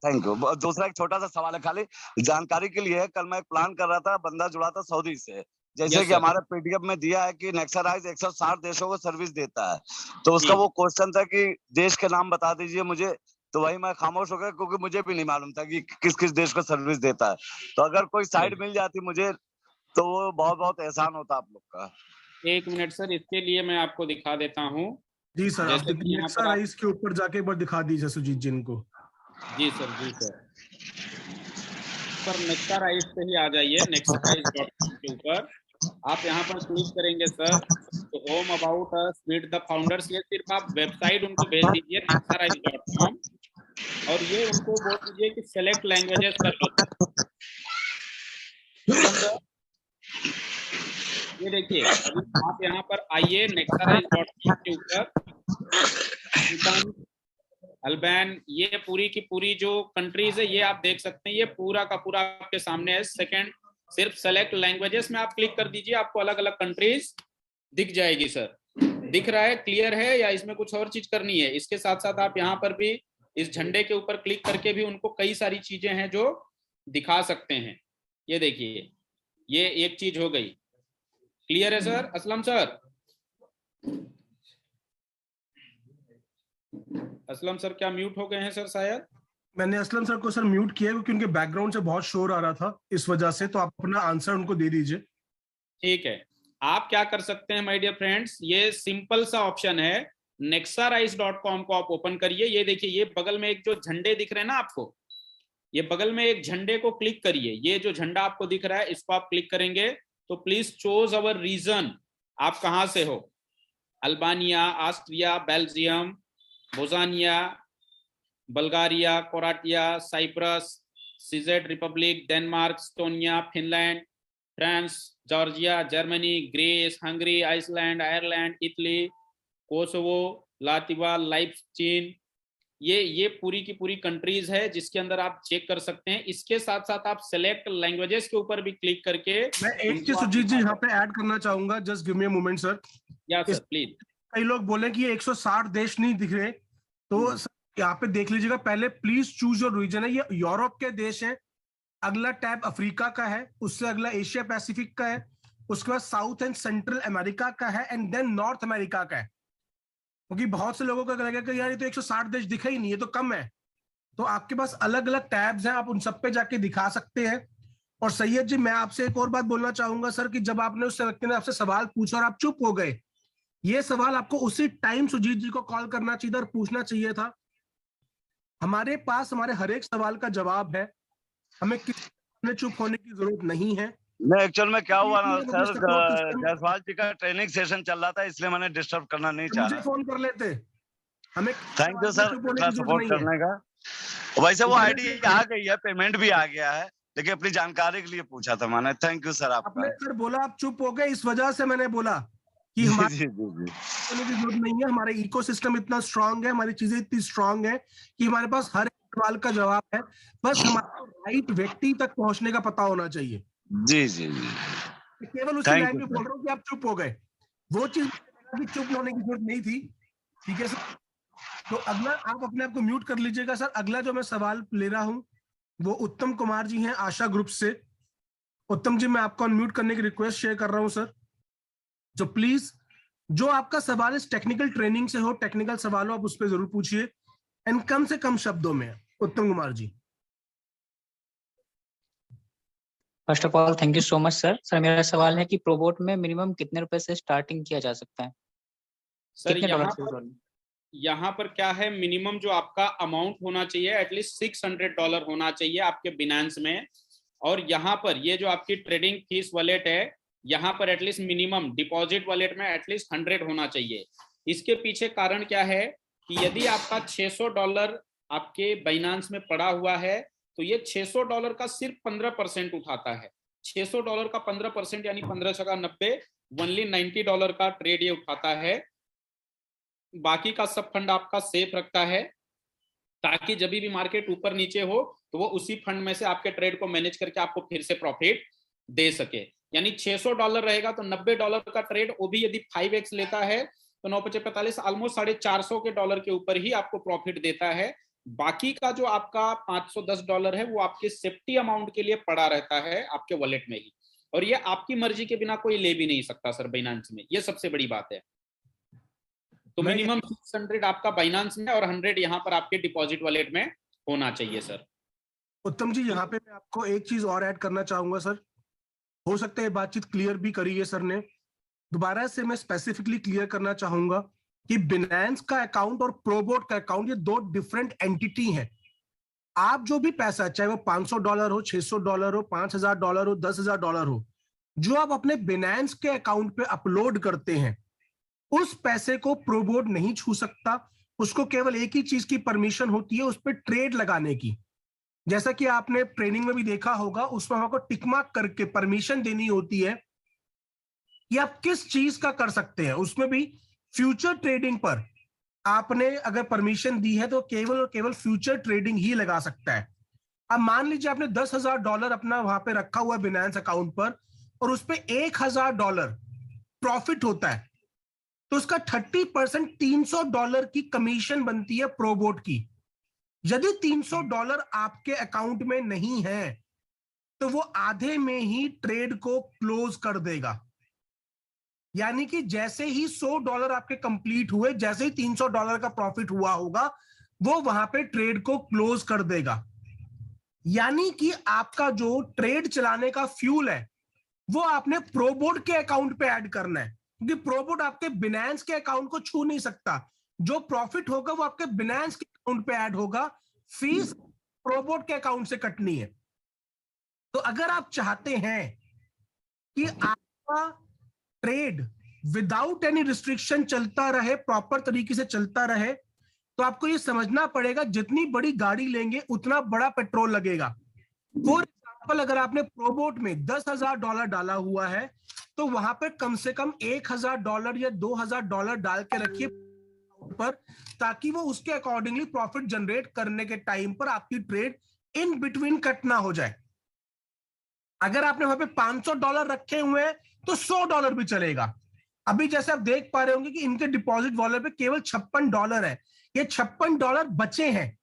thank you. दूसरा एक छोटा सा सवाल है, खाली जानकारी के लिए। कल मैं एक प्लान कर रहा था, बंदा जुड़ा था सऊदी से, जैसे कि हमारे पीडीएफ में दिया है कि नेक्सराइज 160 देशों को सर्विस देता है, तो उसका वो क्वेश्चन था कि देश के नाम बता दीजिए मुझे, तो वही मैं खामोश हो गया क्योंकि मुझे भी नहीं मालूम था कि किस किस देश को सर्विस देता है। तो अगर कोई साइड मिल जाती मुझे तो वो बहुत बहुत एहसान होता आप लोग का। 1 मिनट सर, इसके लिए मैं आपको दिखा देता हूँ। जी सर, आप नेक्सराइज के ऊपर जाके एक बार दिखा दीजिए सुजीत जी इनको। जी सर, जी सर नेक्सराइज पे ही आ जाइए, नेक्सराइज.com के ऊपर आप यहाँ पर क्लिक करेंगे सर, तो home about us meet the founders, ये सिर्फ आप वेबसाइट उनको भेज दीजिए नेक्सराइज.com, और ये उनको बोल दीजिए कि सेलेक्ट लैंग्वेजेस कर लो। ये देखिए आप यहाँ पर आइए नेक्सराइज.com के ऊपर, अल्बान, ये पूरी की पूरी जो कंट्रीज है ये आप देख सकते हैं, ये पूरा का पूरा आपके सामने है। सेकंड सिर्फ सेलेक्ट लैंग्वेजेस में आप क्लिक कर दीजिए, आपको अलग अलग कंट्रीज दिख जाएगी। सर दिख रहा है, क्लियर है, या इसमें कुछ और चीज करनी है? इसके साथ साथ आप यहाँ पर भी इस झंडे के ऊपर क्लिक करके भी उनको कई सारी चीजें हैं जो दिखा सकते हैं। ये देखिए, ये एक चीज हो गई। क्लियर है sir? Aslam sir, Aslam sir क्या म्यूट हो गए हैं सर? शायद मैंने असलम सर को सर म्यूट किया क्योंकि उनके बैकग्राउंड से बहुत शोर आ रहा था, इस वजह से। तो आप अपना आंसर उनको दे दीजिए। ठीक है, आप क्या कर सकते हैं माय डियर फ्रेंड्स, ये सिंपल सा ऑप्शन है, nexarize.com को आप ओपन करिए। ये देखिए, ये बगल में एक जो झंडे दिख रहे हैं ना आपको, ये बगल में एक झंडे को क्लिक करिए। ये जो झंडा आपको दिख रहा है इसको आप क्लिक करेंगे तो प्लीज चूज अवर रीजन, आप कहां से हो, Albania, Austria, Belgium, Bosnia, Bulgaria, Croatia, Cyprus, CZ republic, Denmark, Estonia, Finland, France, Georgia, Germany, Greece, Hungary, Iceland, Ireland, Italy, Kosovo, Latvia, Leipzig, ये पूरी की पूरी कंट्रीज है जिसके अंदर आप चेक कर सकते हैं। इसके साथ साथ आप सेलेक्ट लैंग्वेजेस के ऊपर भी क्लिक करके, मैं एक चीज सुजीत जी यहाँ पे ऐड करना चाहूंगा, just give me a moment sir. या सर प्लीज। कई लोग बोले कि ये 160 देश नहीं दिख रहे, तो यहाँ पे देख लीजिएगा, पहले प्लीज चूज योर रीजन है, ये यूरोप के देश हैं, अगला टैब अफ्रीका का है, उससे अगला एशिया पैसिफिक का है, उसके बाद साउथ एंड सेंट्रल अमेरिका का है, एंड देन नॉर्थ अमेरिका का है। क्योंकि बहुत से लोगों को लगेगा कि यार ये तो 160 देश दिखा ही नहीं, ये तो कम है। तो आपके पास अलग अलग टैब्स हैं, आप उन सब पे जाके दिखा सकते हैं। और सैयद जी, मैं आपसे एक और बात बोलना चाहूंगा सर, कि जब आपने उस व्यक्ति ने आपसे सवाल पूछा और आप चुप हो गए, ये सवाल आपको उसी टाइम सुजीत जी को कॉल करना चाहिए और पूछना चाहिए था। हमारे पास हमारे हर एक सवाल का जवाब है, हमें किसी चुप होने की जरूरत नहीं है। नहीं, एक्चुअल में क्या हुआ ना सर, जायसवाल जी का ट्रेनिंग सेशन चल रहा था, इसलिए मैंने डिस्टर्ब करना नहीं चाहा। मुझे फोन कर लेते, हमें थैंक यू सर इतना सपोर्ट करने का। वैसे वो आईडी आ गई है, पेमेंट भी आ गया है, लेकिन अपनी जानकारी के लिए पूछा था मैंने। थैंक यू सर आपका। आपने सर बोला आप चुप हो गए, इस वजह से मैंने बोला कि हमारी जरूरत नहीं है, हमारे इकोसिस्टम इतना स्ट्रांग है, हमारी चीजें इतनी स्ट्रांग है कि हमारे पास हर एक सवाल का जवाब है, बस हमारे राइट व्यक्ति तक पहुंचने का पता होना चाहिए। जी जी जी, केवल उसी लाइन में बोल रहा हूँ कि आप चुप हो गए, वो चीज चुप होने की जरूरत नहीं थी। ठीक है सर, तो अगला आप अपने आप को म्यूट कर लीजिएगा सर। अगला जो मैं सवाल ले रहा हूं वो उत्तम कुमार जी हैं आशा ग्रुप से। उत्तम जी, मैं आपको अनम्यूट करने की रिक्वेस्ट शेयर कर रहा हूं सर। जो प्लीज जो आपका सवाल इस टेक्निकल ट्रेनिंग से हो, टेक्निकल सवाल हो, आप उस पर जरूर पूछिए, एंड कम से कम शब्दों में। Uttam Kumar ji. First of all thank you so much sir. Sir मेरा सवाल है कि प्रोबोट में मिनिमम कितने रुपए से स्टार्टिंग किया जा सकता है? सर यहाँ पर क्या है, मिनिमम जो आपका अमाउंट होना चाहिए एटलीस्ट $600 होना चाहिए आपके बिनांस में। और यहाँ पर ये जो आपकी ट्रेडिंग फीस वॉलेट है, यहाँ पर एटलीस्ट मिनिमम डिपॉजिट वॉलेट में एटलीस्ट 100 होना चाहिए। इसके पीछे कारण क्या है कि यदि आपका $600 आपके बाइनांस में पड़ा हुआ है तो ये $600 का सिर्फ 15% उठाता है। $600 का 15% यानी 15 छका 90, ओनली $90 का ट्रेड ये उठाता है। बाकी का सब फंड आपका सेफ रखता है, ताकि जब भी मार्केट ऊपर नीचे हो तो वो उसी फंड में से आपके ट्रेड को मैनेज करके आपको फिर से प्रॉफिट दे सके। यानी $600 रहेगा तो $90 का ट्रेड, वो भी यदि 5x लेता है तो 9×5=45, ऑलमोस्ट $450 के ऊपर ही आपको प्रॉफिट देता है। बाकी का जो आपका $510 है वो आपके सेफ्टी अमाउंट के लिए पड़ा रहता है आपके वॉलेट में ही, और ये आपकी मर्जी के बिना कोई ले भी नहीं सकता सर बाइनांस में। ये सबसे बड़ी बात है। तो मिनिमम 600 आपका बाइनांस में और 100 यहाँ पर आपके डिपॉजिट वॉलेट में होना चाहिए सर। उत्तम जी, यहाँ पे मैं आपको एक चीज और ऐड करना चाहूंगा सर। हो सकता है बातचीत क्लियर भी करी है सर ने, दोबारा से मैं स्पेसिफिकली क्लियर करना चाहूंगा कि बिनांस का अकाउंट और प्रोबोट का अकाउंट ये दो डिफरेंट एंटिटी हैं। आप जो भी पैसा, चाहे वो $500 हो, $600 हो, $5000 हो, $10,000 हो, जो आप अपने बिनांस के अकाउंट पे अपलोड करते हैं, उस पैसे को प्रोबोट नहीं छू सकता। उसको केवल एक ही चीज की परमिशन होती है, उस पर ट्रेड लगाने की। जैसा कि आपने ट्रेनिंग में भी देखा होगा, उसमें आपको टिक मार्क करके परमिशन देनी होती है कि आप किस चीज का कर सकते हैं। उसमें भी फ्यूचर ट्रेडिंग पर आपने अगर परमिशन दी है तो केवल और केवल फ्यूचर ट्रेडिंग ही लगा सकता है। अब मान लीजिए आपने $10,000 अपना वहां पे रखा हुआ बिनांस अकाउंट पर, और उस पर $1,000 प्रॉफिट होता है, तो उसका 30% $300 की कमीशन बनती है प्रोबोट की। यदि $300 आपके अकाउंट में नहीं है तो वो आधे में ही ट्रेड को क्लोज कर देगा। यानी कि जैसे ही $100 आपके कंप्लीट हुए, जैसे ही $300 का प्रॉफिट हुआ होगा, वो वहां पे ट्रेड को क्लोज कर देगा। यानी कि आपका जो ट्रेड चलाने का फ्यूल है वो आपने प्रोबोट के अकाउंट पे ऐड करना है, क्योंकि प्रोबोट आपके बिनांस के अकाउंट को छू नहीं सकता। जो प्रॉफिट होगा वो आपके बिनांस के अकाउंट पे ऐड होगा, फीस प्रोबोट के अकाउंट से कटनी है। तो अगर आप चाहते हैं कि आपका ट्रेड विदाउट एनी रिस्ट्रिक्शन चलता रहे, प्रॉपर तरीके से चलता रहे, तो आपको ये समझना पड़ेगा जितनी बड़ी गाड़ी लेंगे उतना बड़ा पेट्रोल लगेगा। फॉर एग्जाम्पल, अगर आपने प्रोबोट में $10,000 डाला हुआ है तो वहां पर कम से कम $1,000 या $2,000 डाल के रखिए पर, ताकि वो उसके अकॉर्डिंगली प्रॉफिट जनरेट करने के टाइम पर आपकी ट्रेड इन बिटवीन कट ना हो जाए। अगर आपने वहां पे $500 रखे हुए हैं तो $100 भी चलेगा। अभी जैसे आप देख पा रहे होंगे कि इनके डिपॉजिट वॉलेट पे केवल $56 है। ये $56 बचे हैं,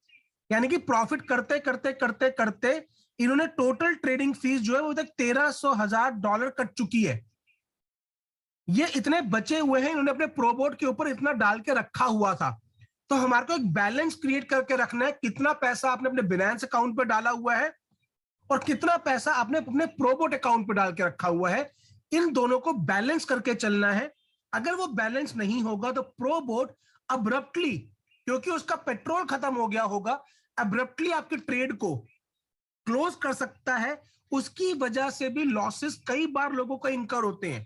यानी कि प्रॉफिट करते करते करते करते इन्होंने टोटल ट्रेडिंग फीस जो है वो तक $1300,000 कट चुकी है। ये इतने बचे हुए हैं, इन्होंने अपने प्रोबोट के ऊपर इतना डाल के रखा हुआ था। तो हमारे को एक बैलेंस क्रिएट करके रखना है, कितना पैसा आपने अपने बिनेंस अकाउंट पे डाला हुआ है और कितना पैसा आपने अपने प्रोबोट अकाउंट पे डाल के रखा हुआ है। इन दोनों को बैलेंस करके चलना है। अगर वो बैलेंस नहीं होगा तो प्रोबोट अब्रप्टली, क्योंकि उसका पेट्रोल खत्म हो गया होगा, अब्रप्टली आपके ट्रेड को क्लोज कर सकता है। उसकी वजह से भी लॉसेस कई बार लोगों को इनकर होते हैं।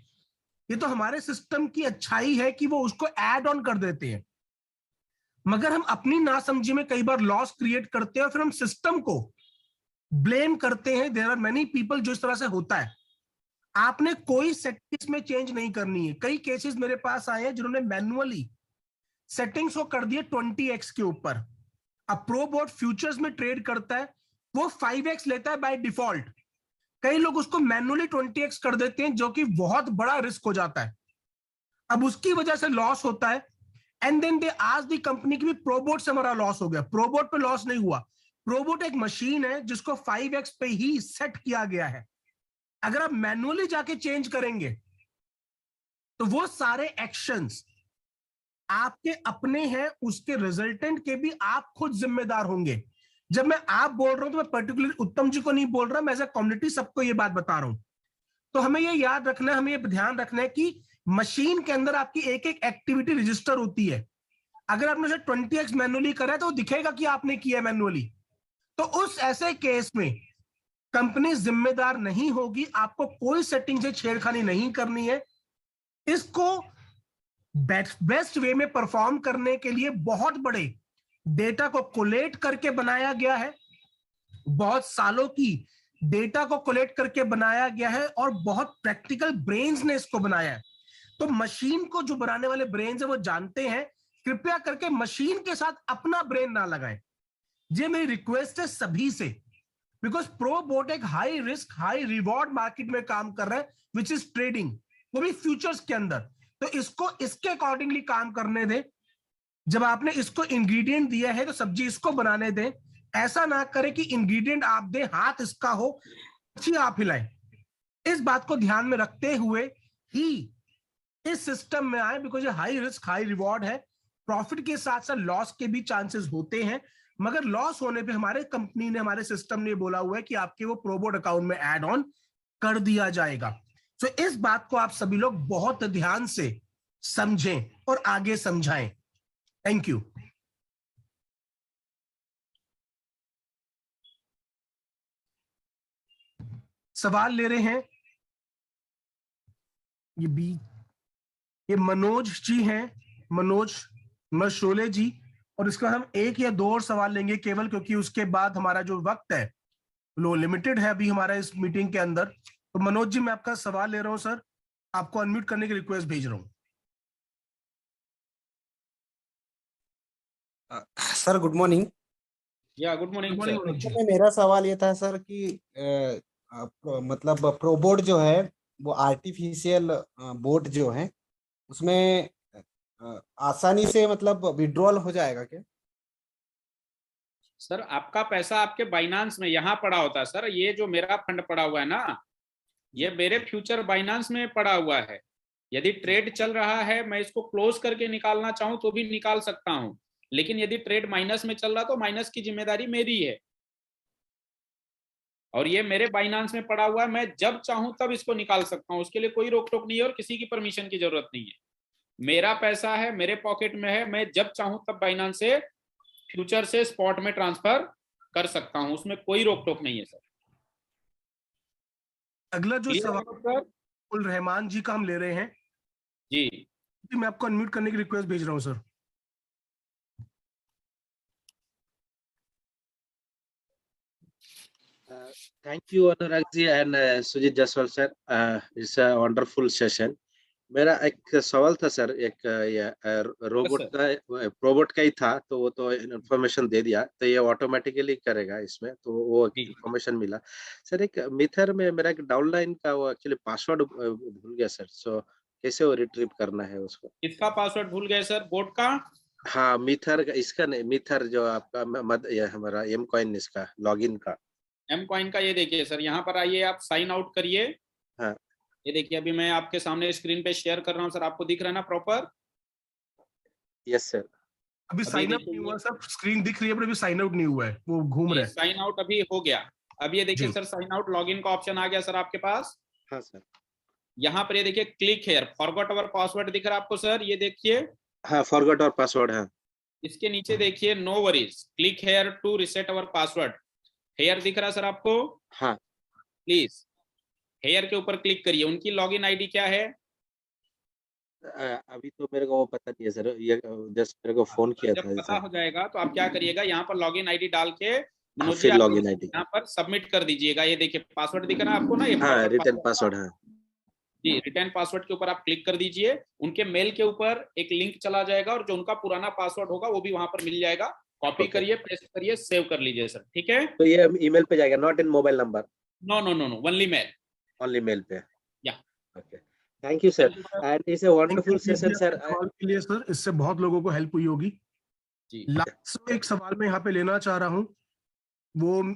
ये तो हमारे सिस्टम की अच्छाई है कि वो उसको ऐड ऑन कर देते हैं, मगर हम अपनी नासमझी में कई बार लॉस क्रिएट करते हैं और फिर हम सिस्टम को ब्लेम करते हैं। देयर आर मेनी पीपल जो इस तरह से होता है। आपने कोई सेटिंग्स में चेंज नहीं करनी है। कई केसेस मेरे पास आए हैं जिन्होंने मैन्युअली सेटिंग्स को कर दिए 20x के ऊपर। अब प्रोबोट फ्यूचर्स में ट्रेड करता है, वो 5x लेता है बाय डिफॉल्ट। कई लोग उसको मैन्युअली 20x कर देते हैं, जो कि बहुत बड़ा रिस्क हो जाता है। अब उसकी वजह से लॉस होता है एंड देन दे आज दी कंपनी की भी प्रोबोट से हमारा लॉस हो गया। प्रोबोट पे लॉस नहीं हुआ। प्रोबोट एक मशीन है जिसको 5x पे ही सेट किया गया है। अगर आप मैन्युअली जाके चेंज करेंगे तो वो सारे एक्शंस आपके अपने हैं, उसके रिजल्टेंट के भी आप खुद जिम्मेदार होंगे। जब मैं आप बोल रहा हूं तो मैं पर्टिकुलर उत्तम जी को नहीं बोल रहा, मैं एज ए कम्युनिटी सबको ये बात बता रहा हूं। तो हमें ये याद रखना है, हमें ये ध्यान रखना है कि मशीन के अंदर आपकी एक एक एक्टिविटी रजिस्टर होती है। अगर आपने उसे 20x मैन्युअली करा है तो दिखेगा कि आपने किया मैन्युअली। तो उस ऐसे केस में कंपनी जिम्मेदार नहीं होगी। आपको कोई सेटिंग से छेड़खानी नहीं करनी है। इसको बेस्ट वे में परफॉर्म करने के लिए बहुत बड़े डेटा को कोलेट करके बनाया गया है। बहुत सालों की डेटा को कोलेट करके बनाया गया है और बहुत प्रैक्टिकल ब्रेन्स ने इसको बनाया है। तो मशीन को जो बनाने वाले ब्रेन्स है वो जानते हैं। कृपया करके मशीन के साथ अपना ब्रेन ना लगाएं। ये मेरी रिक्वेस्ट है सभी से, बिकॉज प्रोबोट एक high risk high reward market में काम कर रहा है, विच इज ट्रेडिंग, वो भी फ्यूचर्स के अंदर। तो इसको इसके अकॉर्डिंगली काम करने दें। जब आपने इसको इंग्रेडिएंट दिया है तो सब्जी इसको बनाने दें। ऐसा ना करें कि इंग्रेडिएंट आप दें, हाथ इसका हो, अच्छी आप हिलाएं। इस बात को ध्यान में रखते हुए ही इस सिस्टम में आए, बिकॉज ये हाई रिस्क हाई रिवॉर्ड है। प्रॉफिट के साथ साथ लॉस के भी चांसेस होते हैं, मगर लॉस होने पे हमारे कंपनी ने, हमारे सिस्टम ने बोला हुआ है कि आपके वो प्रोबोट अकाउंट में ऐड ऑन कर दिया जाएगा। तो इस बात को आप सभी लोग बहुत ध्यान से समझें और आगे समझाएं। Thank you. सवाल ले रहे हैं ये मनोज जी हैं, मनोज मशोले जी, और इसका हम एक या दो और सवाल लेंगे केवल, क्योंकि उसके बाद हमारा जो वक्त है वो लिमिटेड है अभी हमारा इस मीटिंग के अंदर। तो मनोज जी, मैं आपका सवाल ले रहा हूं सर, आपको अनम्यूट करने की रिक्वेस्ट भेज रहा हूं। Sir good morning. या गुड मॉर्निंग सर। मेरा सवाल ये था सर कि मतलब प्रोबोट जो है वो आर्टिफिशियल बोट जो है उसमें आसानी से मतलब विड्रॉल हो जाएगा क्या? सर आपका पैसा आपके बाइनांस में यहाँ पड़ा होता है सर। ये जो मेरा फंड पड़ा हुआ है ना, ये मेरे फ्यूचर बाइनांस में पड़ा हुआ है। यदि ट्रेड चल रहा है, मैं इसको क्लोज करके निकालना चाहूं तो भी निकाल सकता हूं, लेकिन यदि ट्रेड माइनस में चल रहा तो माइनस की जिम्मेदारी मेरी है। और ये मेरे बाइनांस में पड़ा हुआ है, मैं जब चाहूं तब इसको निकाल सकता हूं। उसके लिए कोई रोक टोक नहीं है और किसी की परमिशन की जरूरत नहीं है। मेरा पैसा है, मेरे पॉकेट में है, मैं जब चाहूं तब बाइनांस से फ्यूचर से स्पॉट में ट्रांसफर कर सकता हूं। उसमें कोई रोक टोक नहीं है सर। अगला जो सवाल उल रहमान जी का हम ले रहे हैं जी, मैं आपको अनम्यूट करने की रिक्वेस्ट भेज रहा हूं sir. Thank you Anurag ji and Sujit Jaiswal sir, it's a wonderful session. मेरा एक सवाल था सर, एक रोबोट का प्रोबोट का ही था, तो वो तो इन्फॉर्मेशन दे दिया, तो ये ऑटोमेटिकली करेगा इसमें, तो वो इन्फॉर्मेशन मिला सर। एक मिथर में मेरा एक डाउनलाइन का वो एक्चुअली पासवर्ड भूल गया सर, सो कैसे वो रिट्रीव करना है उसको? किसका पासवर्ड भूल गए सर? बोट का? हाँ, मिथर का, इसका नहीं, मिथर जो आपका ये हमारा एम कॉइन इसका लॉगिन का। एम कॉइन का ये देखिए सर, यहाँ पर आइए, आप साइन आउट करिए। हाँ, ये देखिए अभी मैं आपके सामने स्क्रीन पे शेयर कर रहा हूँ सर, आपको दिख रहा है ना प्रॉपर? Yes sir. अभी साइन अप नहीं हुआ सर, स्क्रीन दिख रही है पर अभी साइन आउट नहीं हुआ है, वो घूम रहा है। साइन आउट अभी हो गया। अब ये देखिए जी। सर, साइन आउट लॉगिन का ऑप्शन आ गया सर आपके पास। हाँ सर। यहाँ पर ये देखिए click here, forgot our password दिख रहा है आपको सर, ये देखिए। हाँ, फॉरगॉट और पासवर्ड है। इसके नीचे देखिए no worries, click here to reset our password. Here दिख रहा है सर आपको? हाँ। प्लीज हेयर के ऊपर क्लिक करिए। उनकी लॉगिन आईडी क्या है? अभी तो मेरे को वो पता नहीं है सर, ये जस्ट मेरे को फोन किया जब था पता सर। हो जाएगा तो आप क्या करिएगा, यहाँ पर लॉगिन आईडी डाल के मनोज जी फिर आप लॉगिन आईडी यहाँ पर सबमिट कर दीजिएगा। ये देखिए पासवर्ड दिख रहा है आपको ना, ये हाँ, रिटर्न पासवर्ड। हाँ जी, रिटर्न पासवर्ड के ऊपर आप क्लिक कर दीजिए। उनके मेल के ऊपर एक लिंक चला जाएगा और जो उनका पुराना पासवर्ड होगा वो भी वहां पर मिल जाएगा। कॉपी करिए, पेस्ट करिए, सेव कर लीजिए सर, ठीक है? तो ये ईमेल पे जाएगा, not in mobile number? No no no no, only mail. Only mail पे? या okay, thank you sir, and it's a wonderful session sir. सवाल के लिए सर, इससे बहुत लोगों को हेल्प हुई होगी। जी। लास्ट में एक सवाल मैं यहाँ पे लेना चाह रहा हूँ, वो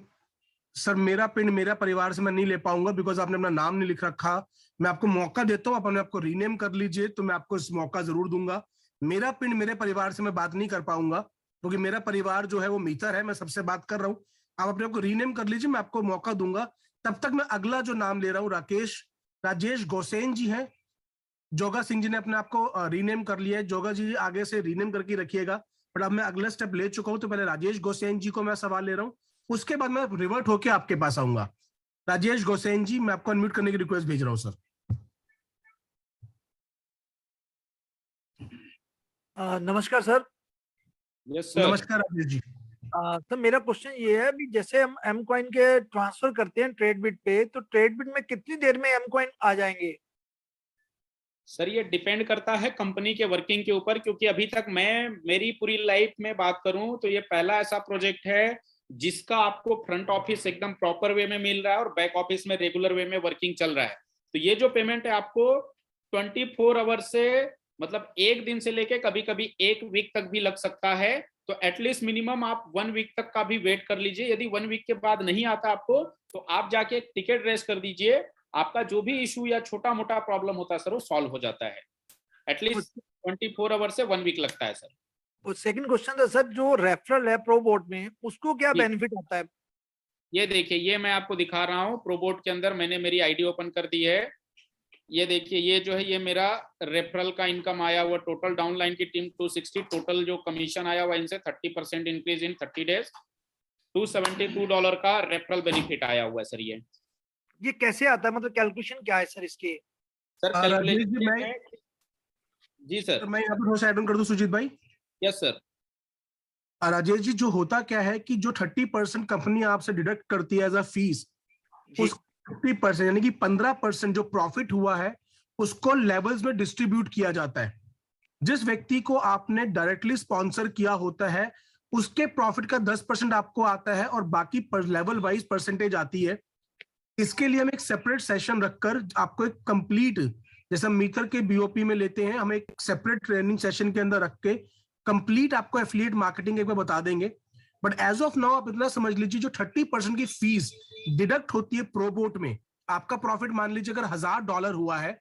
सर मेरा पिन मेरा परिवार से मैं नहीं ले पाऊंगा बिकॉज आपने अपना नाम नहीं लिख रखा। मैं आपको मौका देता हूँ, अपने आपको रीनेम कर लीजिए, तो मैं आपको इस मौका जरूर दूंगा। मेरा पिन मेरे परिवार से मैं बात नहीं कर पाऊंगा क्योंकि मेरा परिवार जो है वो मीतर है, मैं सबसे बात कर रहा हूँ। आप अपने आपको रीनेम कर लीजिए, मैं आपको मौका दूंगा। तब तक मैं अगला जो नाम ले रहा हूँ राजेश गोसेन जी हैं। जोगा सिंह जी ने अपने आप को रीनेम कर लिया है, जोगा जी आगे से रीनेम करके रखिएगा। बट अब मैं अगला स्टेप ले चुका हूं, तो पहले राजेश गोसेन जी को मैं सवाल ले रहा हूं, उसके बाद मैं रिवर्ट होके आपके पास आऊंगा। राजेश गोसेन जी, मैं आपको अनम्यूट करने की रिक्वेस्ट भेज रहा हूं सर। नमस्कार सर। Yes sir. नमस्कार राजेश जी। सर मेरा क्वेश्चन ये है, अभी जैसे हम एम कॉइन के ट्रांसफर करते हैं ट्रेडबिट पे, तो ट्रेडबिट में कितनी देर में एम कॉइन आ जाएंगे? सर ये डिपेंड करता है कंपनी के वर्किंग के ऊपर, क्योंकि अभी तक मैं मेरी पूरी लाइफ में बात करूं तो ये पहला ऐसा प्रोजेक्ट है जिसका आपको फ्रंट ऑफिस एकदम प्रॉपर वे में मिल रहा है और बैक ऑफिस में रेगुलर वे में वर्किंग चल रहा है। तो ये जो पेमेंट है आपको 24 आवर से, मतलब एक दिन से लेके कभी कभी एक वीक तक भी लग सकता है। तो एटलीस्ट मिनिमम आप 1 वीक तक का भी वेट कर लीजिए। यदि 1 वीक के बाद नहीं आता आपको तो आप जाके एक टिकट रेस कर दीजिए, आपका जो भी इशू या छोटा मोटा प्रॉब्लम होता है सर वो सॉल्व हो जाता है। एटलीस्ट 24 आवर से 1 वीक लगता है सर। और सेकंड क्वेश्चन था सर, जो रेफरल है प्रोबोट में, उसको क्या बेनिफिट होता है? ये देखिए, ये मैं आपको दिखा रहा हूँ प्रोबोट के अंदर, मैंने मेरी आईडी ओपन कर दी है। ये देखिए, ये जो है ये मेरा रेफरल का इनकम आया हुआ, टोटल डाउनलाइन की टीम 260, टोटल जो कमीशन आया हुआ इनसे 30% इंक्रीज इन 30 डेज, $272 का रेफरल बेनिफिट आया हुआ है सर। ये कैसे आता है, मतलब कैलकुलेशन क्या है सर इसके? सर कैलकुलेशन जी सर, मैं यहाँ पर थोड़ा सा ऐड ऑन कर दूं सुजीत भाई। Yes sir. राजेश जी, जो होता क्या है कि जो 30% कंपनी आपसे डिडक्ट करती है एज अ फीस, उस 50% यानी कि 15% जो प्रॉफिट हुआ है उसको लेवल्स में डिस्ट्रीब्यूट किया जाता है। जिस व्यक्ति को आपने डायरेक्टली स्पॉन्सर किया होता है उसके प्रॉफिट का 10% आपको आता है और बाकी लेवल वाइज परसेंटेज आती है। इसके लिए हम एक सेपरेट सेशन रखकर आपको एक कंप्लीट, जैसे हम मीटर के बीओपी में लेते हैं, हम एक सेपरेट ट्रेनिंग सेशन के अंदर रख के कंप्लीट आपको एफिलिएट मार्केटिंग एक बार बता देंगे। बट एज ऑफ नाउ आप इतना समझ लीजिए, जो 30% की फीस डिडक्ट होती है प्रोबोट में, आपका प्रॉफिट मान लीजिए अगर $1000 हुआ है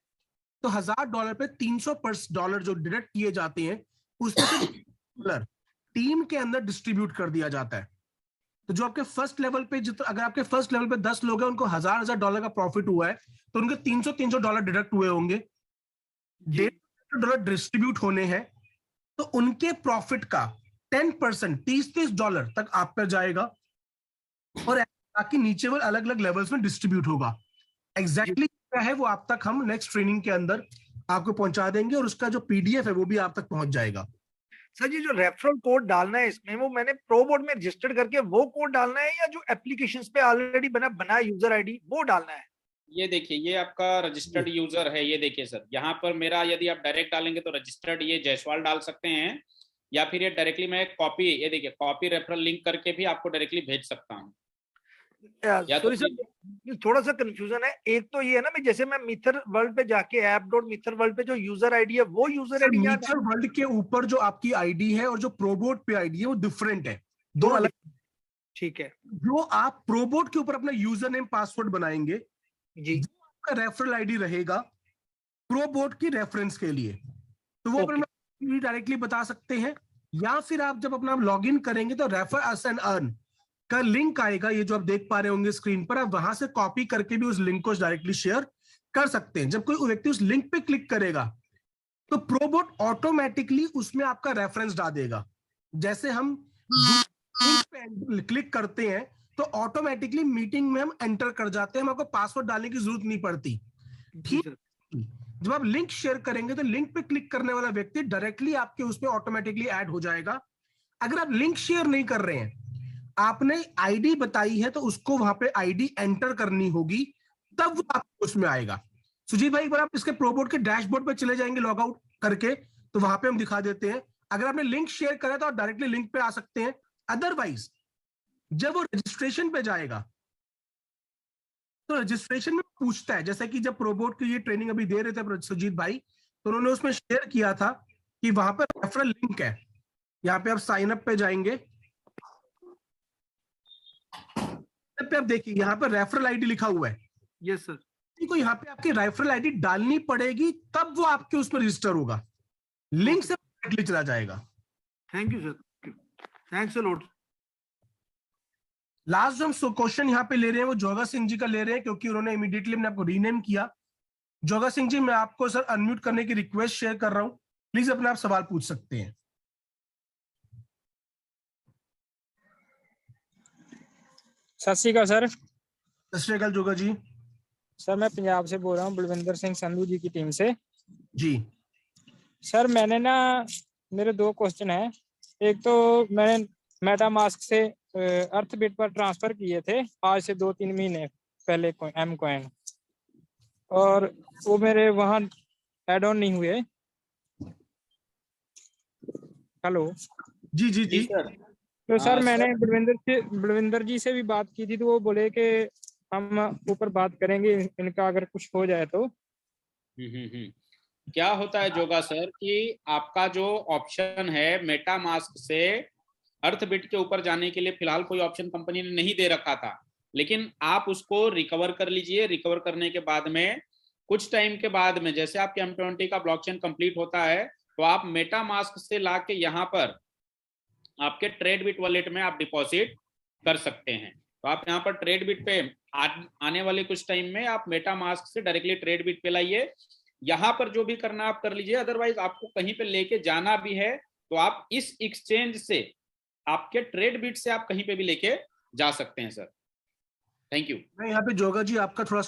तो $1000 पे $300 जो डिडक्ट किए जाते हैं उसमें से टीम के अंदर डिस्ट्रीब्यूट कर दिया जाता है। तो जो आपके फर्स्ट लेवल पे, अगर आपके फर्स्ट लेवल पे 10 लोग हैं, उनको $1000 का प्रॉफिट हुआ है तो उनके $300 डिडक्ट हुए होंगे, $150 डिस्ट्रीब्यूट होने हैं, तो उनके प्रॉफिट का 10% $30 तक आप पर जाएगा और बाकी नीचे वो अलग अलग लेवल्स में डिस्ट्रीब्यूट होगा। एग्जैक्टली क्या है वो आप तक हम नेक्स्ट ट्रेनिंग के अंदर आपको पहुंचा देंगे और उसका जो पीडीएफ है वो भी आप तक पहुंच जाएगा। सर जी, जो रेफरल कोड डालना है इसमें, वो मैंने प्रोबोट में रजिस्टर्ड करके वो कोड डालना है या जो एप्लीकेशंस पे ऑलरेडी बना यूजर आईडी वो डालना है? ये देखिए, ये आपका रजिस्टर्ड यूजर है। ये देखिए सर, यहाँ पर मेरा यदि आप डायरेक्ट डालेंगे तो रजिस्टर्ड ये जायसवाल डाल सकते हैं, या फिर ये डायरेक्टली मैं कॉपी, ये देखिए कॉपी रेफरल लिंक करके भी आपको डायरेक्टली भेज सकता हूँ। सॉरी सर, थोड़ा सा कंफ्यूजन है। एक तो ये है ना, मैं जैसे मैं मीथर वर्ल्ड पे जाके app.मीथर वर्ल्ड पे जो यूजर आईडी है वो यूजर आईडी मीथर वर्ल्ड के ऊपर जो आपकी आईडी है और जो प्रोबोट पे आईडी है वो डिफरेंट है, दो अलग। ठीक है। जो आप प्रोबोट के ऊपर अपना यूजर नेम पासवर्ड बनाएंगे जी, आपका रेफरल आईडी रहेगा प्रोबोट की रेफरेंस के लिए, तो वो अपना डायरेक्टली बता सकते हैं। या फिर आप जब अपना लॉग इन करेंगे तो रेफर अस एंड अर्न का लिंक आएगा, ये जो आप देख पा रहे होंगे स्क्रीन पर, आप वहां से कॉपी करके भी उस लिंक को डायरेक्टली शेयर कर सकते हैं। जब कोई व्यक्ति उस लिंक पे क्लिक करेगा तो प्रोबोट ऑटोमेटिकली उसमें आपका रेफरेंस डाल देगा। जैसे हम लिंक पे क्लिक करते हैं तो ऑटोमेटिकली मीटिंग में हम एंटर कर जाते हैं, हमको पासवर्ड डालने की जरूरत नहीं पड़ती। ठीक, जब आप लिंक शेयर करेंगे तो लिंक पे क्लिक करने वाला व्यक्ति डायरेक्टली आपके उसमें ऑटोमेटिकली ऐड हो जाएगा। अगर आप लिंक शेयर नहीं कर रहे हैं, आपने आईडी बताई है तो उसको वहां पे आईडी एंटर करनी होगी, तब वो आपको उसमें आएगा। सुजीत भाई, एक बार आप इसके प्रोबोट के डैशबोर्ड पे चले जाएंगे लॉग आउट करके, तो वहां पे हम दिखा देते हैं। अगर आपने लिंक शेयर करा तो आप डायरेक्टली लिंक पे आ सकते हैं। अदरवाइज जब वो रजिस्ट्रेशन पे जाएगा तो रजिस्ट्रेशन में पूछता है, जैसे कि जब प्रोबोट की ये ट्रेनिंग अभी दे रहे थे सुजीत भाई, तो उन्होंने उसमें शेयर किया था कि वहां पर रेफरल लिंक है। यहाँ पे आप साइन अप पे जाएंगे, पे आप देखिए यहाँ पर रेफरल आईडी लिखा हुआ है। Yes sir. को यहाँ पे आपकी रेफरल आईडी डालनी पड़ेगी, तब वो आपके उसमें रजिस्टर होगा, लिंक से डायरेक्टली चला जाएगा। Thank you sir, thanks a lot. Last जो हम क्वेश्चन यहाँ पे ले रहे हैं वो जोगा सिंह जी का ले रहे हैं, क्योंकि उन्होंने इमीडिएटली हमने आपको रीनेम किया। जोगा सिंह जी, मैं आपको सर अनम्यूट करने की रिक्वेस्ट शेयर कर रहा हूँ, प्लीज अपने आप सवाल पूछ सकते हैं। सत श्री अकाल सर। सत श्री अकाल जोगा जी। सर मैं पंजाब से बोल रहा हूँ, बलविंदर सिंह संधू जी की टीम से। जी सर, मैंने ना, मेरे दो क्वेश्चन है। एक तो मैंने मेटामास्क से अर्थबिट पर ट्रांसफर किए थे आज से 2-3 महीने पहले एम कॉइन, और वो मेरे वहाँ एड ऑन नहीं हुए। हेलो। जी जी जी सर। तो सर मैंने बलविंदर जी से भी बात की थी, तो वो बोले कि हम ऊपर बात करेंगे इनका अगर कुछ हो जाए तो। क्या होता है जोगा सर कि आपका जो ऑप्शन है मेटामास्क से अर्थबिट के ऊपर जाने के लिए फिलहाल कोई ऑप्शन कंपनी ने नहीं दे रखा था, लेकिन आप उसको रिकवर कर लीजिए। रिकवर करने के बाद में कुछ टाइम के बाद में जैसे आपके M20 का ब्लॉकचेन कंप्लीट होता है तो आप मेटामास्क से लाके यहाँ पर आपके ट्रेडबिट वॉलेट में आप डिपॉजिट कर सकते हैं। तो आप यहाँ पर ट्रेडबिट पे आने वाले कुछ टाइम में आप मेटामास्क से डायरेक्टली ट्रेडबिट पे लाइए, यहाँ पर जो भी करना आप कर लीजिए। अदरवाइज आपको कहीं पे लेके जाना भी है तो आप इस एक्सचेंज से, आपके ट्रेडबिट से आप कहीं पे भी लेके जा सकते हैं सर। Thank you. मैं यहाँ पे जोगा जी आपका थोड़ा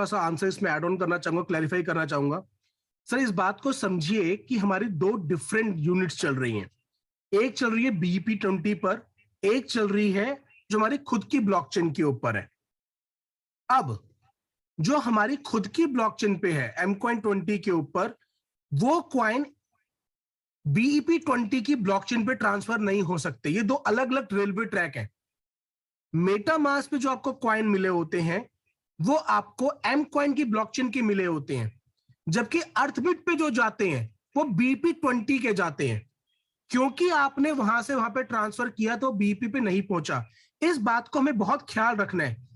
सा आंसर इसमें ऐड ऑन करना चाहूंगा, क्लैरिफाई करना चाहूंगा। सर इस बात को समझिए कि हमारी दो डिफरेंट यूनिट्स चल रही हैं। एक चल रही है BEP20 पर, एक चल रही है जो हमारी खुद की ब्लॉकचेन के ऊपर है। अब जो हमारी खुद की ब्लॉकचेन पे है mcoin20 के ऊपर, वो कॉइन BEP20 की ब्लॉकचेन पे ट्रांसफर नहीं हो सकते। ये दो अलग अलग रेलवे ट्रैक है। मेटामास्क पे जो आपको कॉइन मिले होते हैं वो आपको mcoin की ब्लॉकचेन के मिले होते हैं, जबकि अर्थबिट पे जो जाते हैं वो BEP20 के जाते हैं। क्योंकि आपने वहां से वहां पे ट्रांसफर किया तो BEP पे नहीं पहुंचा। इस बात को हमें बहुत ख्याल रखना है।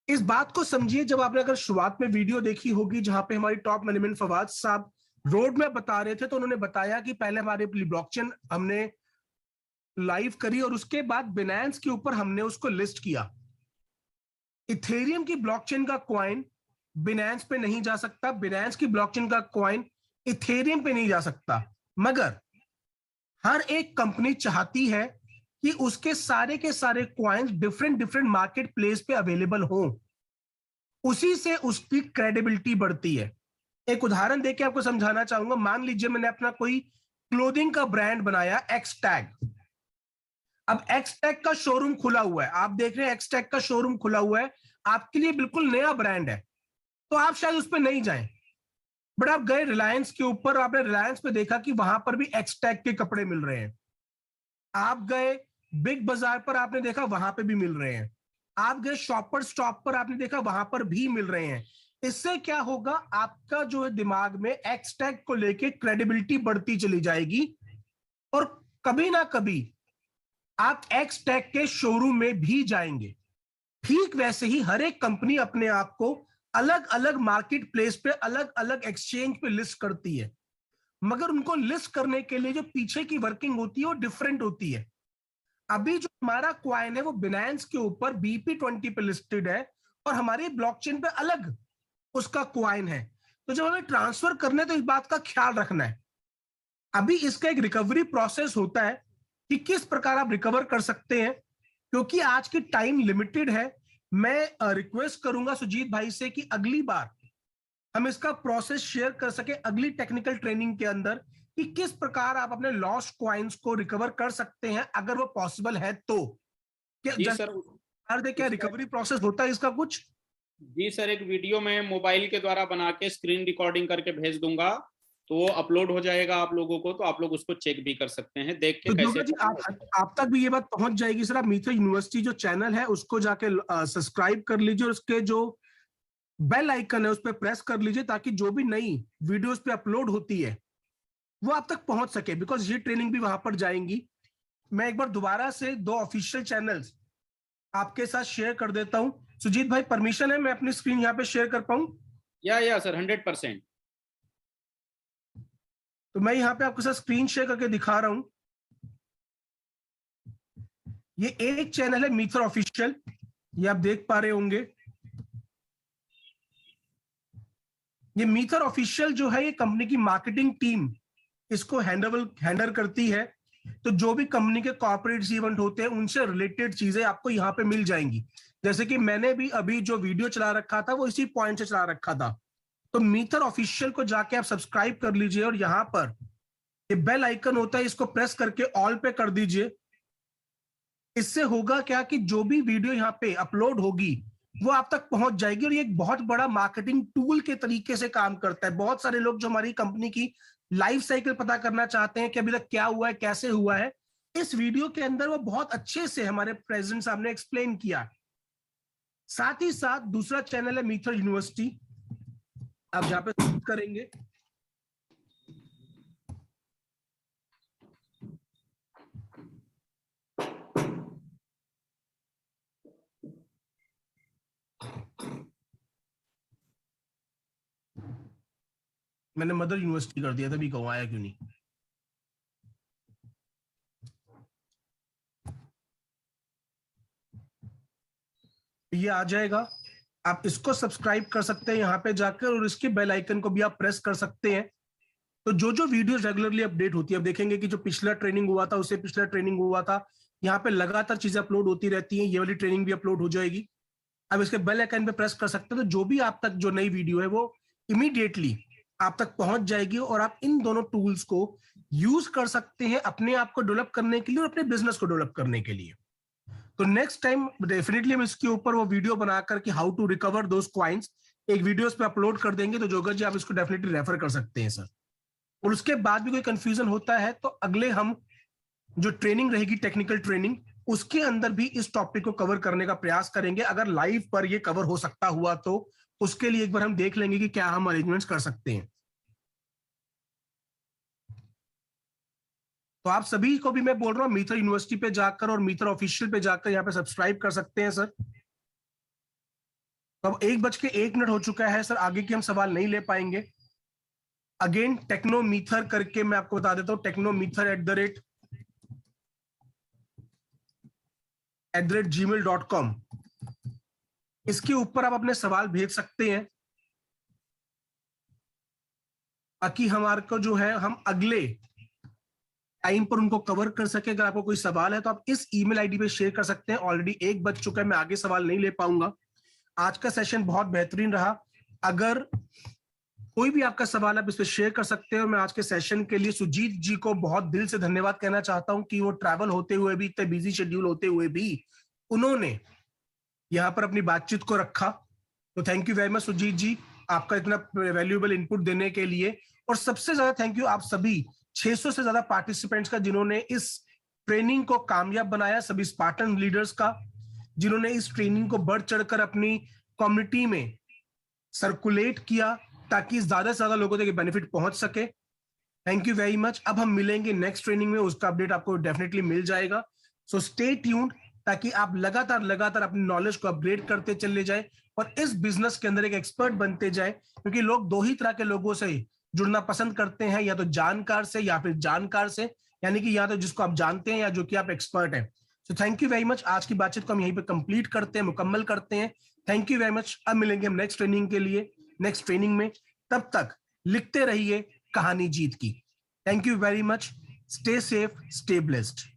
इस बात को समझिए, जब आपने अगर शुरुआत में वीडियो देखी होगी जहां पे हमारी टॉप मैनेजमेंट फवाद साहब रोड में बता रहे थे, तो उन्होंने बताया कि पहले हमारे ब्लॉकचेन हमने लाइव करी और उसके बाद बिनांस के ऊपर हमने उसको लिस्ट किया। इथेरियम की ब्लॉकचेन का कॉइन बिनांस पे नहीं जा सकता, बिनांस की ब्लॉकचेन का कॉइन इथेरियम पे नहीं जा सकता, मगर हर एक कंपनी चाहती है कि उसके सारे के सारे कॉइन्स डिफरेंट मार्केट प्लेस पे अवेलेबल हो, उसी से उसकी क्रेडिबिलिटी बढ़ती है। एक उदाहरण देके आपको समझाना चाहूंगा। मान लीजिए मैंने अपना कोई क्लोथिंग का ब्रांड बनाया एक्सटैग। अब एक्सटैग का शोरूम खुला हुआ है, आप देख रहे हैं एक्सटैग का शोरूम खुला हुआ है, आपके लिए बिल्कुल नया ब्रांड है, तो आप शायद उस पर नहीं जाएं। बट आप गए रिलायंस के ऊपर, आपने रिलायंस पे देखा कि वहां पर भी एक्सटैग के कपड़े मिल रहे हैं। आप गए बिग बाजार पर, आपने देखा वहां पे भी मिल रहे हैं। आप गए शॉपर स्टॉप पर, आपने देखा वहां पर भी मिल रहे हैं। इससे क्या होगा, आपका जो है दिमाग में एक्सटैग को लेके क्रेडिबिलिटी बढ़ती चली जाएगी और कभी ना कभी आप एक्सटैग के शोरूम में भी जाएंगे। ठीक वैसे ही हर एक कंपनी अपने आप को अलग अलग मार्केट प्लेस पे, अलग अलग एक्सचेंज पे लिस्ट करती है, मगर उनको लिस्ट करने के लिए जो पीछे की वर्किंग होती है वो डिफरेंट होती है। अभी जो हमारा क्वाइन है वो बिनांस के ऊपर BP20 पे लिस्टेड है और हमारी ब्लॉकचेन पे अलग उसका क्वाइन है। तो जब हमें ट्रांसफर करना है तो इस बात का ख्याल रखना है। अभी इसका एक रिकवरी प्रोसेस होता है कि किस प्रकार आप रिकवर कर सकते हैं, क्योंकि आज की टाइम लिमिटेड है। मैं रिक्वेस्ट करूंगा सुजीत भाई से कि अगली बार हम इसका प्रोसेस शेयर कर सके अगली टेक्निकल ट्रेनिंग के अंदर, कि किस प्रकार आप अपने लॉस्ट क्वाइंस को रिकवर कर सकते हैं अगर वो पॉसिबल है तो। क्या सर क्या रिकवरी प्रोसेस होता है इसका कुछ? जी सर, एक वीडियो में मोबाइल के द्वारा बना के स्क्रीन रिकॉर्डिंग करके भेज दूंगा, तो वो अपलोड हो जाएगा आप लोगों को, तो आप लोग उसको चेक भी कर सकते हैं, देख के तो कैसे। जी आप तक भी ये बात पहुंच जाएगी सर। आप मीथर यूनिवर्सिटी जो चैनल है उसको जाके सब्सक्राइब कर लीजिए और उसके जो बेल आइकन है उस पर प्रेस कर लीजिए, ताकि जो भी नई वीडियोस पे अपलोड होती है वो आप तक पहुंच सके, बिकॉज ये ट्रेनिंग भी वहां पर जाएंगी। मैं एक बार दोबारा से 2 ऑफिशियल चैनल्स आपके साथ शेयर कर देता हूं। सुजीत भाई परमिशन है मैं अपनी स्क्रीन यहाँ पे शेयर कर पाऊं? या सर 100%। तो मैं यहाँ पे आपके साथ स्क्रीन शेयर करके दिखा रहा हूं। ये एक चैनल है मीथर ऑफिशियल, ये आप देख पा रहे होंगे। ये मीथर ऑफिशियल जो है ये कंपनी की मार्केटिंग टीम इसको हैंडल करती है। तो जो भी कंपनी के कॉर्पोरेट इवेंट होते हैं उनसे रिलेटेड चीजें आपको यहाँ पे मिल जाएंगी। जैसे कि मैंने भी अभी जो वीडियो चला रखा था वो इसी पॉइंट से चला रखा था। तो मीथर ऑफिशियल को जाके आप सब्सक्राइब कर लीजिए और यहाँ पर ये बेल आइकन होता है, इसको प्रेस करके ऑल पे कर दीजिए। इससे होगा क्या कि जो भी वीडियो यहाँ पे अपलोड होगी वो आप तक पहुंच जाएगी, और ये एक बहुत बड़ा मार्केटिंग टूल के तरीके से काम करता है। बहुत सारे लोग जो हमारी कंपनी की लाइफ साइकिल पता करना चाहते हैं कि अभी तक क्या हुआ है, कैसे हुआ है, इस वीडियो के अंदर वो बहुत अच्छे से हमारे प्रेसिडेंट साहब ने एक्सप्लेन किया। साथ ही साथ दूसरा चैनल है मीथर यूनिवर्सिटी, आप जहां पे करेंगे मैंने मदर यूनिवर्सिटी कर दिया था, अभी कहूं आया क्यों नहीं। ये आ जाएगा, आप इसको सब्सक्राइब कर सकते हैं यहाँ पे जाकर, और इसके बेल आइकन को भी आप प्रेस कर सकते हैं। तो जो जो वीडियोस रेगुलरली अपडेट होती है, अब देखेंगे कि जो पिछला ट्रेनिंग हुआ था उससे पिछला ट्रेनिंग हुआ था, यहाँ पे लगातार चीजें अपलोड होती रहती हैं। ये वाली ट्रेनिंग भी अपलोड हो जाएगी। अब इसके बेल आइकन पे प्रेस कर सकते हैं, तो जो भी आप तक जो नई वीडियो है वो इमीडिएटली आप तक पहुंच जाएगी, और आप इन दोनों टूल्स को यूज कर सकते हैं अपने आप को डेवलप करने के लिए और अपने बिजनेस को डेवलप करने के लिए। तो नेक्स्ट टाइम डेफिनेटली हम इसके ऊपर वो वीडियो बनाकर कि how to recover those coins एक वीडियोस पे अपलोड कर देंगे। तो जोगर जी आप इसको डेफिनेटली रेफर कर सकते हैं सर। और उसके बाद भी कोई कंफ्यूजन होता है तो अगले हम जो ट्रेनिंग रहेगी टेक्निकल ट्रेनिंग, उसके अंदर भी इस टॉपिक को कवर करने का प्रयास करेंगे। अगर लाइव पर ये कवर हो सकता हुआ तो उसके लिए एक बार हम देख लेंगे कि क्या हम अरेंजमेंट्स कर सकते हैं। तो आप सभी को भी मैं बोल रहा हूं मीथर यूनिवर्सिटी पे जाकर और मीथर ऑफिशियल पे जाकर यहाँ पे सब्सक्राइब कर सकते हैं सर। तो अब 1:01 हो चुका है सर, आगे के हम सवाल नहीं ले पाएंगे। अगेन टेक्नोमीथर करके मैं आपको बता देता हूं, technometer@gmail.com, इसके ऊपर आप अपने सवाल भेज सकते हैं ताकि हमारे को जो है हम अगले टाइम पर उनको कवर कर सके। अगर आपको कोई सवाल है तो आप इस ईमेल आईडी पे शेयर कर सकते हैं। ऑलरेडी 1 बज चुका है, मैं आगे सवाल नहीं ले पाऊंगा। आज का सेशन बहुत बेहतरीन रहा। अगर कोई भी आपका सवाल आप इस पे शेयर कर सकते हैं। और मैं आज के सेशन के लिए सुजीत जी को बहुत दिल से धन्यवाद कहना चाहता हूं कि वो ट्रैवल होते हुए भी, इतने बिजी शेड्यूल होते हुए भी उन्होंने यहाँ पर अपनी बातचीत को रखा। तो thank you very much Sujeet ji, आपका इतना वैल्यूएबल इनपुट देने के लिए। और सबसे ज्यादा थैंक यू आप सभी 600 से ज्यादा पार्टिसिपेंट्स का जिन्होंने इस ट्रेनिंग को कामयाब बनाया, सभी स्पार्टन लीडर्स का, जिन्होंने इस ट्रेनिंग को बढ़ चढ़कर अपनी कम्युनिटी में सर्कुलेट किया ताकि ज्यादा से ज्यादा लोगों तक बेनिफिट पहुंच सके। Thank you very much. अब हम मिलेंगे नेक्स्ट ट्रेनिंग में, उसका अपडेट आपको डेफिनेटली मिल जाएगा। सो स्टे ट्यून्ड ताकि आप लगातार अपनी नॉलेज को अपग्रेड करते चले जाए और इस बिजनेस के अंदर एक एक्सपर्ट बनते जाए, क्योंकि लोग दो ही तरह के लोगों से जुड़ना पसंद करते हैं, या तो जानकार से या फिर जानकार से, यानी कि या तो जिसको आप जानते हैं या जो कि आप एक्सपर्ट हैं। सो थैंक यू वेरी मच। आज की बातचीत को हम यहीं पे कंप्लीट करते हैं, मुकम्मल करते हैं। Thank you very much. अब मिलेंगे हम नेक्स्ट ट्रेनिंग के लिए, नेक्स्ट ट्रेनिंग में। तब तक लिखते रहिए कहानी जीत की। Thank you very much. Stay safe, stay blessed.